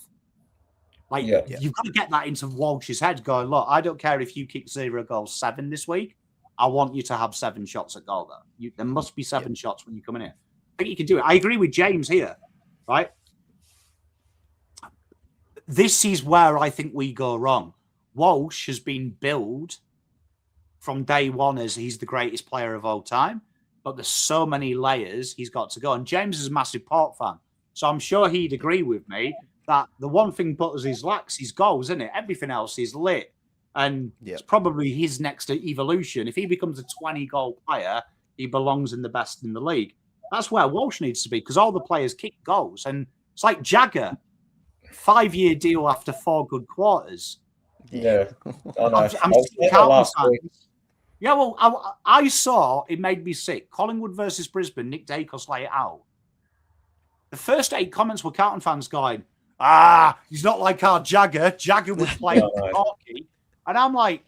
[SPEAKER 3] Like, you've got to get that into Walsh's head going, look, I don't care if you kick 0 goals, 7 this week. I want you to have 7 shots at goal, though. There must be 7 shots when you come in here. think you can do it. I agree with James here, right? This is where I think we go wrong. Walsh has been billed from day one as he's the greatest player of all time, but there's so many layers he's got to go. And James is a massive Port fan, so I'm sure he'd agree with me that the one thing Butters lacks is goals, isn't it? Everything else is lit. And it's probably his next evolution. If he becomes a 20-goal player, he belongs in the best in the league. That's where Walsh needs to be, because all the players kick goals. And it's like Jagger, 5-year deal after 4 good quarters.
[SPEAKER 2] Yeah. I know.
[SPEAKER 3] I'm Carlton fans. Yeah, well, I saw, it made me sick. Collingwood versus Brisbane, Nick Dacos lay it out. The first 8 comments were Carlton fans going, he's not like our Jagger. Jagger would play hockey. And I'm like,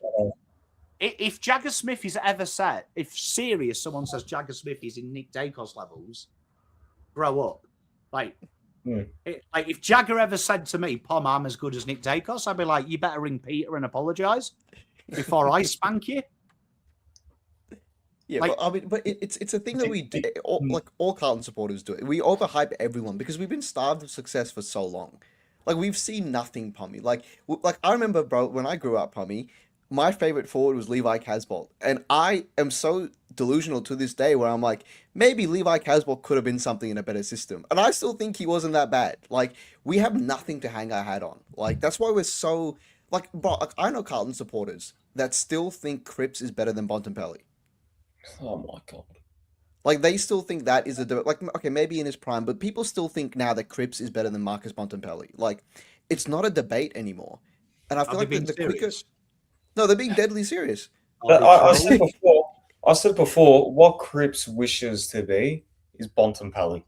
[SPEAKER 3] if Jagger Smith is ever said, if serious someone says Jagger Smith is in Nick Dacos levels, grow up. Like if Jagger ever said to me, Pom, I'm as good as Nick Dacos, I'd be like, you better ring Peter and apologise before I spank you.
[SPEAKER 1] Yeah, but it's a thing that we do. All Carlton supporters do it. We overhype everyone because we've been starved of success for so long. Like, we've seen nothing, Pommy. Like I remember, bro, when I grew up, Pommy, my favorite forward was Levi Casbolt. And I am so delusional to this day where I'm like, maybe Levi Casbolt could have been something in a better system. And I still think he wasn't that bad. Like, we have nothing to hang our hat on. Like, that's why we're so... Like, bro, I know Carlton supporters that still think Cripps is better than Bontempelli.
[SPEAKER 2] Oh, my God.
[SPEAKER 1] Like, they still think that is like, okay, maybe in his prime, but people still think now that Cripps is better than Marcus Bontempelli. Like, it's not a debate anymore. And I feel like the quickest... No, they're being deadly serious.
[SPEAKER 2] But I said before, what Cripps wishes to be is Bontempelli.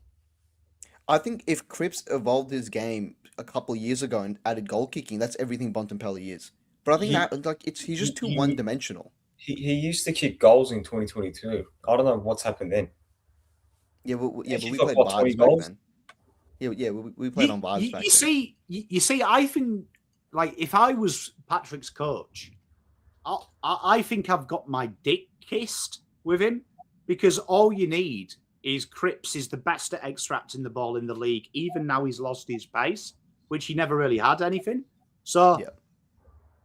[SPEAKER 1] I think if Cripps evolved his game a couple of years ago and added goal kicking, that's everything Bontempelli is. But I think he's just too one-dimensional.
[SPEAKER 2] He used to kick goals in 2022. I don't know what's happened then.
[SPEAKER 1] Yeah, but we played vibes back then. Yeah, we played on vibes back then.
[SPEAKER 3] You see, I think, like, if I was Patrick's coach, I think I've got my dick kissed with him, because all you need is Cripps is the best at extracting the ball in the league. Even now he's lost his pace, which he never really had anything. So... Yeah.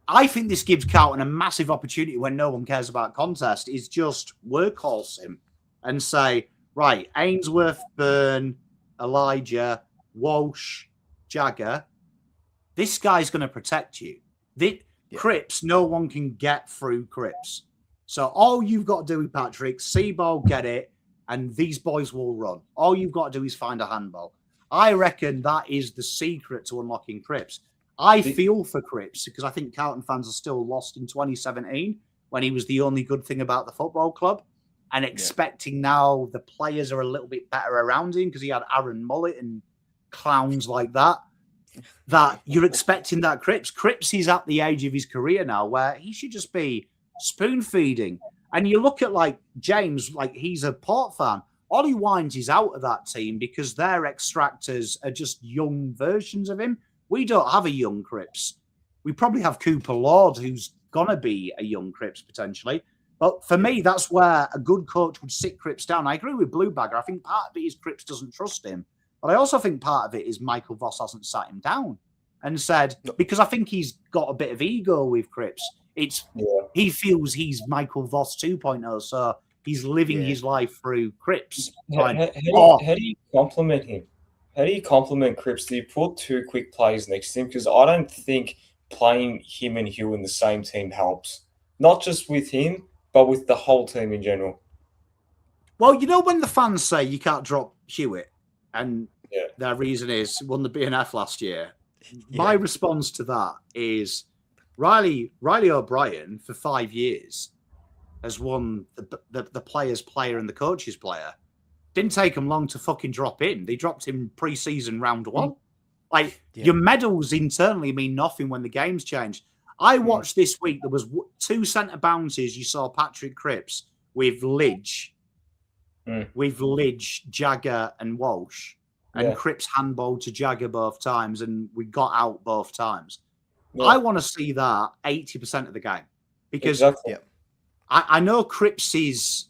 [SPEAKER 3] I think this gives Carlton a massive opportunity when no one cares about contest, is just workhorse him and say, right, Ainsworth, Byrne, Elijah, Walsh, Jagger, this guy's going to protect you. Cripps, no one can get through Cripps. So all you've got to do, Patrick, see ball, get it, and these boys will run. All you've got to do is find a handball. I reckon that is the secret to unlocking Cripps. I feel for Cripps because I think Carlton fans are still lost in 2017 when he was the only good thing about the football club, and expecting now the players are a little bit better around him because he had Aaron Mullet and clowns like that, that you're expecting that Cripps is at the age of his career now where he should just be spoon feeding. And you look at like James, like he's a Port fan. Ollie Wines is out of that team because their extractors are just young versions of him. We don't have a young Cripps. We probably have Cooper Lord, who's going to be a young Cripps potentially. But for me, that's where a good coach would sit Cripps down. I agree with Bluebagger. I think part of it is Cripps doesn't trust him. But I also think part of it is Michael Voss hasn't sat him down and said, because I think he's got a bit of ego with Cripps. He feels he's Michael Voss 2.0, so he's living his life through Cripps.
[SPEAKER 2] How do you compliment him? How do you compliment Cripps? Do you put 2 quick players next to him? Because I don't think playing him and Hugh in the same team helps. Not just with him, but with the whole team in general.
[SPEAKER 3] Well, you know when the fans say you can't drop Hewitt, and their reason is won the BNF last year. My response to that is Riley O'Brien for 5 years has won the player's player and the coach's player. Didn't take them long to fucking drop in. They dropped him pre-season round 1. Your medals internally mean nothing when the game's changed. I watched this week, there was 2 centre bounces. You saw Patrick Cripps with Lidge, Jagger and Walsh, and Cripps handball to Jagger both times, and we got out both times. I want to see that 80% of the game because I know Cripps is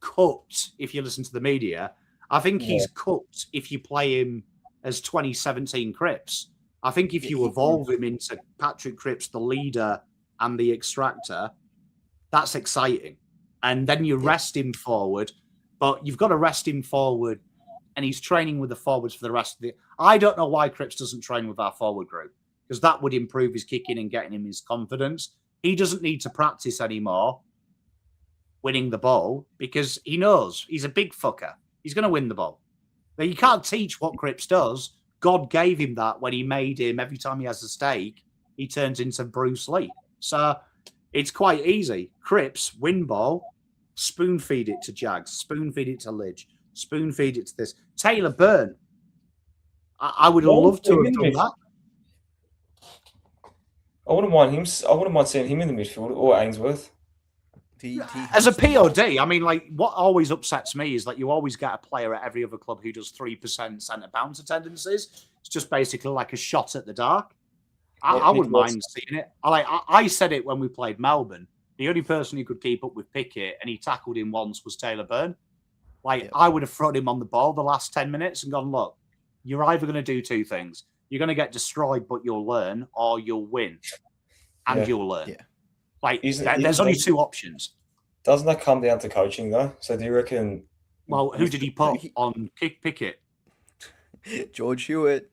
[SPEAKER 3] cooked if you listen to the media. I think
[SPEAKER 2] Yeah.
[SPEAKER 3] he's cooked if you play him as 2017 Cripps. I think if you evolve him into Patrick Cripps, the leader and the extractor, that's exciting. And then you rest him forward, but you've got to rest him forward, and he's training with the forwards for the rest of the. I don't know why Cripps doesn't train with our forward group, because that would improve his kicking and getting him his confidence. He doesn't need to practice anymore winning the ball because he knows he's a big fucker. He's going to win the ball. Now, you can't teach what Cripps does. God gave him that when he made him. Every time he has a stake, he turns into Bruce Lee. So it's quite easy. Cripps, win ball, spoon feed it to Jags, spoon feed it to Lidge, spoon feed it to this. Taylor Byrne. I would love to have done that.
[SPEAKER 2] I wouldn't mind him. I wouldn't mind seeing him in the midfield or Ainsworth.
[SPEAKER 3] As a POD, I mean, like, what always upsets me is that you always get a player at every other club who does 3% centre bounce attendances. It's just basically like a shot at the dark. I wouldn't mind seeing it. I said it when we played Melbourne. The only person who could keep up with Pickett and he tackled him once was Taylor Byrne. I would have thrown him on the ball the last 10 minutes and gone, look, you're either going to do two things. You're going to get destroyed, but you'll learn, or you'll win, and you'll learn.
[SPEAKER 1] Yeah.
[SPEAKER 3] There's only two options.
[SPEAKER 2] Doesn't that come down to coaching, though? So do you reckon...
[SPEAKER 3] Well, who did he put on Pickett?
[SPEAKER 1] George Hewitt.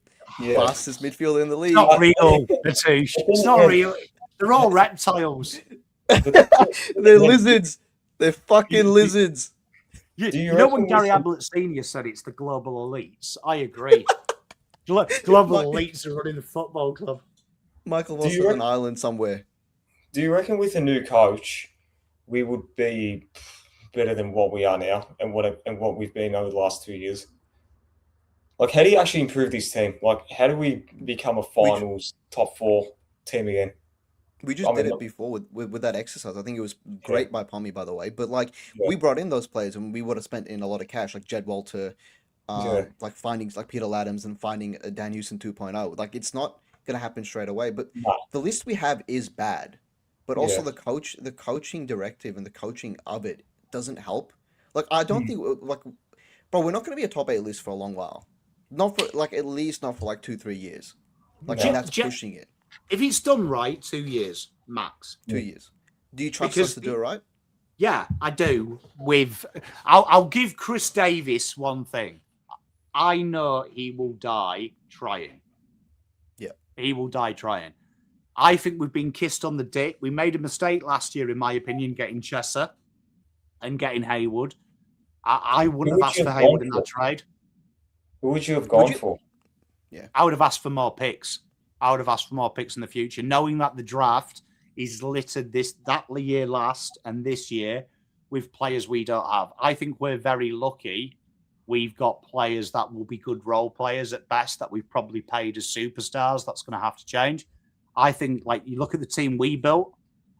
[SPEAKER 1] Fastest midfielder in the league.
[SPEAKER 3] It's not real, Natoosh. It's not real. They're all reptiles.
[SPEAKER 1] They're lizards. They're fucking lizards.
[SPEAKER 3] You know when Gary Ablett Sr. said it's the global elites? I agree. Global elites are running the football club.
[SPEAKER 1] Michael wants an island somewhere.
[SPEAKER 2] Do you reckon with a new coach, we would be better than what we are now and what we've been over the last 2 years? Like, how do you actually improve this team? Like, how do we become a finals top 4 team again?
[SPEAKER 1] We just did it before with that exercise. I think it was great by Pommy, by the way. But we brought in those players and we would have spent in a lot of cash, like Jed Walter, like finding like Peter Laddams and finding a Dan Houston 2.0. Like, it's not gonna happen straight away. But the list we have is bad. But also the coaching directive and the coaching of it doesn't help. Like, I don't think bro, we're not gonna be a top 8 list for a long while. Not for at least not for 2-3 years. That's pushing it.
[SPEAKER 3] If it's done right, 2 years max.
[SPEAKER 1] 2 years. Do you trust us to do it right?
[SPEAKER 3] Yeah, I do. I'll give Chris Davis one thing. I know he will die trying.
[SPEAKER 1] Yeah,
[SPEAKER 3] he will die trying. I think we've been kissed on the dick. We made a mistake last year, in my opinion, getting Chesser and getting Haywood. I wouldn't have asked for Haywood in that trade.
[SPEAKER 2] Who would you have gone for?
[SPEAKER 3] Yeah, I would have asked for more picks. I would have asked for more picks in the future, knowing that the draft is littered that year last and this year with players we don't have. I think we're very lucky. We've got players that will be good role players at best that we've probably paid as superstars. That's going to have to change. I think, you look at the team we built,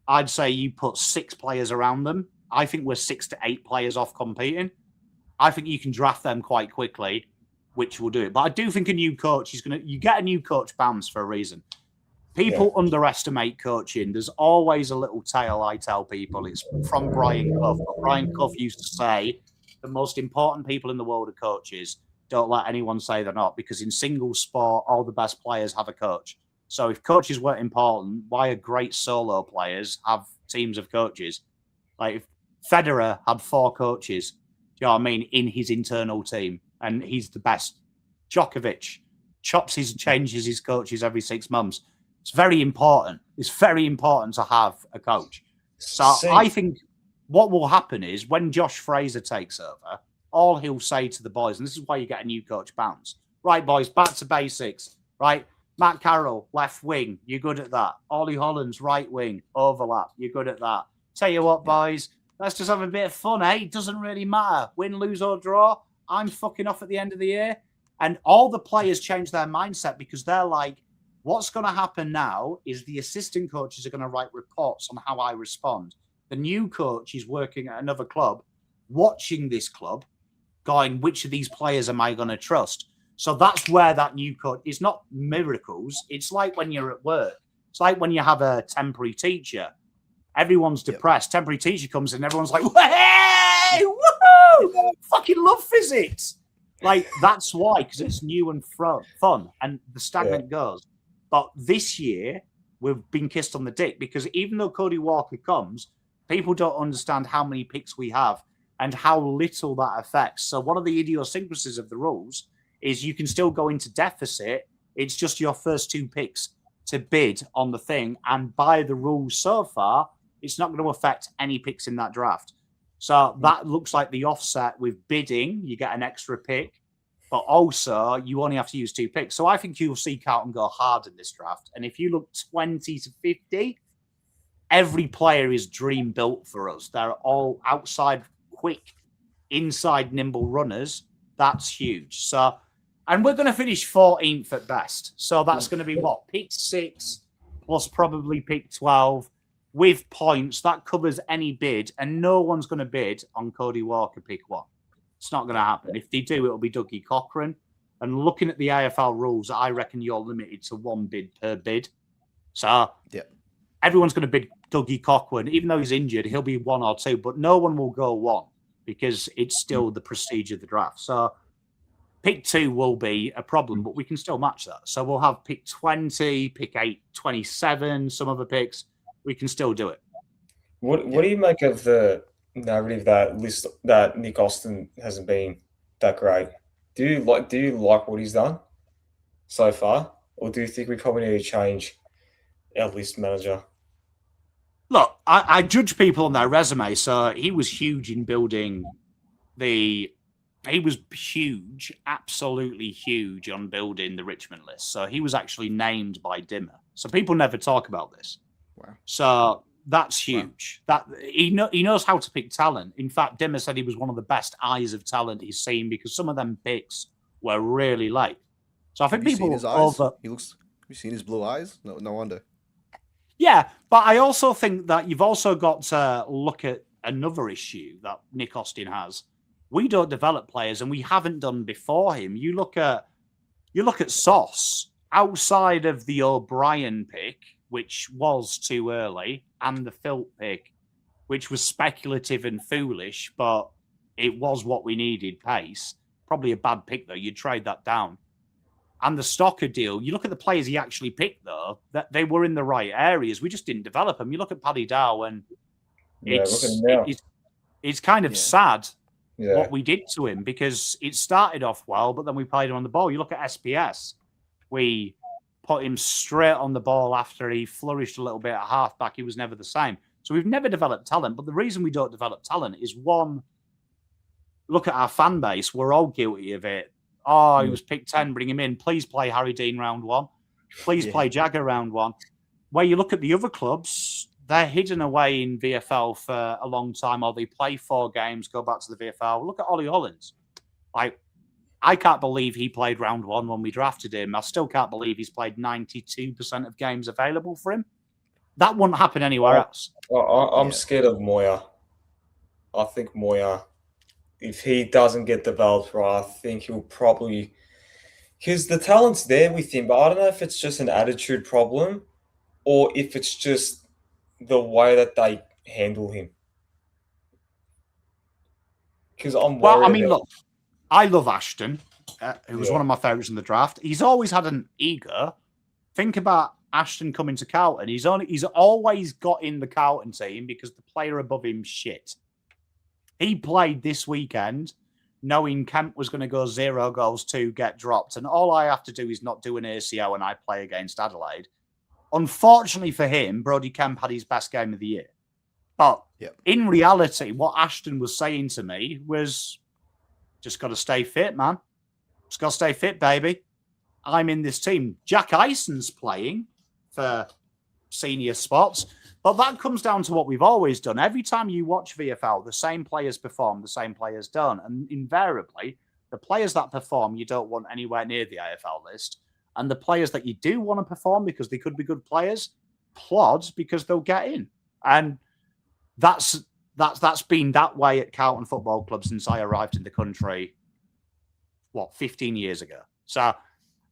[SPEAKER 3] I'd say you put 6 players around them. I think we're 6 to 8 players off competing. I think you can draft them quite quickly, which will do it. But I do think a new coach you get a new coach bounce for a reason. People underestimate coaching. There's always a little tale I tell people. It's from Brian Clough. But Brian Clough used to say the most important people in the world are coaches. Don't let anyone say they're not, because in single sport, all the best players have a coach. So if coaches weren't important, why are great solo players have teams of coaches? Like, if Federer had 4 coaches, do you know what I mean, in his internal team, and he's the best. Djokovic changes his coaches every 6 months. It's very important. It's very important to have a coach. So I think what will happen is when Josh Fraser takes over, all he'll say to the boys, and this is why you get a new coach bounce. Right, boys, back to basics. Right, Matt Carroll, left wing, you're good at that. Ollie Hollands, right wing, overlap, you're good at that. Tell you what, boys, let's just have a bit of fun, eh? It doesn't really matter. Win, lose, or draw. I'm fucking off at the end of the year. And all the players change their mindset because they're like, what's going to happen now is the assistant coaches are going to write reports on how I respond. The new coach is working at another club, watching this club, going, which of these players am I going to trust? So that's where that new coach is not miracles. It's like when you're at work. It's like when you have a temporary teacher. Everyone's depressed. Temporary teacher comes in, everyone's like, hey, woohoo! Fucking love physics. Like, that's why, because it's new and fun, and the stagnant goes. But this year, we've been kissed on the dick, because even though Cody Walker comes, people don't understand how many picks we have and how little that affects. So one of the idiosyncrasies of the rules is you can still go into deficit. It's just your first 2 picks to bid on the thing. And by the rules so far, it's not going to affect any picks in that draft. So that looks like the offset with bidding. You get an extra pick, but also you only have to use 2 picks. So I think you'll see Carlton go hard in this draft. And if you look 20 to 50, every player is dream built for us. They're all outside quick, inside nimble runners. That's huge. So, and we're going to finish 14th at best. So that's going to be what? Pick 6 plus probably pick 12 with points. That covers any bid, and no one's going to bid on Cody Walker pick 1. It's not going to happen. If they do, it'll be Dougie Cochran. And looking at the AFL rules, I reckon you're limited to 1 bid per bid. So everyone's going to bid Dougie Cochran. Even though he's injured, he'll be 1 or 2, but no one will go 1 because it's still the prestige of the draft. So pick 2 will be a problem, but we can still match that. So we'll have pick 20, pick 8, 27, some other picks. We can still do it.
[SPEAKER 2] What do you make of the narrative that Nick Austin hasn't been that great? Do you like what he's done so far, or do you think we probably need to change our list manager?
[SPEAKER 3] Look, I judge people on their resume. So he was huge in building he was huge, absolutely huge on building the Richmond list. So he was actually named by Dimmer. So people never talk about this.
[SPEAKER 1] Wow.
[SPEAKER 3] So that's huge. Wow. That he knows how to pick talent. In fact, Dimmer said he was one of the best eyes of talent he's seen because some of them picks were really late. So I think people
[SPEAKER 1] his eyes? Have you seen his blue eyes? No wonder.
[SPEAKER 3] Yeah, but I also think that you've also got to look at another issue that Nick Austin has. We don't develop players, and we haven't done before him. You look at Sauce outside of the O'Brien pick, which was too early, and the Filt pick, which was speculative and foolish, but it was what we needed, pace. Probably a bad pick, though. You'd trade that down. And the Stocker deal, you look at the players he actually picked, though, that they were in the right areas. We just didn't develop them. You look at Paddy Dow, and it's kind of sad what we did to him, because it started off well, but then we played him on the ball. You look at SPS. We put him straight on the ball after he flourished a little bit at halfback. He was never the same. So we've never developed talent. But the reason we don't develop talent is, one, look at our fan base. We're all guilty of it. Oh, he was picked 10, bring him in. Please play Harry Dean round 1. Please play Jagger round 1. Where you look at the other clubs, they're hidden away in VFL for a long time, or they play 4 games, go back to the VFL. Look at Ollie Hollins. I can't believe he played round 1 when we drafted him. I still can't believe he's played 92% of games available for him. That wouldn't happen anywhere else.
[SPEAKER 2] I'm scared of Moya. I think Moya, if he doesn't get developed right, I think he'll probably... Because the talent's there with him, but I don't know if it's just an attitude problem or if it's just the way that they handle him. Because I'm worried.
[SPEAKER 3] Well, I mean, look, I love Ashton, who was one of my favourites in the draft. He's always had an ego. Think about Ashton coming to Carlton. He's always got in the Carlton team because the player above him shit. He played this weekend knowing Kemp was going to go 0 goals, 2 get dropped, and all I have to do is not do an ACO when I play against Adelaide. Unfortunately for him, Brodie Kemp had his best game of the year. But in reality, what Ashton was saying to me was, just got to stay fit, man. Just got to stay fit, baby. I'm in this team. Jack Ison's playing for senior spots. But that comes down to what we've always done. Every time you watch VFL, the same players perform, the same players don't. And invariably, the players that perform, you don't want anywhere near the AFL list. And the players that you do want to perform because they could be good players, plod because they'll get in. And that's been that way at Carlton Football Club since I arrived in the country, 15 years ago. So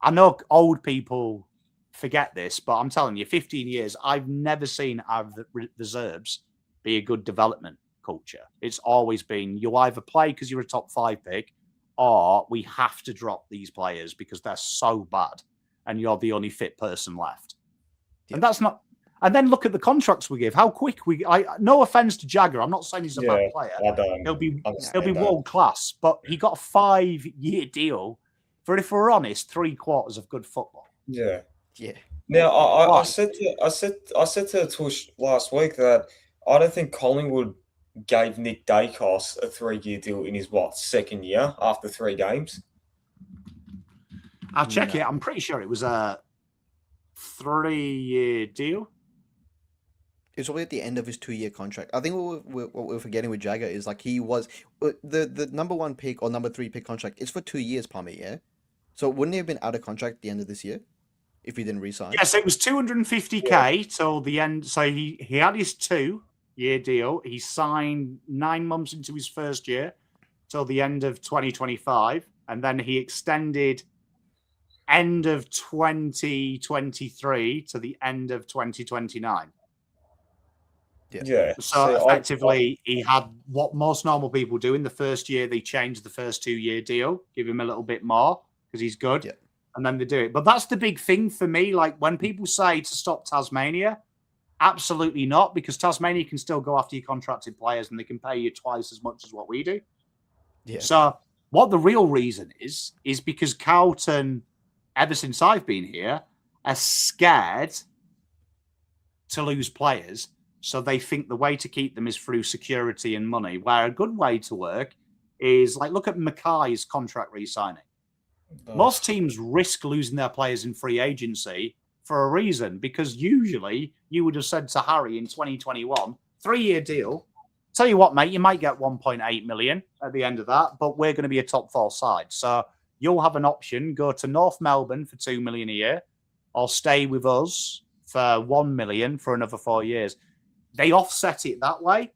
[SPEAKER 3] I know old people forget this, but I'm telling you, 15 years, I've never seen out of the reserves be a good development culture. It's always been, you either play because you're a top 5 pick or we have to drop these players because they're so bad and you're the only fit person left.
[SPEAKER 1] Yeah.
[SPEAKER 3] And that's not. And then look at the contracts we give. How quick no offense to Jagger. I'm not saying he's a bad player.
[SPEAKER 2] I don't
[SPEAKER 3] He'll be
[SPEAKER 2] understand that.
[SPEAKER 3] world class, but he got a 5-year deal for, if we're honest, 3/4 of good football.
[SPEAKER 2] Yeah.
[SPEAKER 1] Yeah.
[SPEAKER 2] Now, I said to Tush last week that I don't think Collingwood gave Nick Dacos a 3-year deal in his second year after 3 games.
[SPEAKER 3] I'll check it. I'm pretty sure it was a 3-year deal.
[SPEAKER 1] It was probably at the end of his 2-year contract. I think what we're forgetting with Jagger is like he was the number 1 pick or number 3 pick contract. It's for 2 years, Palmy. Yeah. So wouldn't he have been out of contract at the end of this year if he didn't resign?
[SPEAKER 3] Yes, it was 250K till the end. So he had his 2-year deal. He signed 9 months into his first year till the end of 2025, and then he extended end of 2023 to the end of 2029.
[SPEAKER 2] Yeah.
[SPEAKER 3] So effectively, he had what most normal people do in the first year. They change the first 2-year deal, give him a little bit more because he's good, and then they do it. But that's the big thing for me. Like when people say to stop Tasmania, absolutely not, because Tasmania can still go after your contracted players and they can pay you twice as much as what we do.
[SPEAKER 1] Yeah.
[SPEAKER 3] So what the real reason is because Carlton, ever since I've been here, are scared to lose players. So they think the way to keep them is through security and money, where a good way to work is like, look at Mackay's contract re-signing. Most teams risk losing their players in free agency for a reason, because usually you would have said to Harry in 2021, 3-year deal. Tell you what, mate, you might get 1.8 million at the end of that, but we're going to be a top 4 side. So you'll have an option, go to North Melbourne for 2 million a year, or stay with us for 1 million for another 4 years. They offset it that way.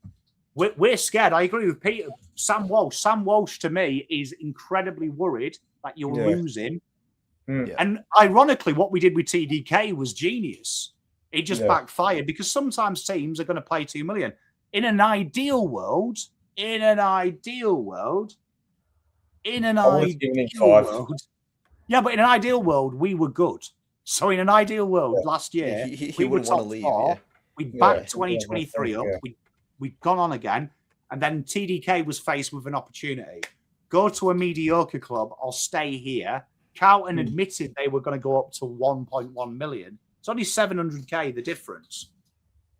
[SPEAKER 3] We're scared. I agree with Peter. Sam Walsh, to me, is incredibly worried that you'll lose him.
[SPEAKER 1] Yeah.
[SPEAKER 3] And ironically, what we did with TDK was genius. It just backfired because sometimes teams are going to pay 2 million. In an ideal world, yeah, but in an ideal world, we were good. So in an ideal world, last year, we were top 4. We'd backed 2023 up. We'd gone on again. And then TDK was faced with an opportunity. Go to a mediocre club or stay here. Carlton admitted they were going to go up to 1.1 million. It's only 700K, the difference.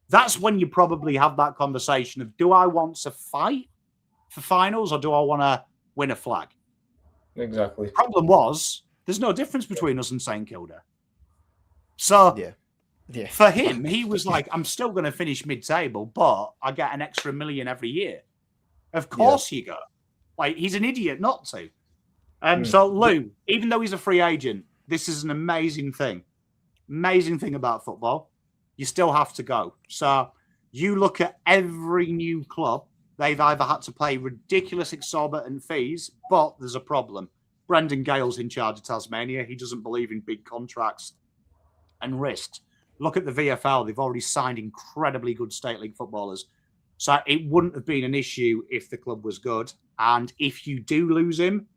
[SPEAKER 3] That's when you probably have that conversation of, do I want to fight for finals or do I want to win a flag?
[SPEAKER 2] Exactly.
[SPEAKER 3] The problem was, there's no difference between us and St Kilda. So for him, he was like, I'm still going to finish mid-table, but I get an extra million every year. Of course you go. Like, he's an idiot not to. So, Lou, even though he's a free agent, this is an amazing thing. Amazing thing about football. You still have to go. So you look at every new club, they've either had to pay ridiculous exorbitant fees, but there's a problem. Brendan Gale's in charge of Tasmania. He doesn't believe in big contracts and risks. Look at the VFL. They've already signed incredibly good state league footballers. So it wouldn't have been an issue if the club was good. And if you do lose him,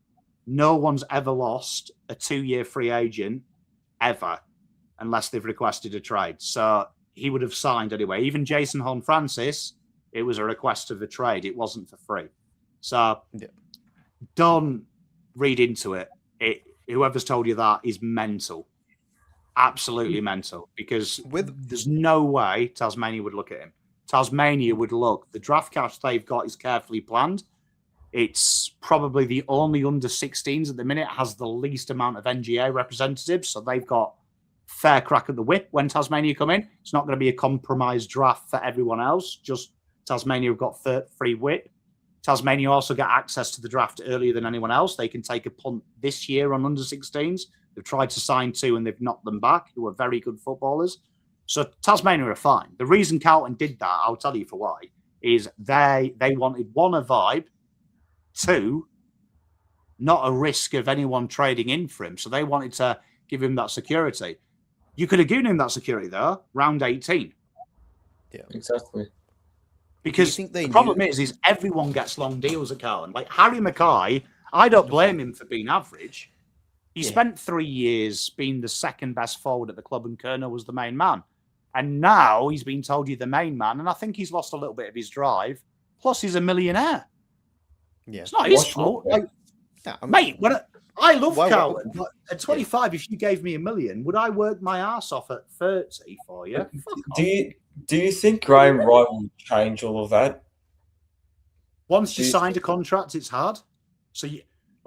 [SPEAKER 3] no one's ever lost a 2-year free agent ever, unless they've requested a trade. So he would have signed anyway. Even Jason Horne-Francis, it was a request of a trade. It wasn't for free. So don't read into it. Whoever's told you that is mental. Absolutely mental. Because there's no way Tasmania would look at him. Tasmania would look. The draft cash they've got is carefully planned. It's probably the only under-16s at the minute has the least amount of NGA representatives. So they've got fair crack at the whip when Tasmania come in. It's not going to be a compromised draft for everyone else. Just Tasmania have got free whip. Tasmania also get access to the draft earlier than anyone else. They can take a punt this year on under-16s. They've tried to sign 2 and they've knocked them back, who are very good footballers. So Tasmania are fine. The reason Carlton did that, I'll tell you for why, is they wanted, 1, a vibe, 2, not a risk of anyone trading in for him. So they wanted to give him that security. You could have given him that security, though, round 18.
[SPEAKER 1] Yeah,
[SPEAKER 2] exactly.
[SPEAKER 3] Because the problem is everyone gets long deals at Carlton. Like Harry Mackay, I don't blame him for being average. He
[SPEAKER 1] Yeah.
[SPEAKER 3] spent 3 years being the second best forward at the club, and Kerner was the main man. And now he's been told you're the main man, and I think he's lost a little bit of his drive. Plus, he's a millionaire.
[SPEAKER 1] Yeah.
[SPEAKER 3] It's not his fault. Like,
[SPEAKER 1] Yeah,
[SPEAKER 3] mate, when I love
[SPEAKER 1] Why-
[SPEAKER 3] Carlton, but at 25, if you gave me $1 million, would I work my ass off at 30 for you?
[SPEAKER 2] Do you think Graham Wright will change all of that?
[SPEAKER 3] Once you signed a contract, it's hard. So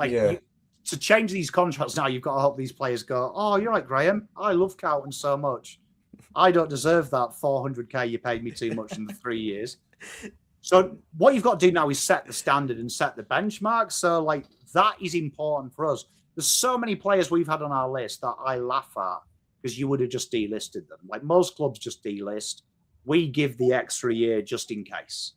[SPEAKER 3] to change these contracts now, you've got to hope these players go, oh, you're right, Graham. I love Carlton so much. I don't deserve that 400k you paid me too much in the 3 years. So what you've got to do now is set the standard and set the benchmark. So like that is important for us. There's so many players we've had on our list that I laugh at because you would have just delisted them. Like most clubs just delist. We give the extra year just in case.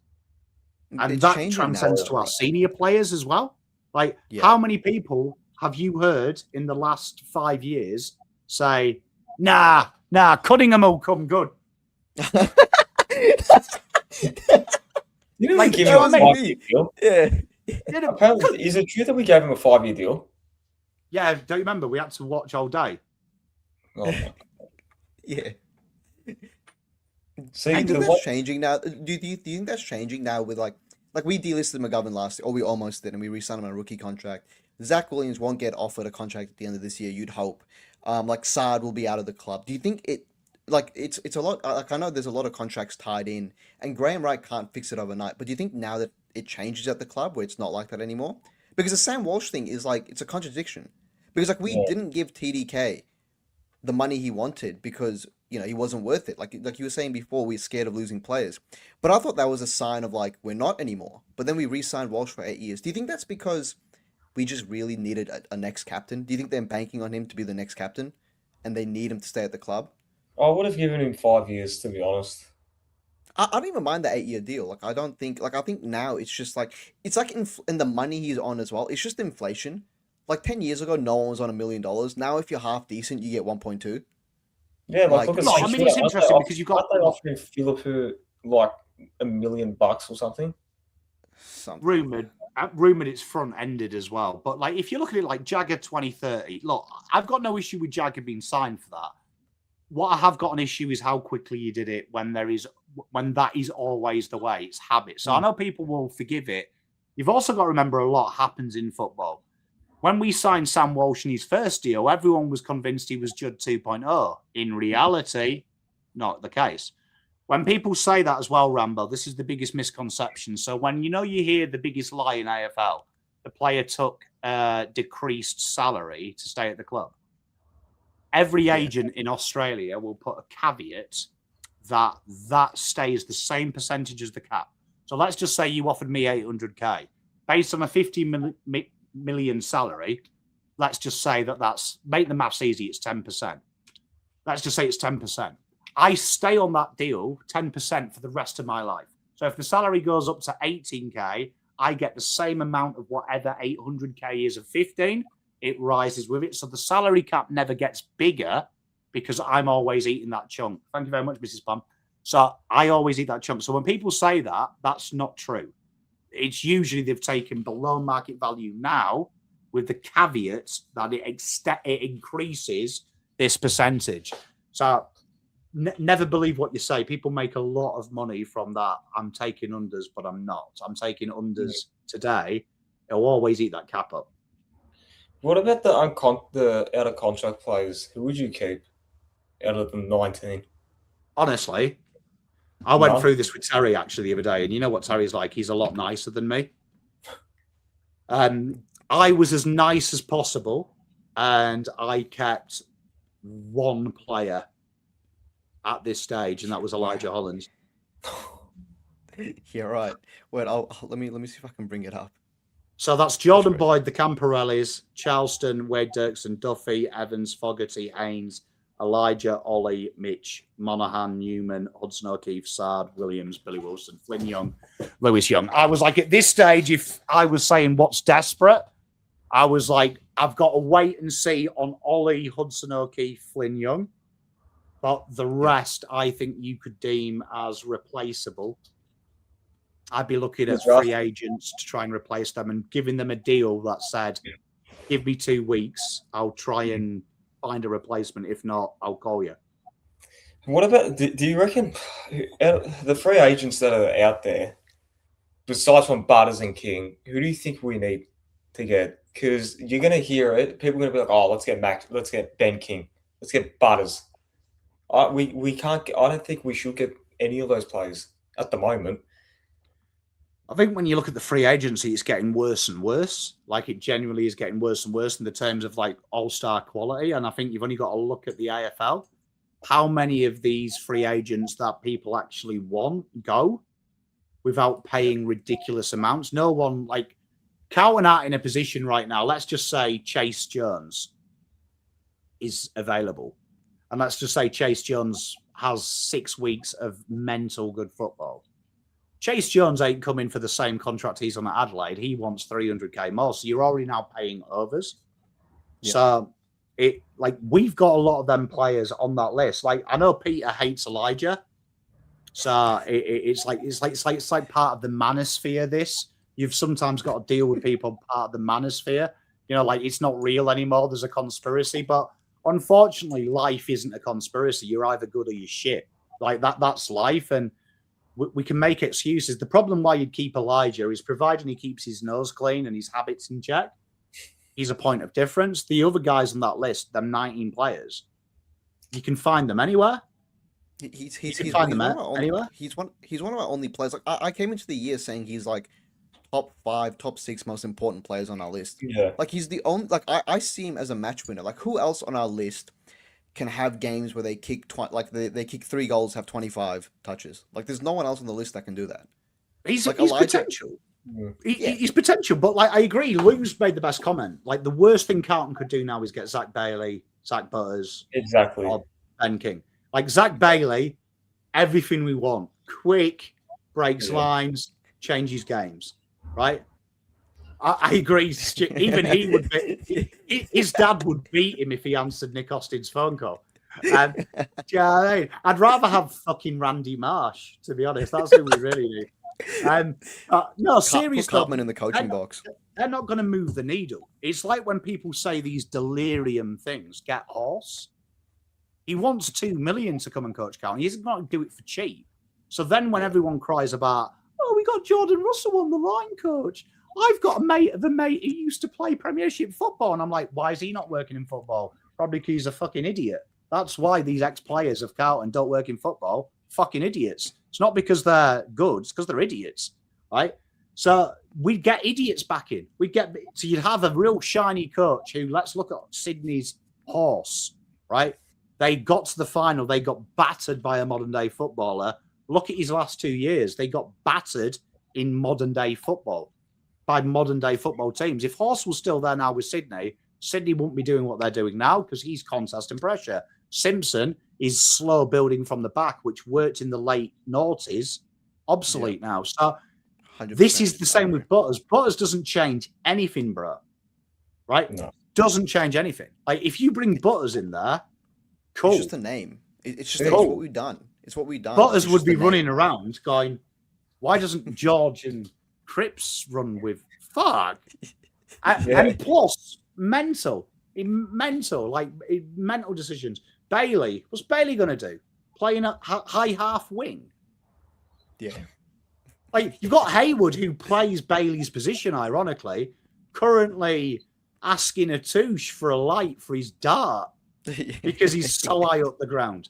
[SPEAKER 3] And
[SPEAKER 1] It's
[SPEAKER 3] that
[SPEAKER 1] changing
[SPEAKER 3] transcends
[SPEAKER 1] now.
[SPEAKER 3] to our senior players as well. Like, how many people have you heard in the last 5 years say, nah, Cunningham will come good?
[SPEAKER 2] You know,
[SPEAKER 3] Like,
[SPEAKER 2] give
[SPEAKER 3] you
[SPEAKER 2] him
[SPEAKER 3] know
[SPEAKER 2] a
[SPEAKER 3] what I mean?
[SPEAKER 2] 5-year deal.
[SPEAKER 1] Yeah.
[SPEAKER 2] Apparently, is it true that we gave him a 5-year deal?
[SPEAKER 3] Yeah, don't you remember? We had to watch all day.
[SPEAKER 2] Oh,
[SPEAKER 1] Yeah.
[SPEAKER 2] see,
[SPEAKER 1] Do you
[SPEAKER 2] the
[SPEAKER 1] think
[SPEAKER 2] one-
[SPEAKER 1] that's changing now? Do you think that's changing now with like we delisted McGovern last year, or we almost did, and we re-signed him on a rookie contract. Zach Williams won't get offered a contract at the end of this year, you'd hope. Like Saad will be out of the club. Do you think it's a lot, like I know there's a lot of contracts tied in, and Graham Wright can't fix it overnight, but do you think now that it changes at the club where it's not like that anymore? Because the Sam Walsh thing is like, it's a contradiction. Because like we didn't give TDK the money he wanted because, you know, he wasn't worth it. Like you were saying before, we're scared of losing players. But I thought that was a sign of like, we're not anymore. But then we re-signed Walsh for 8 years. Do you think that's because we just really needed a next captain? Do you think they're banking on him to be the next captain and they need him to stay at the club?
[SPEAKER 2] I would have given him 5 years, to be honest.
[SPEAKER 1] I don't even mind the 8-year deal. Like, I don't think, like, I think now it's just like, it's like in the money he's on as well. It's just inflation. Like 10 years ago, no one was on $1 million. Now, if you're half decent, you get 1.2.
[SPEAKER 2] Yeah, like,
[SPEAKER 1] Like,
[SPEAKER 2] look at
[SPEAKER 3] no, I mean, it's
[SPEAKER 2] Aren't
[SPEAKER 3] interesting
[SPEAKER 2] they
[SPEAKER 3] because you've got
[SPEAKER 2] offering Philippe like $1 million or something?
[SPEAKER 3] rumored it's front ended as well. But like, if you look at it like Jagger 2030, look, I've got no issue with Jagger being signed for that. What I have got an issue is how quickly you did it when that is always the way. It's habit. So I know people will forgive it. You've also got to remember a lot happens in football. When we signed Sam Walsh in his first deal, everyone was convinced he was Judd 2.0. In reality, not the case. When people say that as well, Rambo, this is the biggest misconception. So when you hear the biggest lie in AFL, the player took decreased salary to stay at the club. Every agent in Australia will put a caveat that stays the same percentage as the cap. So let's just say you offered me 800k based on a 50 million salary. Let's just say that's, make the maths easy, it's 10%. Let's just say it's 10%. I stay on that deal 10% for the rest of my life. So if the salary goes up to 18k, I get the same amount of whatever 800k is of 15. It rises with it. So the salary cap never gets bigger because I'm always eating that chunk. Thank you very much, Mrs. Plum. So I always eat that chunk. So when people say that, that's not true. It's usually they've taken below market value now with the caveat that it increases this percentage. So never believe what you say. People make a lot of money from that. I'm taking unders, but I'm not. I'm taking unders today. I'll always eat that cap up.
[SPEAKER 2] What about the out of contract players? Who would you keep out of the 19?
[SPEAKER 3] Honestly, I went
[SPEAKER 2] No.
[SPEAKER 3] through this with Terry actually the other day, and you know what Terry's like? He's a lot nicer than me. I was as nice as possible, and I kept one player at this stage, and that was Elijah Hollands.
[SPEAKER 1] Yeah, right. Wait, let me see if I can bring it up.
[SPEAKER 3] So that's Jordan Boyd, the Camporellis, Charleston, Wade Dirksen, Duffy, Evans, Fogarty, Haynes, Elijah, Ollie, Mitch, Monaghan, Newman, Hudson O'Keefe, Sard, Williams, Billy Wilson, Flynn Young, Lewis Young. I was like, at this stage, if I was saying what's desperate, I was like, I've got to wait and see on Ollie, Hudson O'Keefe, Flynn Young. But the rest, I think you could deem as replaceable. I'd be looking at
[SPEAKER 2] That's right.
[SPEAKER 3] free agents to try and replace them and giving them a deal that said, give me 2 weeks. I'll try and find a replacement. If not, I'll call you.
[SPEAKER 2] What about? Do you reckon the free agents that are out there, besides from Butters and King, who do you think we need to get? Because you're gonna hear it. People are gonna be like, "Oh, let's get Max. Let's get Ben King. Let's get Butters." We can't. I don't think we should get any of those players at the moment.
[SPEAKER 3] I think when you look at the free agency, it's getting worse and worse. Like it genuinely is getting worse and worse in the terms of like all-star quality. And I think you've only got to look at the AFL. How many of these free agents that people actually want go without paying ridiculous amounts? No one, like Carlton aren't in a position right now. Let's just say Chase Jones is available. And let's just say Chase Jones has 6 weeks of mental good football. Chase Jones ain't coming for the same contract he's on at Adelaide. He wants 300k more. So you're already now paying overs. Yeah. So we've got a lot of them players on that list. Like I know Peter hates Elijah. So it's like part of the manosphere. This you've sometimes got to deal with people part of the manosphere. You know, like it's not real anymore. There's a conspiracy, but unfortunately, life isn't a conspiracy. You're either good or you're shit. Like that's life, and we can make excuses. The problem why you'd keep Elijah is providing he keeps his nose clean and his habits in check. He's a point of difference. The other guys on that list, them 19 players, you can find them anywhere.
[SPEAKER 1] He's one of our only players. Like I came into the year saying he's like top 5, top 6 most important players on our list.
[SPEAKER 2] Yeah.
[SPEAKER 1] Like he's the only. Like I see him as a match winner. Like who else on our list can have games where they kick they kick 3 goals, have 25 touches? Like there's no one else on the list that can do that.
[SPEAKER 3] He's potential. He's potential, but like I agree. Lou's made the best comment. Like the worst thing Carlton could do now is get Zach Bailey, Zach Butters, or Ben King. Like Zach Bailey, everything we want: quick, breaks lines, changes games. Right? I agree. Even he would be. His dad would beat him if he answered Nick Austin's phone call. Do you know what I mean? I'd rather have fucking Randy Marsh, to be honest. That's who we really need. No, seriously.
[SPEAKER 1] Cartman in the coaching box.
[SPEAKER 3] They're not going to move the needle. It's like when people say these delirium things. Get Horse. He wants 2 million to come and coach Carlton. He isn't going to do it for cheap. So then, when everyone cries about, "Oh, we got Jordan Russell on the line, coach," I've got a mate of a mate who used to play Premiership football, and I'm like, why is he not working in football? Probably because he's a fucking idiot. That's why these ex-players of Carlton don't work in football. Fucking idiots. It's not because they're good, it's because they're idiots, right? So we'd get idiots back in. So you'd have a real shiny coach who, let's look at Sydney's Horse, right? They got to the final. They got battered by a modern-day footballer. Look at his last 2 years. They got battered in modern-day football by modern-day football teams. If Horse was still there now with Sydney wouldn't be doing what they're doing now because he's contest and pressure. Simpson is slow building from the back, which worked in the late noughties, obsolete now. So this is the same with Butters. Butters doesn't change anything, bro. Right?
[SPEAKER 2] No.
[SPEAKER 3] Doesn't change anything. Like, if you bring Butters in there, cool.
[SPEAKER 1] It's just a name. It's just cool. It's what we've done. It's what we've done.
[SPEAKER 3] Butters would be running around going, why doesn't George and Cripps run with fuck? And plus, mental decisions. Bailey, what's Bailey going to do? Playing a high half wing?
[SPEAKER 1] Yeah.
[SPEAKER 3] Like, you've got Hayward, who plays Bailey's position, ironically, currently asking a touche for a light for his dart because he's so high up the ground.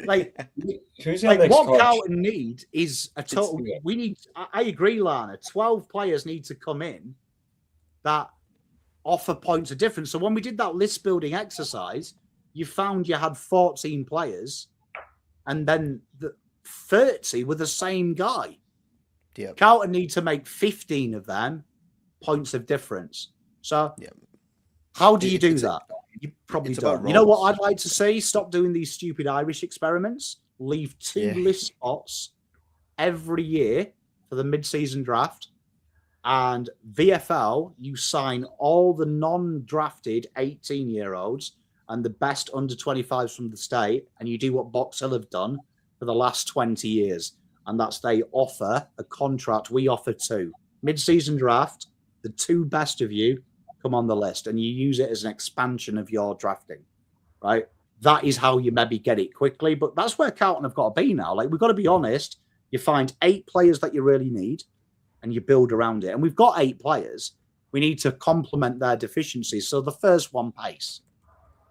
[SPEAKER 3] Like what Carlton need is a total. We need. I agree, Lana. 12 players need to come in that offer points of difference. So when we did that list building exercise, you found you had 14 players, and then the 30 were the same guy.
[SPEAKER 1] Yeah.
[SPEAKER 3] Carlton need to make 15 of them points of difference. So how do you do that? You probably don't. You know what I'd like to see? Stop doing these stupid Irish experiments. Leave 2 list spots every year for the mid-season draft. And VFL, you sign all the non-drafted 18-year-olds and the best under 25s from the state, and you do what Box Hill have done for the last 20 years. and that's they offer a contract. We offer 2 mid-season draft. The 2 best of you come on the list, and you use it as an expansion of your drafting, right? That is how you maybe get it quickly, but that's where Carlton have got to be now. Like, we've got to be honest. You find 8 players that you really need, and you build around it. And we've got 8 players. We need to complement their deficiencies. So the first one, pace,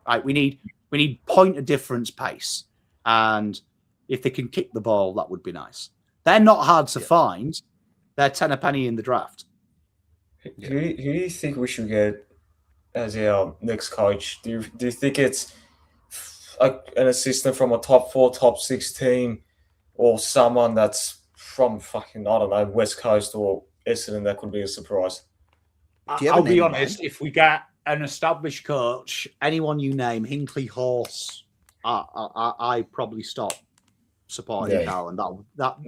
[SPEAKER 3] right? We need point of difference pace, and if they can kick the ball, that would be nice. They're not hard to find. They're 10 a penny in the draft.
[SPEAKER 2] Who do you think we should get as our next coach? Do you think it's an assistant from a top 4, top 6 team, or someone that's from fucking, I don't know, West Coast or Essendon? That could be a surprise.
[SPEAKER 3] I'll be honest, if we get an established coach, anyone you name, Hinkley Horse, I probably stop supporting Carlton.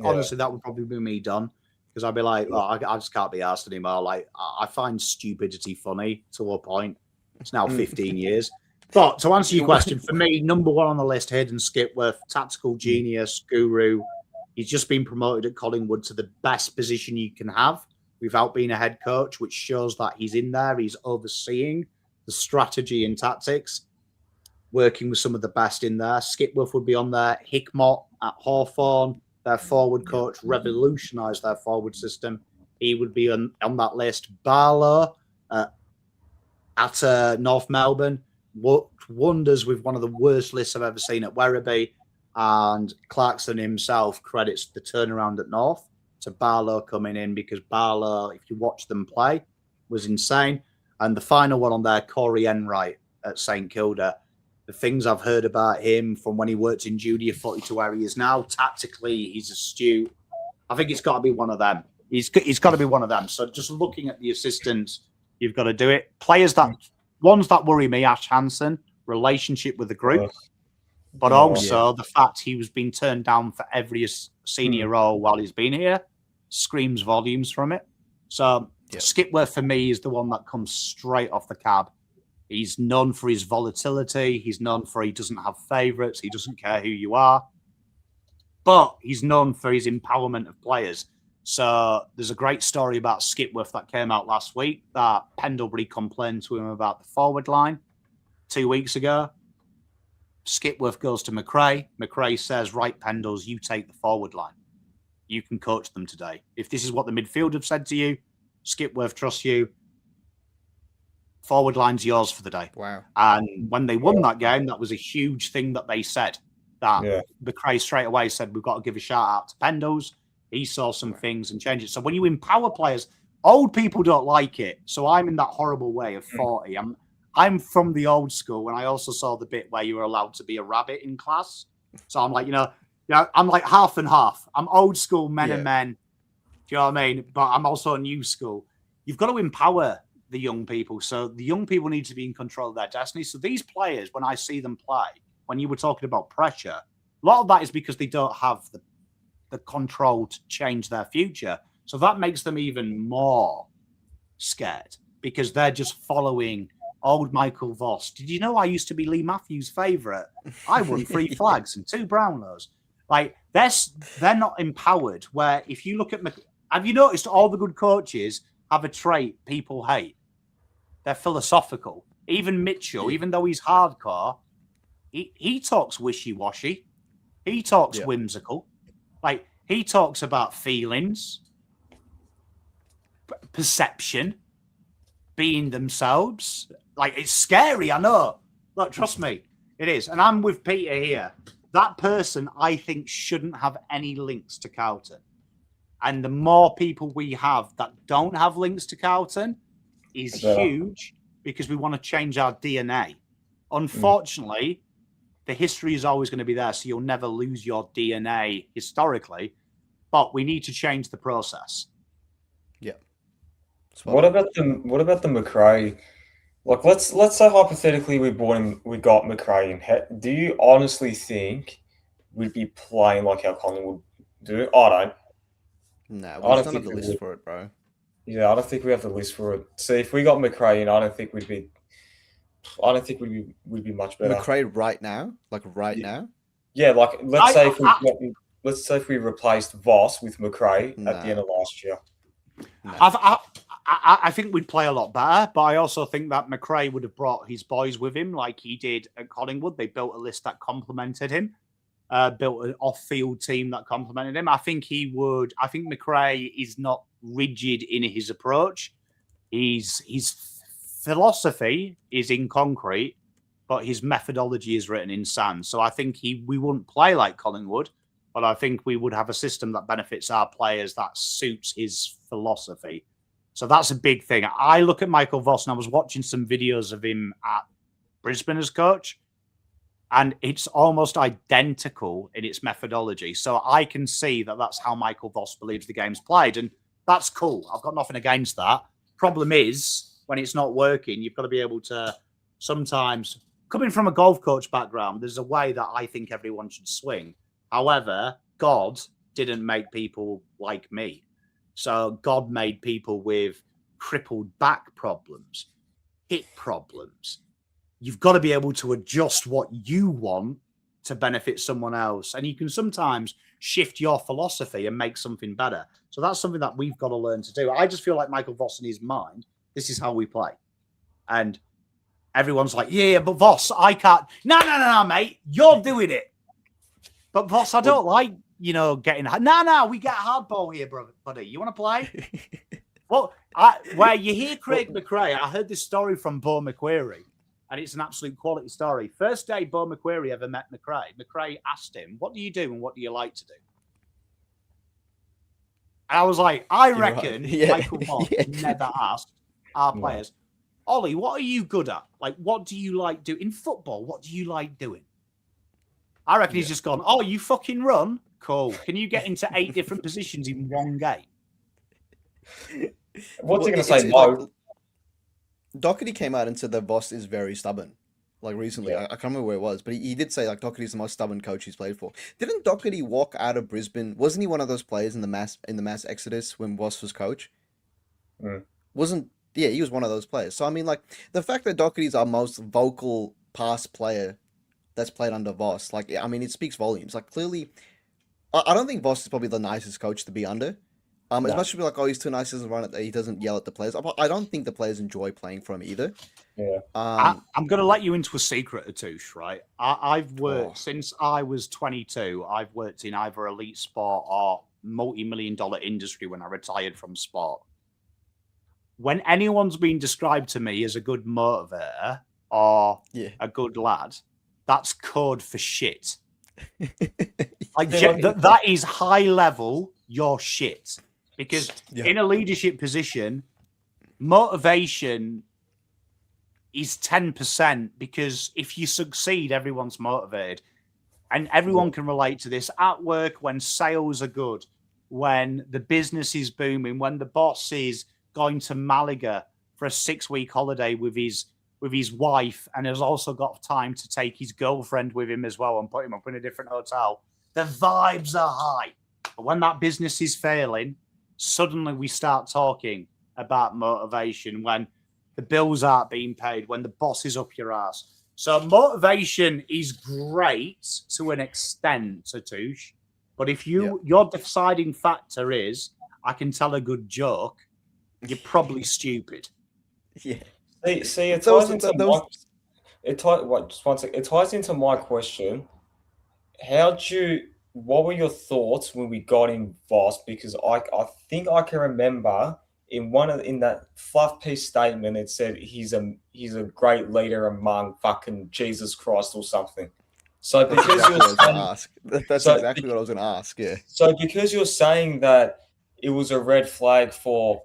[SPEAKER 3] Honestly, that would probably be me done, because I'd be like, I just can't be asked anymore. Like, I find stupidity funny to a point. It's now 15 years. But to answer your question, for me, number 1 on the list, Hayden Skipworth, tactical genius, guru. He's just been promoted at Collingwood to the best position you can have without being a head coach, which shows that he's in there. He's overseeing the strategy and tactics, working with some of the best in there. Skipworth would be on there. Hickmott at Hawthorn, their forward coach, revolutionised their forward system. He would be on that list. Barlow at North Melbourne worked wonders with one of the worst lists I've ever seen at Werribee. And Clarkson himself credits the turnaround at North to Barlow coming in, because Barlow, if you watch them play, was insane. And the final one on there, Corey Enright at St Kilda. The things I've heard about him from when he worked in junior footy to where he is now, tactically, he's astute. I think it's got to be one of them. He's got to be one of them. So just looking at the assistants, you've got to do it. Ones that worry me, Ash Hansen, relationship with the group, but also the fact he was being turned down for every senior role while he's been here screams volumes from it. So Skipworth for me is the one that comes straight off the cab. He's known for his volatility. He's known for he doesn't have favourites. He doesn't care who you are. But he's known for his empowerment of players. So there's a great story about Skipworth that came out last week that Pendlebury complained to him about the forward line 2 weeks ago. Skipworth goes to McRae. McRae says, right, Pendles, you take the forward line. You can coach them today. If this is what the midfield have said to you, Skipworth trusts you. Forward line's yours for the day.
[SPEAKER 1] Wow.
[SPEAKER 3] And when they won that game, that was a huge thing that they said. That McRae straight away said, we've got to give a shout out to Pendles. He saw some things and changed it. So when you empower players, old people don't like it. So I'm in that horrible way of 40. I'm from the old school, and I also saw the bit where you were allowed to be a rabbit in class. So I'm like, I'm like half and half. I'm old school men and men. Do you know what I mean? But I'm also new school. You've got to empower the young people. So the young people need to be in control of their destiny. So these players, when I see them play, when you were talking about pressure, a lot of that is because they don't have the control to change their future. So that makes them even more scared, because they're just following old Michael Voss. Did you know I used to be Lee Matthews' favourite? I won 3 flags and 2 Brownlows. Like, they're not empowered. Where if you look at, have you noticed all the good coaches have a trait people hate? They're philosophical. Even Mitchell, even though he's hardcore, he talks wishy-washy. He talks whimsical. Like, he talks about feelings, perception, being themselves. Like, it's scary, I know. Look, trust me, it is. And I'm with Peter here. That person, I think, shouldn't have any links to Carlton. And the more people we have that don't have links to Carlton is huge, because we want to change our DNA. Unfortunately, the history is always going to be there, so you'll never lose your DNA historically. But we need to change the process.
[SPEAKER 1] Yeah.
[SPEAKER 2] What about the McRae? Like, let's say hypothetically we got McRae in. Do you honestly think we'd be playing like how Collingwood do? I don't.
[SPEAKER 1] No, we don't have the list for it, bro.
[SPEAKER 2] Yeah, I don't think we have the list for it. So if we got McRae in, I don't think we'd be much better.
[SPEAKER 1] McRae right now? Like right now?
[SPEAKER 2] Yeah, like let's say if we got let's say if we replaced Voss with McRae at the end
[SPEAKER 1] Nah.
[SPEAKER 2] of last year.
[SPEAKER 3] I think we'd play a lot better, but I also think that McRae would have brought his boys with him like he did at Collingwood. They built a list that complemented him, built an off-field team that complemented him. I think he would. I think McRae is not rigid in his approach. His philosophy is in concrete, but his methodology is written in sand. So I think we wouldn't play like Collingwood, but I think we would have a system that benefits our players that suits his philosophy. So that's a big thing. I look at Michael Voss, and I was watching some videos of him at Brisbane as coach, and it's almost identical in its methodology. So I can see that that's how Michael Voss believes the game's played, and that's cool. I've got nothing against that. Problem is, when it's not working, you've got to be able to sometimes, coming from a golf coach background, there's a way that I think everyone should swing. However, God didn't make people like me. So God made people with crippled back problems, hip problems. You've got to be able to adjust what you want to benefit someone else. And you can sometimes shift your philosophy and make something better. So that's something that we've got to learn to do. I just feel like Michael Voss in his mind, this is how we play. And everyone's like, yeah, but Voss, I can't. No, mate, you're doing it. But Voss, I don't like, getting... No, we get hardball here, brother, buddy. You want to play? Well, where you hear Craig McRae, I heard this story from Bo McQuarrie, and it's an absolute quality story. First day Bo McQuarrie ever met McRae asked him, what do you do and what do you like to do? And I was like, I reckon Michael Voss never asked our players, Ollie, what are you good at? Like, what do you like doing? In football, what do you like doing? I reckon he's just gone, oh, you fucking run? Cool. Can you get into 8 different positions in one game?
[SPEAKER 2] What's he going to say? No.
[SPEAKER 1] Doherty came out and said that Voss is very stubborn. Like recently, I can't remember where it was, but he did say like Doherty's the most stubborn coach he's played for. Didn't Doherty walk out of Brisbane? Wasn't he one of those players in the mass exodus when Voss was coach? He was one of those players. So I mean, like the fact that Doherty's our most vocal past player that's played under Voss, like I mean, it speaks volumes. Like clearly, I don't think Voss is probably the nicest coach to be under. As much as we like, oh, he's too nice, he doesn't run it, he doesn't yell at the players. I don't think the players enjoy playing for him either.
[SPEAKER 2] Yeah.
[SPEAKER 3] I'm going to let you into a secret, Atouche, right? I've worked since I was 22. I've worked in either elite sport or multi-million-dollar industry when I retired from sport. When anyone's been described to me as a good motivator or a good lad, that's code for shit. Like that is high level, you're shit. Because in a leadership position, motivation is 10%, because if you succeed, everyone's motivated. And everyone can relate to this. At work, when sales are good, when the business is booming, when the boss is going to Malaga for a 6-week holiday with his wife and has also got time to take his girlfriend with him as well and put him up in a different hotel, the vibes are high. But when that business is failing, suddenly we start talking about motivation when the bills aren't being paid, when the boss is up your ass. So motivation is great to an extent, Satouche. But if your deciding factor is, I can tell a good joke, you're probably stupid.
[SPEAKER 1] Yeah.
[SPEAKER 2] See, it ties into my question. What were your thoughts when we got in Voss? Because I think I can remember in that fluff piece statement it said he's a great leader among fucking Jesus Christ or something. So because
[SPEAKER 1] that's exactly what I was going to ask. Yeah.
[SPEAKER 2] So because you're saying that it was a red flag for,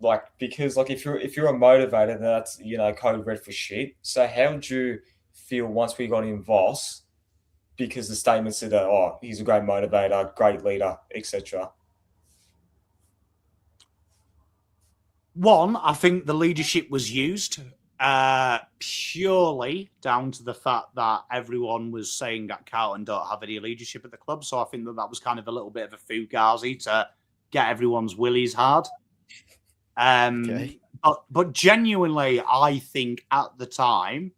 [SPEAKER 2] like, because like if you're a motivator, then that's code red for shit. So how did you feel once we got in Voss? Because the statement said that he's a great motivator, great leader, etc.
[SPEAKER 3] One, I think the leadership was used purely down to the fact that everyone was saying that Carlton don't have any leadership at the club. So I think that was kind of a little bit of a fugazi to get everyone's willies hard. But genuinely, I think at the time,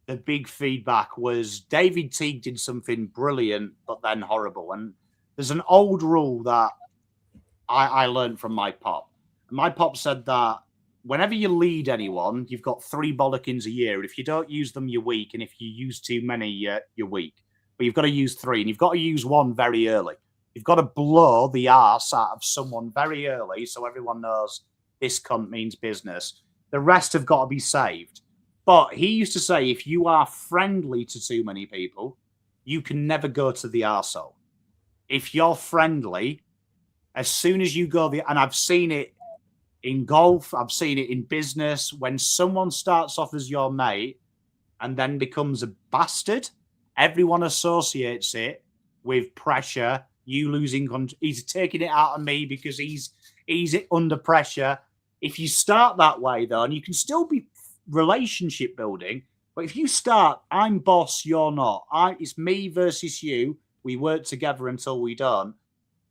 [SPEAKER 3] the big feedback was David Teague did something brilliant, but then horrible. And there's an old rule that I learned from my pop. My pop said that whenever you lead anyone, you've got 3 bollockings a year. And if you don't use them, you're weak. And if you use too many, you're weak. But you've got to use 3, and you've got to use 1 very early. You've got to blow the arse out of someone very early so everyone knows this cunt means business. The rest have got to be saved. But he used to say, if you are friendly to too many people, you can never go to the arsehole. If you're friendly, as soon as you go and I've seen it in golf, I've seen it in business, when someone starts off as your mate and then becomes a bastard, everyone associates it with pressure, you losing control. He's taking it out of me because he's under pressure. If you start that way, though, and you can still be relationship building, but if you start, I'm boss, you're not. It's me versus you. We work together until we don't.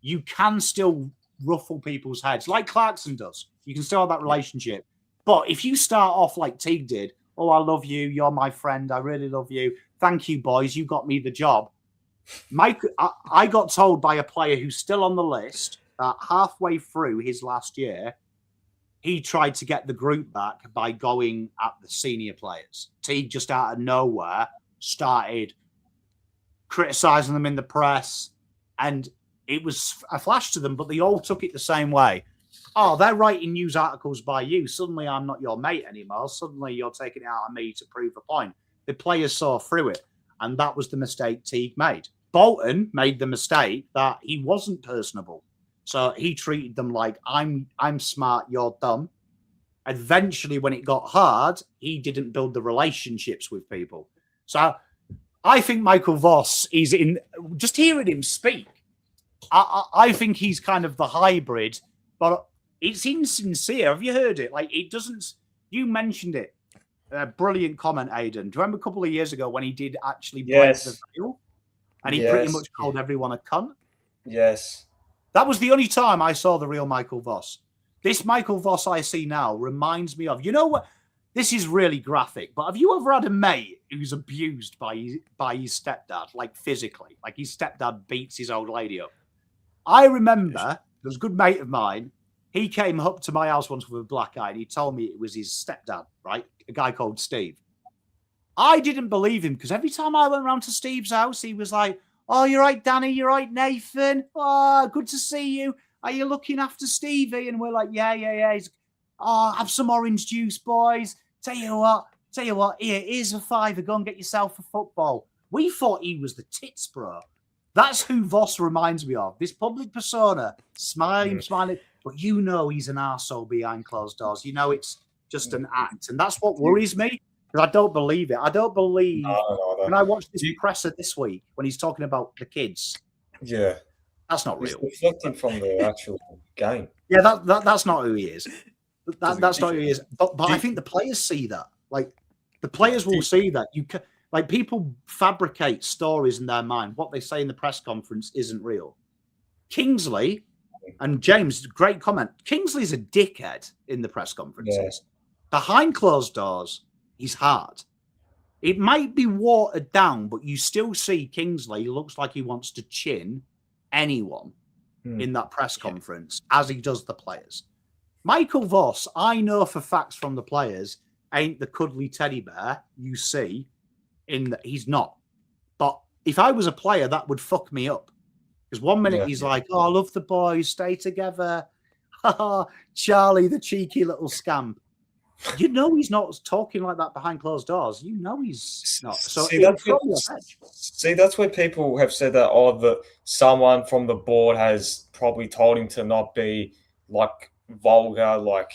[SPEAKER 3] You can still ruffle people's heads like Clarkson does. You can still have that relationship. But if you start off like Teague did, oh, I love you, you're my friend, I really love you, thank you, boys, you got me the job. Mike, I got told by a player who's still on the list that halfway through his last year, he tried to get the group back by going at the senior players. Teague just out of nowhere started criticizing them in the press, and it was a flash to them, but they all took it the same way. Oh, they're writing news articles by you. Suddenly I'm not your mate anymore. Suddenly you're taking it out on me to prove a point. The players saw through it, and that was the mistake Teague made. Bolton made the mistake that he wasn't personable. So he treated them like, I'm smart, you're dumb. Eventually, when it got hard, he didn't build the relationships with people. So I think Michael Voss is in, just hearing him speak, I think he's kind of the hybrid, but it's insincere. Have you heard it? Like, it doesn't, you mentioned it. A brilliant comment, Aidan. Do you remember a couple of years ago when he did actually break the veil? And he pretty much called everyone a cunt?
[SPEAKER 2] Yes.
[SPEAKER 3] That was the only time I saw the real Michael Voss. This Michael Voss I see now reminds me of, you know what? This is really graphic, but have you ever had a mate who's abused by his stepdad, like physically? Like his stepdad beats his old lady up. I remember, there's a good mate of mine. He came up to my house once with a black eye and he told me it was his stepdad, right? A guy called Steve. I didn't believe him because every time I went around to Steve's house, he was like, oh, you're right, Danny. You're right, Nathan. Oh, good to see you. Are you looking after Stevie? And we're like, yeah. He's, oh, have some orange juice, boys. Tell you what, here's a £5. Go and get yourself a football. We thought he was the tits, bro. That's who Voss reminds me of. This public persona, smiling. But you know he's an arsehole behind closed doors. You know it's just an act. And that's what worries me, because I don't believe it. I don't believe when I watched this presser this week, when he's talking about the kids.
[SPEAKER 2] Yeah.
[SPEAKER 3] That's not real.
[SPEAKER 2] He's reflecting from the actual game.
[SPEAKER 3] Yeah, that's not who he is. That's not who he is. But I think the players see that. Like, the players will see that. Like, people fabricate stories in their mind. What they say in the press conference isn't real. Kingsley and James, great comment. Kingsley's a dickhead in the press conferences. Yeah. Behind closed doors, he's hard. It might be watered down, but you still see Kingsley looks like he wants to chin anyone in that press conference, as he does the players. Michael Voss, I know for facts from the players, ain't the cuddly teddy bear you see in that he's not. But if I was a player, that would fuck me up. Because 1 minute he's like, oh, I love the boys, stay together. Charlie, the cheeky little scamp. You know he's not talking like that behind closed doors. You know he's not. So
[SPEAKER 2] that's where people have said that, that someone from the board has probably told him to not be like vulgar, like,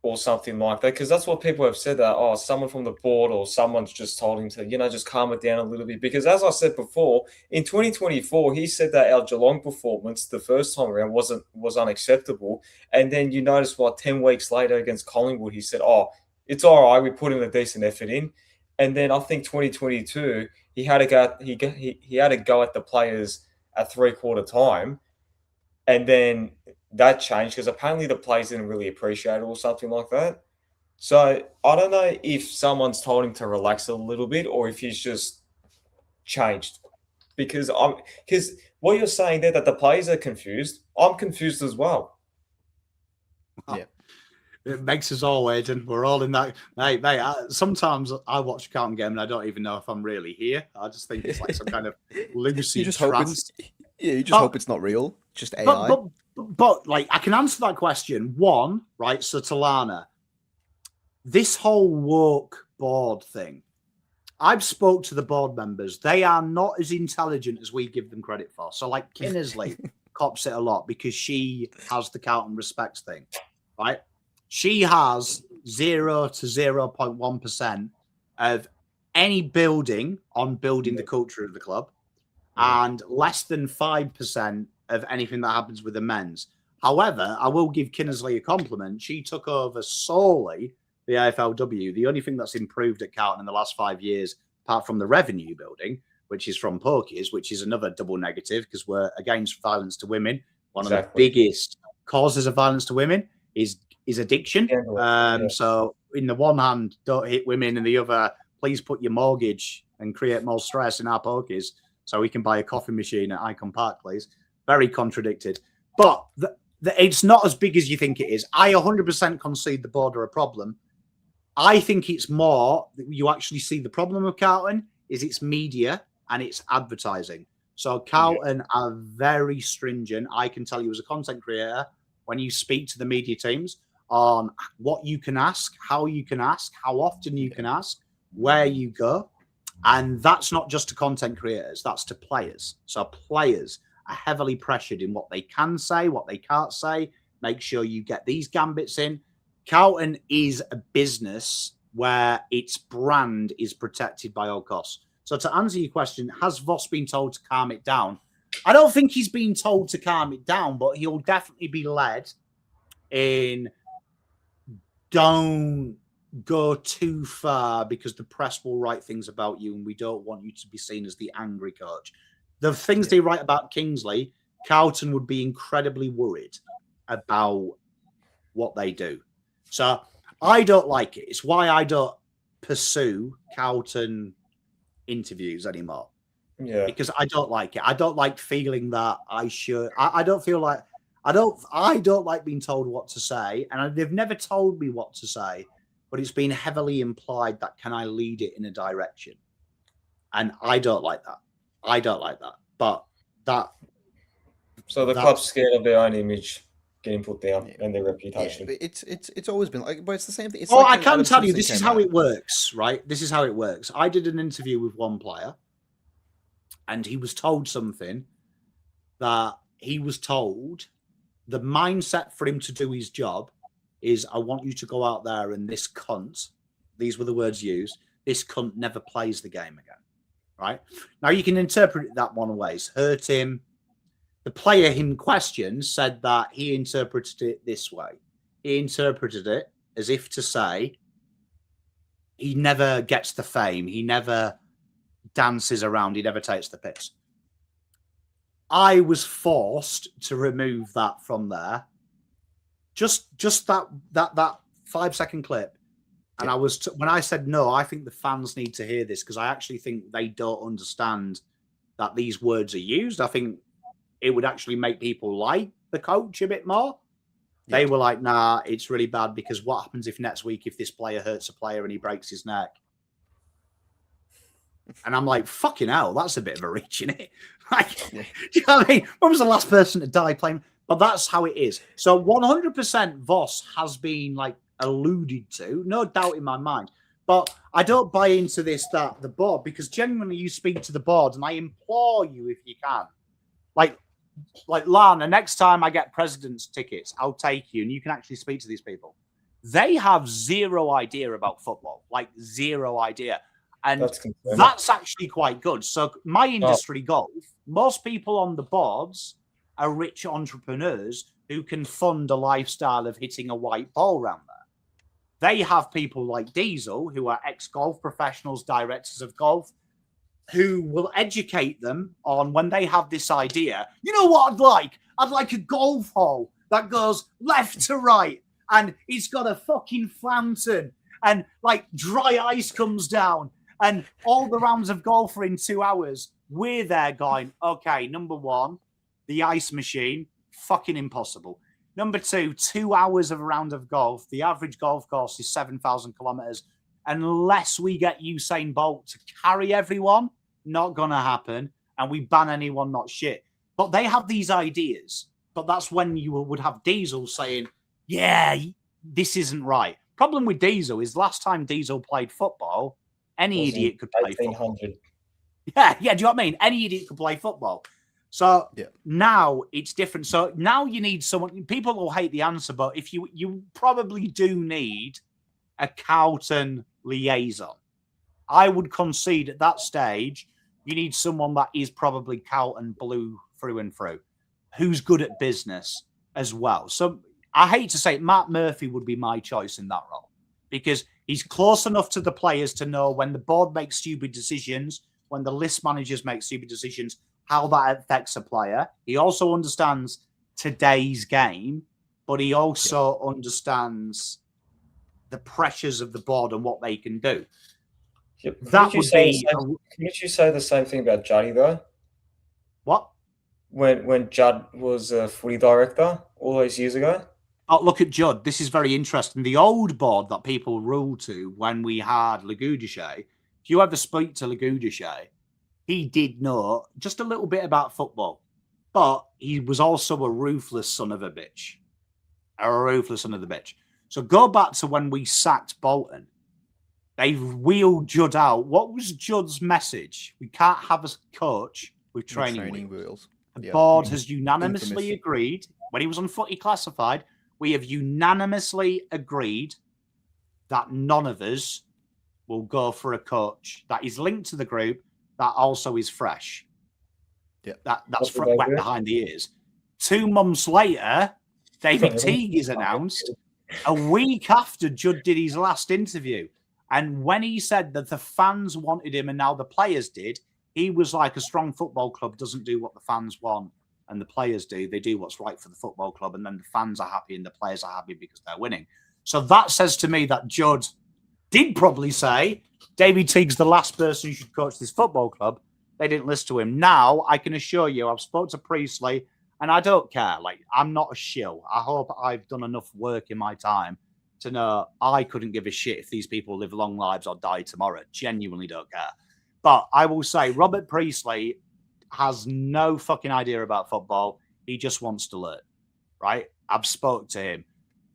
[SPEAKER 2] or something like that. Because that's what people have said, that, someone from the board or someone's just told him to, just calm it down a little bit. Because as I said before, in 2024, he said that our Geelong performance the first time around was unacceptable. And then you notice 10 weeks later against Collingwood, he said, it's all right, we put in a decent effort in. And then I think 2022, he had to go at the players at 3/4 time. And then that changed because apparently the players didn't really appreciate it or something like that. So I don't know if someone's told him to relax a little bit or if he's just changed. because what you're saying there that the players are confused. I'm confused as well.
[SPEAKER 1] Yeah.
[SPEAKER 3] It makes us all, Aidan. We're all in that. Mate, sometimes I watch a Carlton game and I don't even know if I'm really here. I just think it's like some kind of lucid
[SPEAKER 1] You just hope
[SPEAKER 3] trance.
[SPEAKER 1] you just hope it's not real, just AI.
[SPEAKER 3] But like, I can answer that question. One, right? So Talana, this whole woke board thing, I've spoke to the board members. They are not as intelligent as we give them credit for. So like Kinnersley cops it a lot because she has the Carlton respects thing, right? She has 0 to 0.1% of any building on building the culture of the club, and less than 5% of anything that happens with the men's. However, I will give Kinnersley a compliment. She took over solely the AFLW. The only thing that's improved at Carlton in the last 5 years, apart from the revenue building, which is from pokies, which is another double negative because we're against violence to women. One of the biggest causes of violence to women is addiction. So in the one hand, don't hit women, and the other, please put your mortgage and create more stress in our pokies so we can buy a coffee machine at Icon Park, please. Very contradicted. But it's not as big as you think it is. I 100% concede the board are a problem. I think it's more that you actually see the problem of Carlton is its media and its advertising. So Carlton are very stringent. I can tell you as a content creator, when you speak to the media teams on what you can ask, how you can ask, how often you can ask, where you go. And that's not just to content creators, that's to players. So players are heavily pressured in what they can say, what they can't say. Make sure you get these gambits in. Carlton is a business where its brand is protected by all costs. So to answer your question, has Voss been told to calm it down? I don't think he's been told to calm it down, but he'll definitely be led in don't go too far because the press will write things about you and we don't want you to be seen as the angry coach. The things they write about Kingsley, Carlton would be incredibly worried about what they do. So I don't like it. It's why I don't pursue Carlton interviews anymore.
[SPEAKER 2] Yeah.
[SPEAKER 3] Because I don't like it. I don't like feeling that I should. I don't feel like I don't like being told what to say. And they've never told me what to say, but it's been heavily implied that can I lead it in a direction? And I don't like that. I don't like that. But that.
[SPEAKER 2] So the club's scared of their own image getting put down and their reputation.
[SPEAKER 1] Yeah, it's always been like, but it's the same thing. It's
[SPEAKER 3] like
[SPEAKER 1] I
[SPEAKER 3] can tell you, this is how it works, right? This is how it works. I did an interview with one player, and he was told something that he was told the mindset for him to do his job is, I want you to go out there and this cunt, these were the words used, this cunt never plays the game again, right? Now, you can interpret it that one ways. Hurt him. The player in question said that he interpreted it this way. He interpreted it as if to say he never gets the fame. He never dances around. He never takes the piss. I was forced to remove that from there. Just that 5-second clip. And I was when I said no, I think the fans need to hear this because I actually think they don't understand that these words are used. I think it would actually make people like the coach a bit more. Yeah. They were like, nah, it's really bad because what happens if next week if this player hurts a player and he breaks his neck? And I'm like, fucking hell, that's a bit of a reach, isn't it? Like, do you know what I mean? When was the last person to die playing? But that's how it is. So 100% Voss has been like alluded to, no doubt in my mind. But I don't buy into this, that the board, because genuinely you speak to the board, and I implore you if you can. Like Lana, next time I get president's tickets, I'll take you and you can actually speak to these people. They have zero idea about football, like zero idea. And that's actually quite good. So my industry, golf, most people on the boards are rich entrepreneurs who can fund a lifestyle of hitting a white ball round there. They have people like Diesel, who are ex-golf professionals, directors of golf, who will educate them on when they have this idea. You know what I'd like? I'd like a golf hole that goes left to right and it's got a fucking fountain and like dry ice comes down and all the rounds of golf are in 2 hours. We're there going, okay, number one, the ice machine, fucking impossible. Number two, 2 hours of a round of golf. The average golf course is 7,000 kilometers. Unless we get Usain Bolt to carry everyone, not going to happen. And we ban anyone not shit. But they have these ideas. But that's when you would have Diesel saying, yeah, this isn't right. Problem with Diesel is last time Diesel played football, any idiot could play football. Yeah, do you know what I mean? Any idiot could play football. So now it's different. So now you need someone. People will hate the answer, but if you probably do need a Carlton liaison. I would concede at that stage you need someone that is probably Carlton blue through and through, who's good at business as well. So I hate to say it, Matt Murphy would be my choice in that role because he's close enough to the players to know when the board makes stupid decisions, when the list managers make stupid decisions, how that affects a player. He also understands today's game, but he also understands the pressures of the board and what they can do.
[SPEAKER 2] Yep.
[SPEAKER 3] That would be.
[SPEAKER 2] Couldn't you say the same thing about Juddy though?
[SPEAKER 3] What?
[SPEAKER 2] When Judd was a footy director all those years ago?
[SPEAKER 3] Oh, look at Judd. This is very interesting. The old board that people ruled to when we had Legudische, if you ever speak to Legudische, he did know just a little bit about football, but he was also a ruthless son of a bitch. A ruthless son of the bitch. So go back to when we sacked Bolton. They wheeled Judd out. What was Judd's message? We can't have a coach with training wheels. The board has unanimously agreed, when he was on Footy Classified, we have unanimously agreed that none of us will go for a coach that is linked to the group that also is fresh.
[SPEAKER 1] Yeah.
[SPEAKER 3] That's wet behind the ears. 2 months later, David Teague is announced a week after Judd did his last interview. And when he said that the fans wanted him and now the players did, he was like, a strong football club doesn't do what the fans want and the players do. They do what's right for the football club. And then the fans are happy and the players are happy because they're winning. So that says to me that Judd did probably say, David Teague's the last person who should coach this football club. They didn't listen to him. Now, I can assure you, I've spoke to Priestley and I don't care. Like, I'm not a shill. I hope I've done enough work in my time to know I couldn't give a shit if these people live long lives or die tomorrow. Genuinely don't care. But I will say Robert Priestley has no fucking idea about football. He just wants to learn, right? I've spoke to him.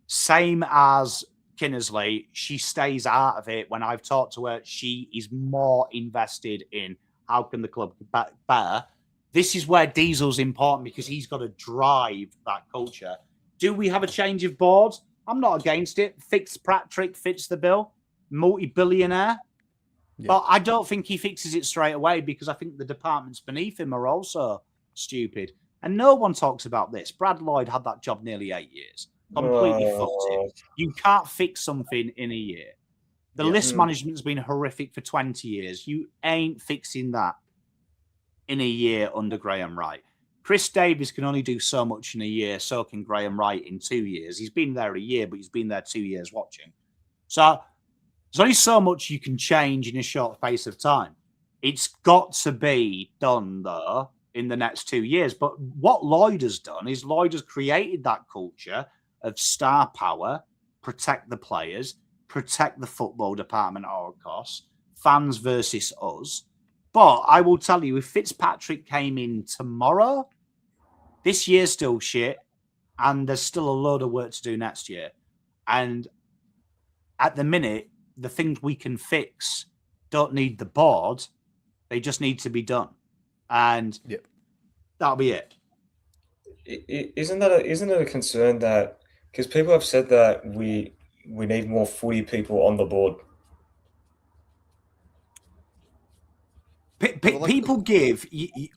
[SPEAKER 3] Same as Kinnersley. She stays out of it. When I've talked to her, she is more invested in how can the club get better. This is where Diesel's important because he's got to drive that culture. Do we have a change of board? I'm not against it. Fitzpatrick fits the bill. Multi-billionaire. Yeah. But I don't think he fixes it straight away because I think the departments beneath him are also stupid. And no one talks about this. Brad Lloyd had that job nearly 8 years. Completely fucked it. You can't fix something in a year. The list management's been horrific for 20 years. You ain't fixing that in a year under Graham Wright. Chris Davies can only do so much in a year, so can Graham Wright in 2 years. He's been there a year, but he's been there 2 years watching. So there's only so much you can change in a short space of time. It's got to be done, though, in the next 2 years. But what Lloyd has done is Lloyd has created that culture of star power, protect the players, protect the football department at all costs, fans versus us. But I will tell you, if Fitzpatrick came in tomorrow, this year's still shit, and there's still a load of work to do next year. And at the minute, the things we can fix don't need the board; they just need to be done, and that'll be it.
[SPEAKER 2] Isn't it a concern that because people have said that we need more footy people on the board?
[SPEAKER 3] People give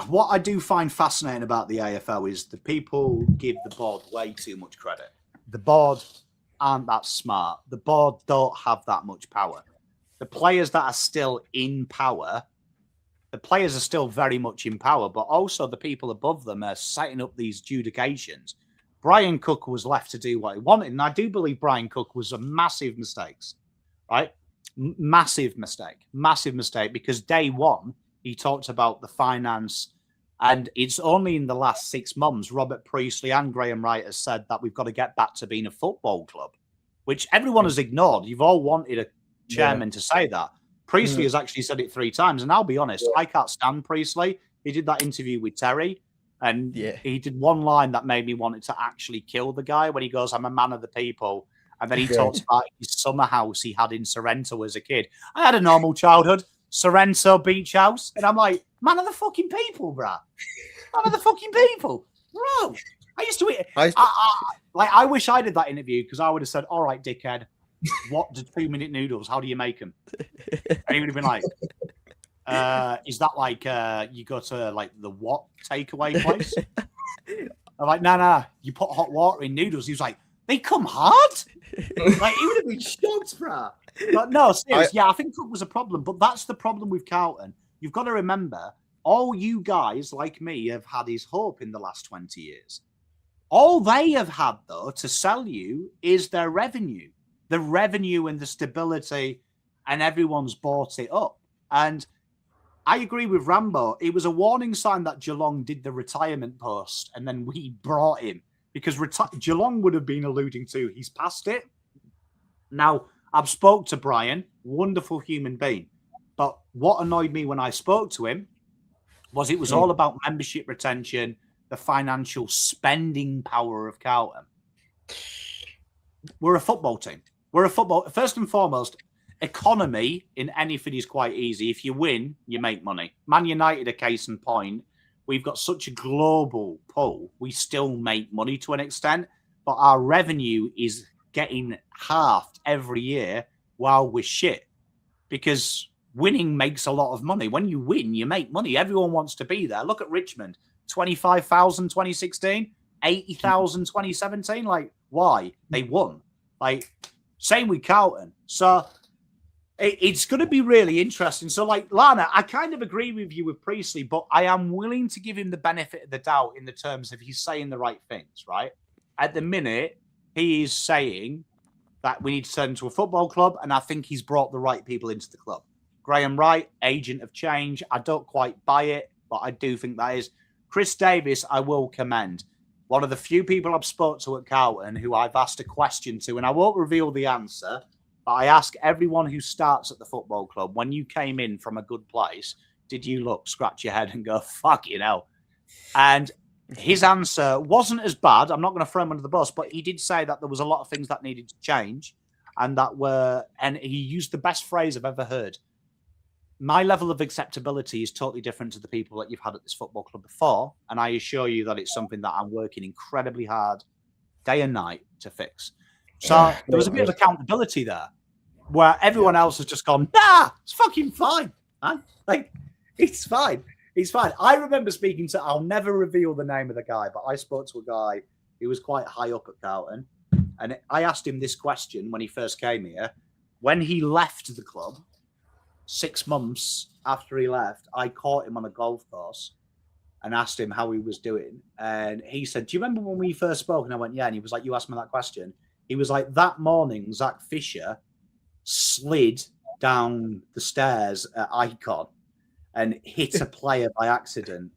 [SPEAKER 3] what I do find fascinating about the AFL is the people give the board way too much credit. The board aren't that smart. The board don't have that much power. The players that are still in power, the players are still very much in power, but also the people above them are setting up these adjudications. Brian Cook was left to do what he wanted, and I do believe Brian Cook was a massive mistake, right? Massive mistake, because day one, he talked about the finance. And it's only in the last 6 months, Robert Priestley and Graham Wright has said that we've got to get back to being a football club, which everyone has ignored. You've all wanted a chairman to say that. Priestley has actually said it 3 times. And I'll be honest, I can't stand Priestley. He did that interview with Terry, and he did one line that made me want to actually kill the guy when he goes, "I'm a man of the people." And then he talks about his summer house he had in Sorrento as a kid. I had a normal childhood, Sorrento beach house. And I'm like, man of the fucking people, bruh. Man of the fucking people. Bro, I used to eat. I wish I did that interview because I would have said, all right, dickhead, what do 2-minute noodles? How do you make them? And he would have been like, is that like you go to like the what takeaway place? I'm like, no, you put hot water in noodles. He was like, they come hard? Like, he would have been shocked, bruh. But no, seriously, I think Cook was a problem. But that's the problem with Carlton. You've got to remember, all you guys like me have had is hope in the last 20 years. All they have had, though, to sell you is their revenue. The revenue and the stability, and everyone's bought it up. And I agree with Rambo. It was a warning sign that Geelong did the retirement post, and then we brought him. Because Geelong would have been alluding to he's past it. Now, I've spoke to Brian, wonderful human being. But what annoyed me when I spoke to him was it was all about membership retention, the financial spending power of Carlton. We're a football team. First and foremost, economy in anything is quite easy. If you win, you make money. Man United, a case in point. We've got such a global pull, we still make money to an extent, but our revenue is getting halved every year while we're shit. Because winning makes a lot of money. When you win, you make money. Everyone wants to be there. Look at Richmond, 25,000 2016, 80,000 2017. Like, why? They won. Like, same with Carlton. So it's going to be really interesting. So, like, Lana, I kind of agree with you with Priestley, but I am willing to give him the benefit of the doubt in the terms of he's saying the right things, right? At the minute, he is saying that we need to turn into a football club, and I think he's brought the right people into the club. Graham Wright, agent of change. I don't quite buy it, but I do think that is. Chris Davis, I will commend. One of the few people I've spoke to at Carlton who I've asked a question to, and I won't reveal the answer, but I ask everyone who starts at the football club, when you came in from a good place, did you look, scratch your head and go, fuck, you know? And his answer wasn't as bad. I'm not going to throw him under the bus, but he did say that there was a lot of things that needed to change and he used the best phrase I've ever heard. My level of acceptability is totally different to the people that you've had at this football club before. And I assure you that it's something that I'm working incredibly hard day and night to fix. So there was a bit of accountability there where everyone else has just gone, nah, it's fucking fine, man. Like, it's fine. It's fine. I remember speaking to, I'll never reveal the name of the guy, but I spoke to a guy who was quite high up at Carlton. And I asked him this question when he first came here. When he left the club, 6 months after he left, I caught him on a golf course and asked him how he was doing. And he said, do you remember when we first spoke? And I went, yeah. And he was like, you asked me that question. He was like, that morning, Zach Fisher slid down the stairs at Icon and hit a player by accident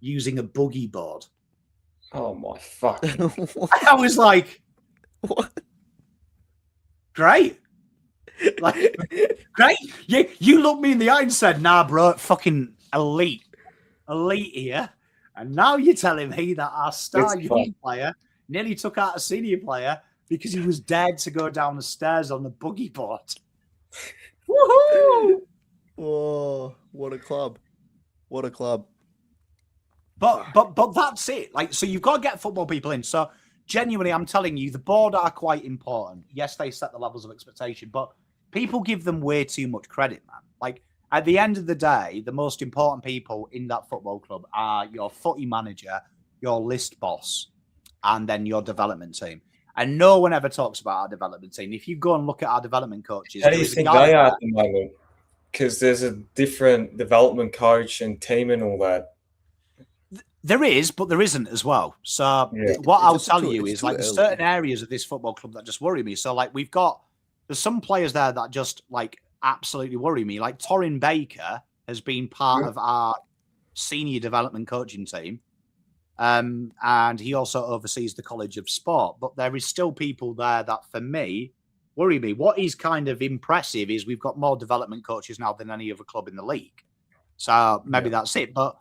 [SPEAKER 3] using a boogie board.
[SPEAKER 2] Oh, my fuck.
[SPEAKER 3] I was like, what? Great. Like, great. You looked me in the eye and said, nah, bro, fucking elite here. And now you're telling me that our star young player nearly took out a senior player because he was dead to go down the stairs on the boogie board. Woohoo!
[SPEAKER 1] Oh, what a club. What a club.
[SPEAKER 3] But that's it. Like, so you've got to get football people in. So genuinely, I'm telling you, the board are quite important. Yes, they set the levels of expectation, but people give them way too much credit, man. Like, at the end of the day, the most important people in that football club are your footy manager, your list boss, and then your development team. And no one ever talks about our development team. If you go and look at our development coaches,
[SPEAKER 2] how do you think they are at the moment? Because there's a different development coach and team and all that.
[SPEAKER 3] There is, but there isn't as well. So what I'll tell you is, like, there's certain areas of this football club that just worry me. So, like, there's some players there that just, like, absolutely worry me. Like Torrin Baker has been part of our senior development coaching team. And he also oversees the College of Sport. But there is still people there that, for me, worry me. What is kind of impressive is we've got more development coaches now than any other club in the league. So maybe that's it. But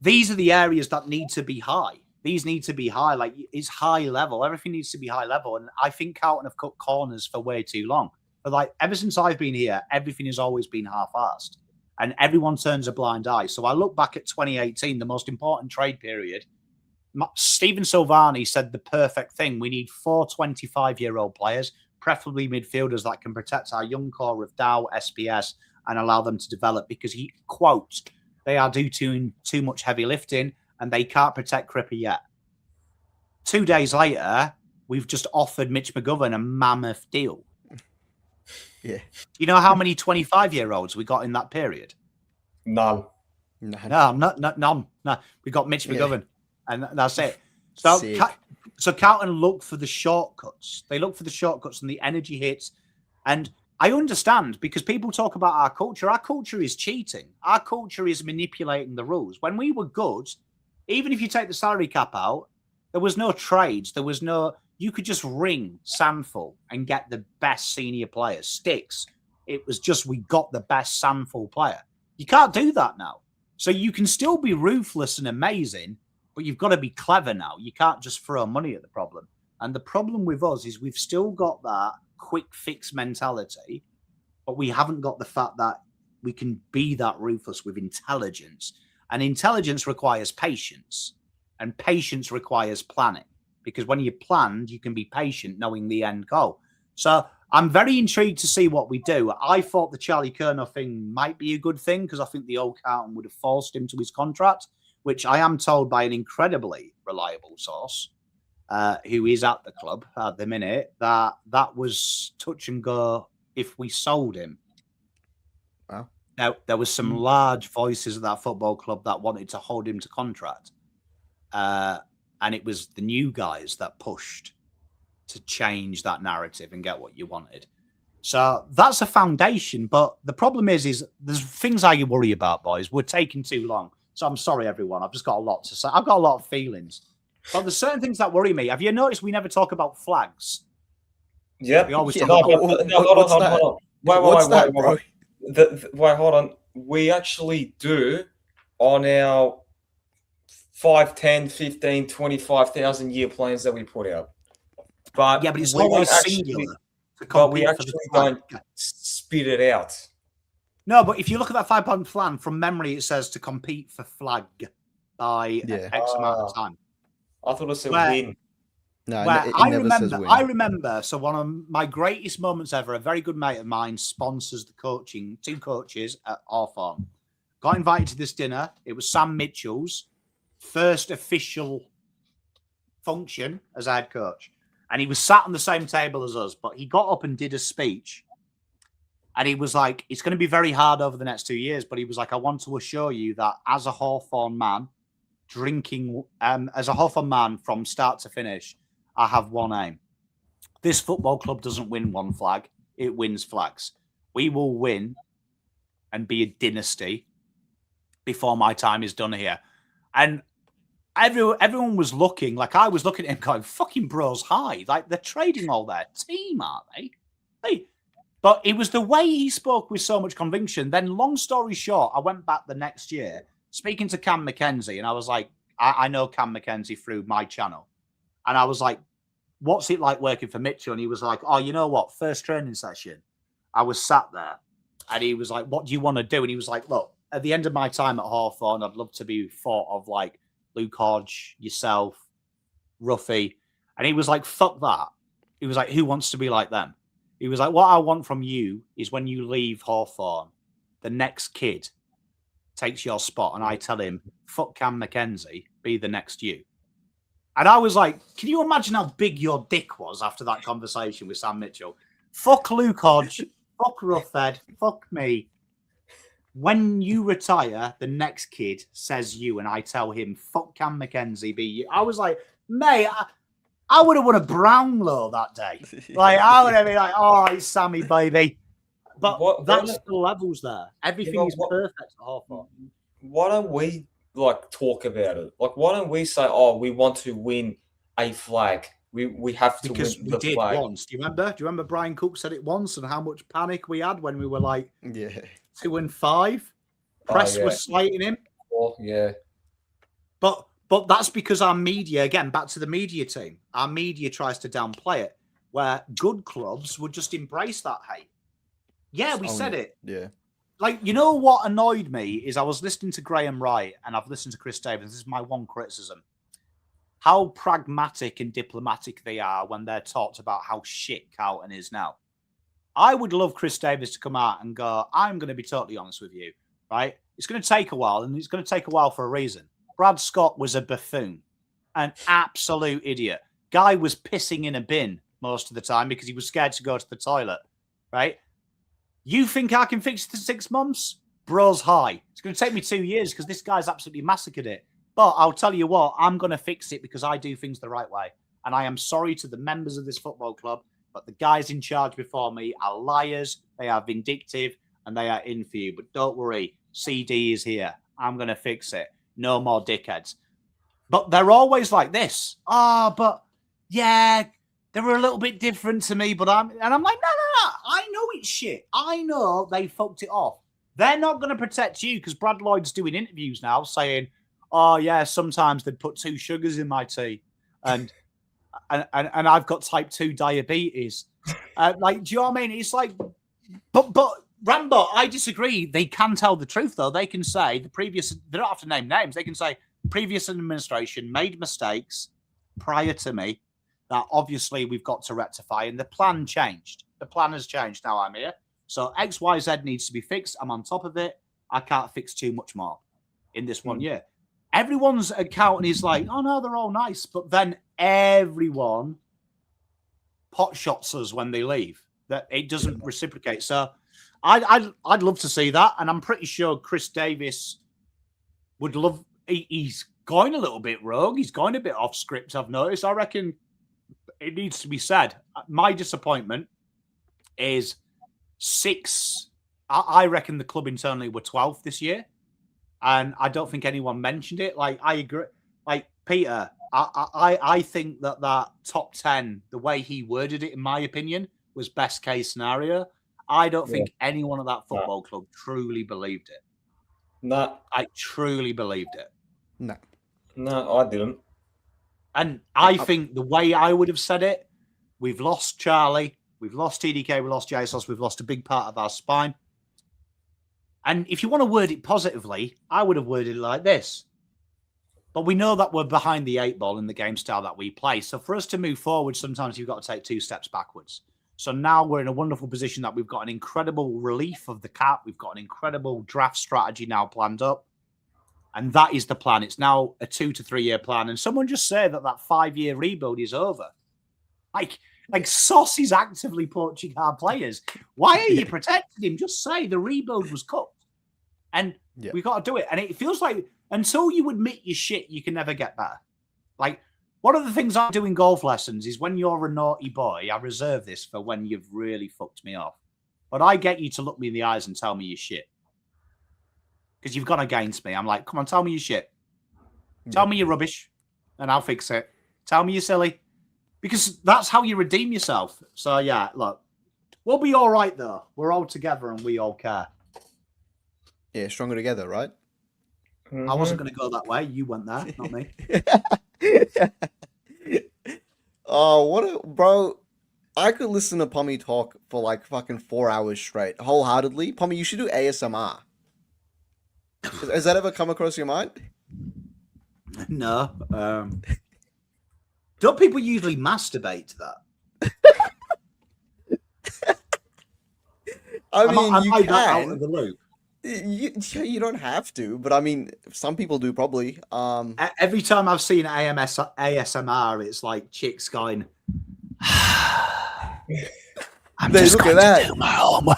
[SPEAKER 3] these are the areas that need to be high. These need to be high. Like, it's high level. Everything needs to be high level. And I think Carlton have cut corners for way too long. But like, ever since I've been here, everything has always been half-assed. And everyone turns a blind eye. So I look back at 2018, the most important trade period. Stephen Silvani said the perfect thing. We need 4 25-year-old players, preferably midfielders that can protect our young core of Dow, SPS, and allow them to develop, because he quotes, they are doing too much heavy lifting and they can't protect Cripper yet. 2 days later, we've just offered Mitch McGovern a mammoth deal.
[SPEAKER 1] Yeah.
[SPEAKER 3] You know how many 25-year-olds we got in that period?
[SPEAKER 2] None.
[SPEAKER 3] No, none. No, we got Mitch McGovern, and that's it.
[SPEAKER 1] Sick.
[SPEAKER 3] So Carlton look for the shortcuts. They look for the shortcuts and the energy hits. And I understand, because people talk about our culture. Our culture is cheating. Our culture is manipulating the rules. When we were good, even if you take the salary cap out, there was no trades. There was no... You could just ring Sandful and get the best senior players. Sticks. It was just, we got the best Sandful player. You can't do that now. So you can still be ruthless and amazing, but you've got to be clever now. You can't just throw money at the problem. And the problem with us is we've still got that quick fix mentality, but we haven't got the fact that we can be that ruthless with intelligence. And intelligence requires patience, and patience requires planning. Because when you planned, you can be patient knowing the end goal. So I'm very intrigued to see what we do. I thought the Charlie Curnow thing might be a good thing, because I think the old Carlton would have forced him to his contract, which I am told by an incredibly reliable source who is at the club at the minute, that was touch and go if we sold him.
[SPEAKER 1] Wow.
[SPEAKER 3] Now, there was some large voices at that football club that wanted to hold him to contract. And it was the new guys that pushed to change that narrative and get what you wanted. So that's a foundation. But the problem is there's things I worry about, boys. We're taking too long. So I'm sorry, everyone. I've just got a lot to say. I've got a lot of feelings. But there's certain things that worry me. Have you noticed we never talk about flags?
[SPEAKER 2] Yep.
[SPEAKER 3] We always
[SPEAKER 1] Yeah,
[SPEAKER 3] talk about...
[SPEAKER 1] what's that?
[SPEAKER 2] Hold on. Wait, hold on. We actually do on our 5, 10, 15, 25,000 year plans that we put out. But
[SPEAKER 3] yeah, but it's
[SPEAKER 2] we
[SPEAKER 3] always
[SPEAKER 2] don't actually-
[SPEAKER 3] singular.
[SPEAKER 2] But we actually don't spit it out.
[SPEAKER 3] No, but if you look at that 5-point plan, from memory, it says to compete for flag by X amount of time.
[SPEAKER 2] I thought it said
[SPEAKER 3] Where-
[SPEAKER 2] win.
[SPEAKER 1] No,
[SPEAKER 3] Where
[SPEAKER 1] it
[SPEAKER 3] I
[SPEAKER 1] never says win.
[SPEAKER 3] remember, so one of my greatest moments ever, a very good mate of mine sponsors the coaching, 2 coaches at Hawthorn. Got invited to this dinner. It was Sam Mitchell's first official function as head coach. And he was sat on the same table as us, but he got up and did a speech. And he was like, it's going to be very hard over the next 2 years. But he was like, I want to assure you that as a Hawthorn man, as a Hawthorn man from start to finish, I have one aim. This football club doesn't win one flag. It wins flags. We will win and be a dynasty before my time is done here. And everyone was looking, like I was looking at him going, fucking bros high. Like they're trading all their team, aren't they? But it was the way he spoke with so much conviction. Then long story short, I went back the next year speaking to Cam McKenzie, and I was like, I know Cam McKenzie through my channel. And I was like, what's it like working for Mitchell? And he was like, oh, you know what? First training session, I was sat there and he was like, what do you want to do? And he was like, look, at the end of my time at Hawthorn, I'd love to be thought of like Luke Hodge, yourself, Ruffy. And he was like, fuck that. He was like, who wants to be like them? He was like, what I want from you is when you leave Hawthorn, the next kid takes your spot. And I tell him, fuck Cam McKenzie, be the next you. And I was like, can you imagine how big your dick was after that conversation with Sam Mitchell? Fuck Luke Hodge, fuck Roughhead, fuck me. When you retire, the next kid says you, and I tell him, fuck Cam McKenzie, be you. I was like, mate, I would have won a Brownlow that day. Like, I would have been like, all right, Sammy, baby. But that's the levels there. Everything is perfect at Hawthorn.
[SPEAKER 2] Why don't we talk about it? Like, why don't we say, "Oh, we want to win a flag. We have to
[SPEAKER 3] because
[SPEAKER 2] win
[SPEAKER 3] we
[SPEAKER 2] the
[SPEAKER 3] did
[SPEAKER 2] flag."
[SPEAKER 3] once. Do you remember Brian Cook said it once and how much panic we had when we were like 2-5? Press was slating him.
[SPEAKER 2] Oh yeah.
[SPEAKER 3] But that's because our media, again, back to the media team, our media tries to downplay it, where good clubs would just embrace that hate. Yeah, we said it.
[SPEAKER 1] Yeah.
[SPEAKER 3] Like, you know what annoyed me is I was listening to Graham Wright and I've listened to Chris Davis. This is my one criticism. How pragmatic and diplomatic they are when they're talked about how shit Carlton is now. I would love Chris Davis to come out and go, I'm going to be totally honest with you, right? It's going to take a while, and it's going to take a while for a reason. Brad Scott was a buffoon, an absolute idiot. Guy was pissing in a bin most of the time because he was scared to go to the toilet, right? You think I can fix it in 6 months? Bro's high. It's going to take me 2 years because this guy's absolutely massacred it. But I'll tell you what, I'm going to fix it because I do things the right way. And I am sorry to the members of this football club, but the guys in charge before me are liars, they are vindictive, and they are in for you. But don't worry, CD is here. I'm going to fix it. No more dickheads. But they're always like this. But yeah, they were a little bit different to me. And I'm like, no. I know it's shit. I know they fucked it off. They're not going to protect you because Brad Lloyd's doing interviews now saying, oh yeah, sometimes they'd put 2 sugars in my tea, and I've got type 2 diabetes. Do you know what I mean? It's like, but Rambo, I disagree. They can tell the truth though. They can say they don't have to name names. They can say previous administration made mistakes prior to me that obviously we've got to rectify, and the plan changed. The plan has changed. Now I'm here. So XYZ needs to be fixed. I'm on top of it. I can't fix too much more in this 1 year. Everyone's account is like, oh no, they're all nice. But then everyone pot shots us when they leave. That it doesn't reciprocate. So I'd love to see that. And I'm pretty sure Chris Davis would love, he's going a little bit rogue. He's going a bit off script, I've noticed. I reckon it needs to be said. My disappointment is 6. I reckon the club internally were 12th this year. And I don't think anyone mentioned it. Like, I agree. Like, Peter, I think that top 10, the way he worded it, in my opinion, was best case scenario. I don't think anyone at that football club truly believed it.
[SPEAKER 2] No.
[SPEAKER 3] I truly believed it.
[SPEAKER 2] No, I didn't.
[SPEAKER 3] And I think the way I would have said it, we've lost Charlie, we've lost TDK, we lost Jesus, we've lost a big part of our spine. And if you want to word it positively, I would have worded it like this. But we know that we're behind the 8 ball in the game style that we play. So for us to move forward, sometimes you've got to take 2 steps backwards. So now we're in a wonderful position that we've got an incredible relief of the cap. We've got an incredible draft strategy now planned up. And that is the plan. It's now a 2 to 3 year plan. And someone just said that 5-year rebuild is over. Like Sauce is actively poaching our players. Why are you protecting him? Just say the rebuild was cooked. And we got to do it. And it feels like until you admit your shit, you can never get better. Like, one of the things I do in golf lessons is when you're a naughty boy, I reserve this for when you've really fucked me off. But I get you to look me in the eyes and tell me your shit. Because you've gone against me. I'm like, come on, tell me your shit. Tell me you're rubbish, and I'll fix it. Tell me you're silly. Because that's how you redeem yourself. So, yeah, look. We'll be all right, though. We're all together and we all care.
[SPEAKER 1] Yeah, stronger together, right?
[SPEAKER 3] Mm-hmm. I wasn't going to go that way. You went there, not me.
[SPEAKER 1] Oh, bro. I could listen to Pommy talk for like fucking 4 hours straight, wholeheartedly. Pommy, you should do ASMR. Has that ever come across your mind?
[SPEAKER 3] No. Don't people usually masturbate to that?
[SPEAKER 1] I mean, you
[SPEAKER 3] I
[SPEAKER 1] can.
[SPEAKER 3] out of the loop?
[SPEAKER 1] You don't have to, but I mean, some people do probably.
[SPEAKER 3] Every time I've seen ASMR, it's like chicks going, I'm just going to do my homework.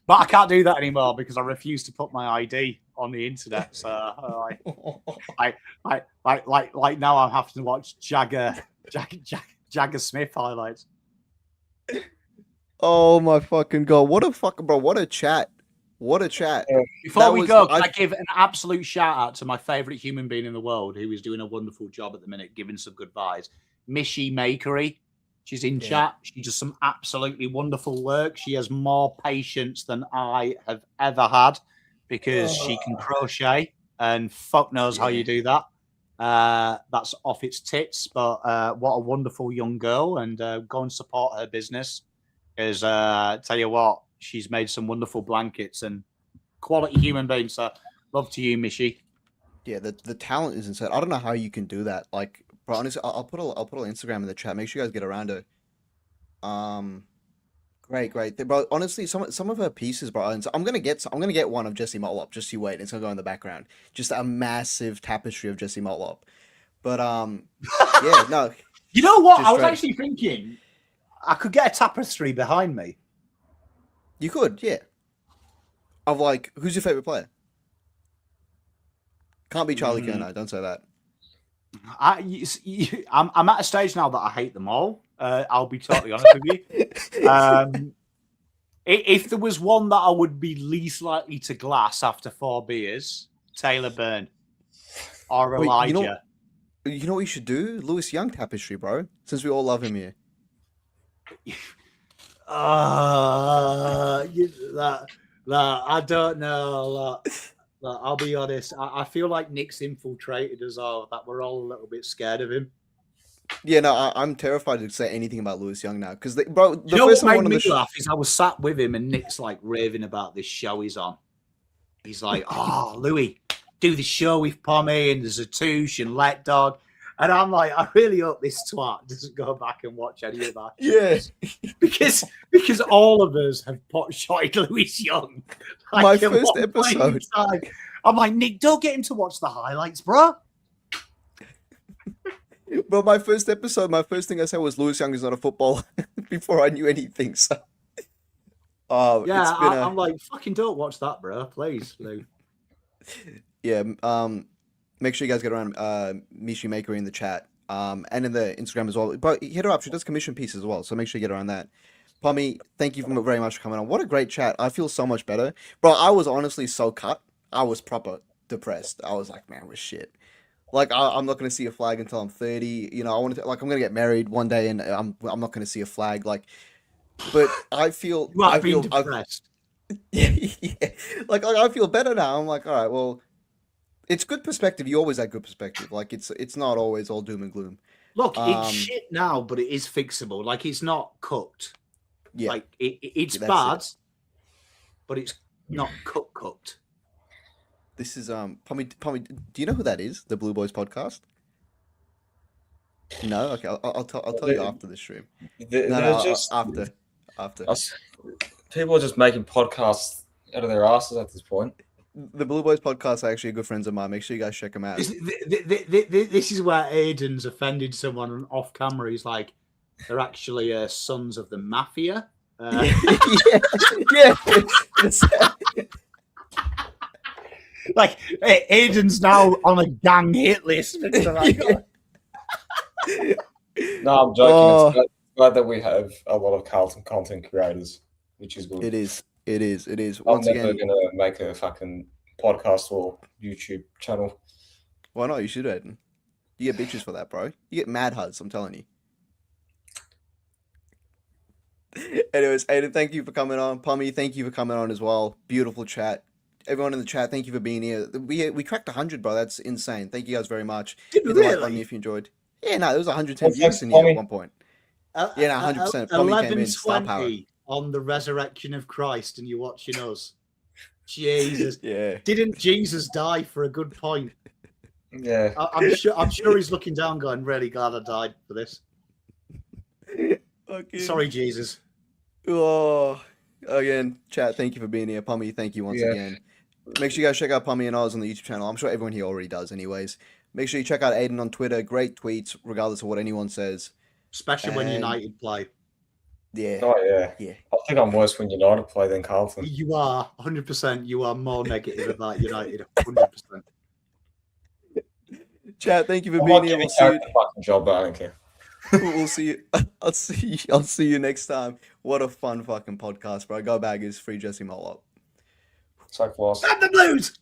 [SPEAKER 3] But I can't do that anymore because I refuse to put my ID on the internet. So like now I'm having to watch Jagger Smith highlights.
[SPEAKER 1] Oh my fucking god! What a fucking bro! What a chat! What a chat!
[SPEAKER 3] Before
[SPEAKER 1] That
[SPEAKER 3] we
[SPEAKER 1] was-
[SPEAKER 3] go, can
[SPEAKER 1] I-
[SPEAKER 3] I give an absolute shout out to my favorite human being in the world who is doing a wonderful job at the minute, giving some good vibes. Mishy Makery. She's in
[SPEAKER 1] Yeah.
[SPEAKER 3] chat. She does some absolutely wonderful work. She has more patience than I have ever had because she can crochet and fuck knows how
[SPEAKER 1] Yeah.
[SPEAKER 3] you do that. That's off its tits, but what a wonderful young girl, and go and support her business. Because tell you what, she's made some wonderful blankets and quality human being. So love to you, Mishy.
[SPEAKER 1] Yeah, the talent is insane. I don't know how you can do that. Like, bro, honestly, I'll put a Instagram in the chat. Make sure you guys get around her. Great. Bro, honestly, some of her pieces, bro. And so I'm gonna get one of Jesse Motlop. Just you wait. It's gonna go in the background. Just a massive tapestry of Jesse Motlop. But yeah, no.
[SPEAKER 3] You know what?
[SPEAKER 1] Just
[SPEAKER 3] I was
[SPEAKER 1] right.
[SPEAKER 3] actually thinking I could get a tapestry behind me.
[SPEAKER 1] You could, yeah. Of like, who's your favorite player? Can't be Charlie Kerno. Don't say that.
[SPEAKER 3] I'm at a stage now that I hate them all. I'll be totally honest with you. If there was one that I would be least likely to glass after 4 beers, Taylor Byrne or
[SPEAKER 1] Wait,
[SPEAKER 3] Elijah.
[SPEAKER 1] You know what you should do? Lewis Young tapestry, bro. Since we all love him here.
[SPEAKER 3] I don't know. I'll be honest. I feel like Nick's infiltrated us all. That we're all a little bit scared of him.
[SPEAKER 1] Yeah, no, I'm terrified to say anything about Lewis Young now because, bro, the
[SPEAKER 3] You know
[SPEAKER 1] first
[SPEAKER 3] what
[SPEAKER 1] time
[SPEAKER 3] made
[SPEAKER 1] one of
[SPEAKER 3] me
[SPEAKER 1] the
[SPEAKER 3] laugh is I was sat with him and Nick's like raving about this show he's on. He's like, "Oh, Louis, do the show with Pommy and there's a touche and let dog." And I'm like, I really hope this twat doesn't go back and watch any of that.
[SPEAKER 1] Yeah.
[SPEAKER 3] because all of us have pot-shotted Lewis Young.
[SPEAKER 1] My
[SPEAKER 3] at
[SPEAKER 1] first
[SPEAKER 3] one point in
[SPEAKER 1] episode.
[SPEAKER 3] time. I'm like, Nick, don't get him to watch the highlights, bro.
[SPEAKER 1] Bro, my first episode, my first thing I said was Lewis Young is not a footballer before I knew anything. So,
[SPEAKER 3] Yeah,
[SPEAKER 1] it's been
[SPEAKER 3] I'm like, fucking don't watch that, bro. Please, Lou.
[SPEAKER 1] yeah. Make sure you guys get around Mishi Maker in the chat, and in the Instagram as well. But hit her up; she does commission pieces as well, so make sure you get around that. Pommy, thank you very much for coming on. What a great chat! I feel so much better, bro. I was honestly so cut. I was proper depressed. I was like, man, we're shit. Like I'm not gonna see a flag until I'm 30. You know, I want to like I'm gonna get married one day, and I'm not gonna see a flag. Like, but I feel
[SPEAKER 3] You are
[SPEAKER 1] I
[SPEAKER 3] being
[SPEAKER 1] feel
[SPEAKER 3] depressed.
[SPEAKER 1] yeah. Like I feel better now. I'm like, all right, well, it's good perspective. You always have good perspective. Like it's not always all doom and gloom.
[SPEAKER 3] Look, it's shit now, but it is fixable. Like it's not cooked.
[SPEAKER 1] Yeah,
[SPEAKER 3] Like it's
[SPEAKER 1] that's
[SPEAKER 3] bad,
[SPEAKER 1] it.
[SPEAKER 3] but it's not cooked.
[SPEAKER 1] This is Pommy. Do you know who that is? The Blue Boys podcast. No, okay. I'll tell you after the stream. No,
[SPEAKER 2] just
[SPEAKER 1] after.
[SPEAKER 2] people are just making podcasts out of their asses at this point.
[SPEAKER 1] The Blue Boys podcast are actually good friends of mine. Make sure you guys check them out.
[SPEAKER 3] This is where Aiden's offended someone off camera. He's like, they're actually sons of the mafia.
[SPEAKER 1] Yeah.
[SPEAKER 3] Like Aiden's now on a gang hit list.
[SPEAKER 2] No, I'm joking.
[SPEAKER 1] Oh.
[SPEAKER 2] It's glad that we have a lot of Carlton content creators, which is good.
[SPEAKER 1] It is.
[SPEAKER 2] I'm
[SPEAKER 1] Once
[SPEAKER 2] never
[SPEAKER 1] again,
[SPEAKER 2] gonna make a fucking podcast or YouTube channel.
[SPEAKER 1] why not? You should, Aiden. You get bitches for that, bro. You get mad huds, I'm telling you. Anyways, Aiden, thank you for coming on. Pommy, thank you for coming on as well. Beautiful chat. Everyone in the chat, thank you for being here. We cracked 100, bro. That's insane. Thank you guys very much.
[SPEAKER 3] Did
[SPEAKER 1] Hit
[SPEAKER 3] we
[SPEAKER 1] the like button
[SPEAKER 3] really?
[SPEAKER 1] if you enjoyed. Yeah, no, there was 110
[SPEAKER 2] Well,
[SPEAKER 1] views
[SPEAKER 2] thanks,
[SPEAKER 1] in here
[SPEAKER 2] Pommy.
[SPEAKER 1] at one point. Yeah, no, 100%. Pommy came in, star power.
[SPEAKER 3] 11:20 on the resurrection of Christ, and you're watching us. Jesus,
[SPEAKER 1] Yeah.
[SPEAKER 3] didn't Jesus die for a good point?
[SPEAKER 2] Yeah.
[SPEAKER 3] I'm sure he's looking down, going, "Really glad I died for this."
[SPEAKER 1] Okay.
[SPEAKER 3] Sorry, Jesus.
[SPEAKER 1] Oh, again, chat, thank you for being here. Pommy, thank you once
[SPEAKER 2] Yeah.
[SPEAKER 1] again. Make sure you guys check out Pommy and Oz on the YouTube channel. I'm sure everyone here already does, anyways. Make sure you check out Aiden on Twitter. Great tweets, regardless of what anyone says.
[SPEAKER 3] Especially when
[SPEAKER 1] And-
[SPEAKER 3] United play.
[SPEAKER 1] Yeah.
[SPEAKER 2] Oh yeah.
[SPEAKER 1] Yeah.
[SPEAKER 2] I think I'm worse when United play than Carlton.
[SPEAKER 3] You are 100%. You are more negative about United. 100%.
[SPEAKER 1] Chat, thank you for
[SPEAKER 2] I
[SPEAKER 1] being
[SPEAKER 2] might
[SPEAKER 1] here.
[SPEAKER 2] give
[SPEAKER 1] We'll
[SPEAKER 2] a
[SPEAKER 1] see you.
[SPEAKER 2] character fucking job, but I don't care.
[SPEAKER 1] We'll see you. I'll see you next time. What a fun fucking podcast, bro. Go Baggers, free Jesse Mollop.
[SPEAKER 2] So close.
[SPEAKER 3] And the Blues!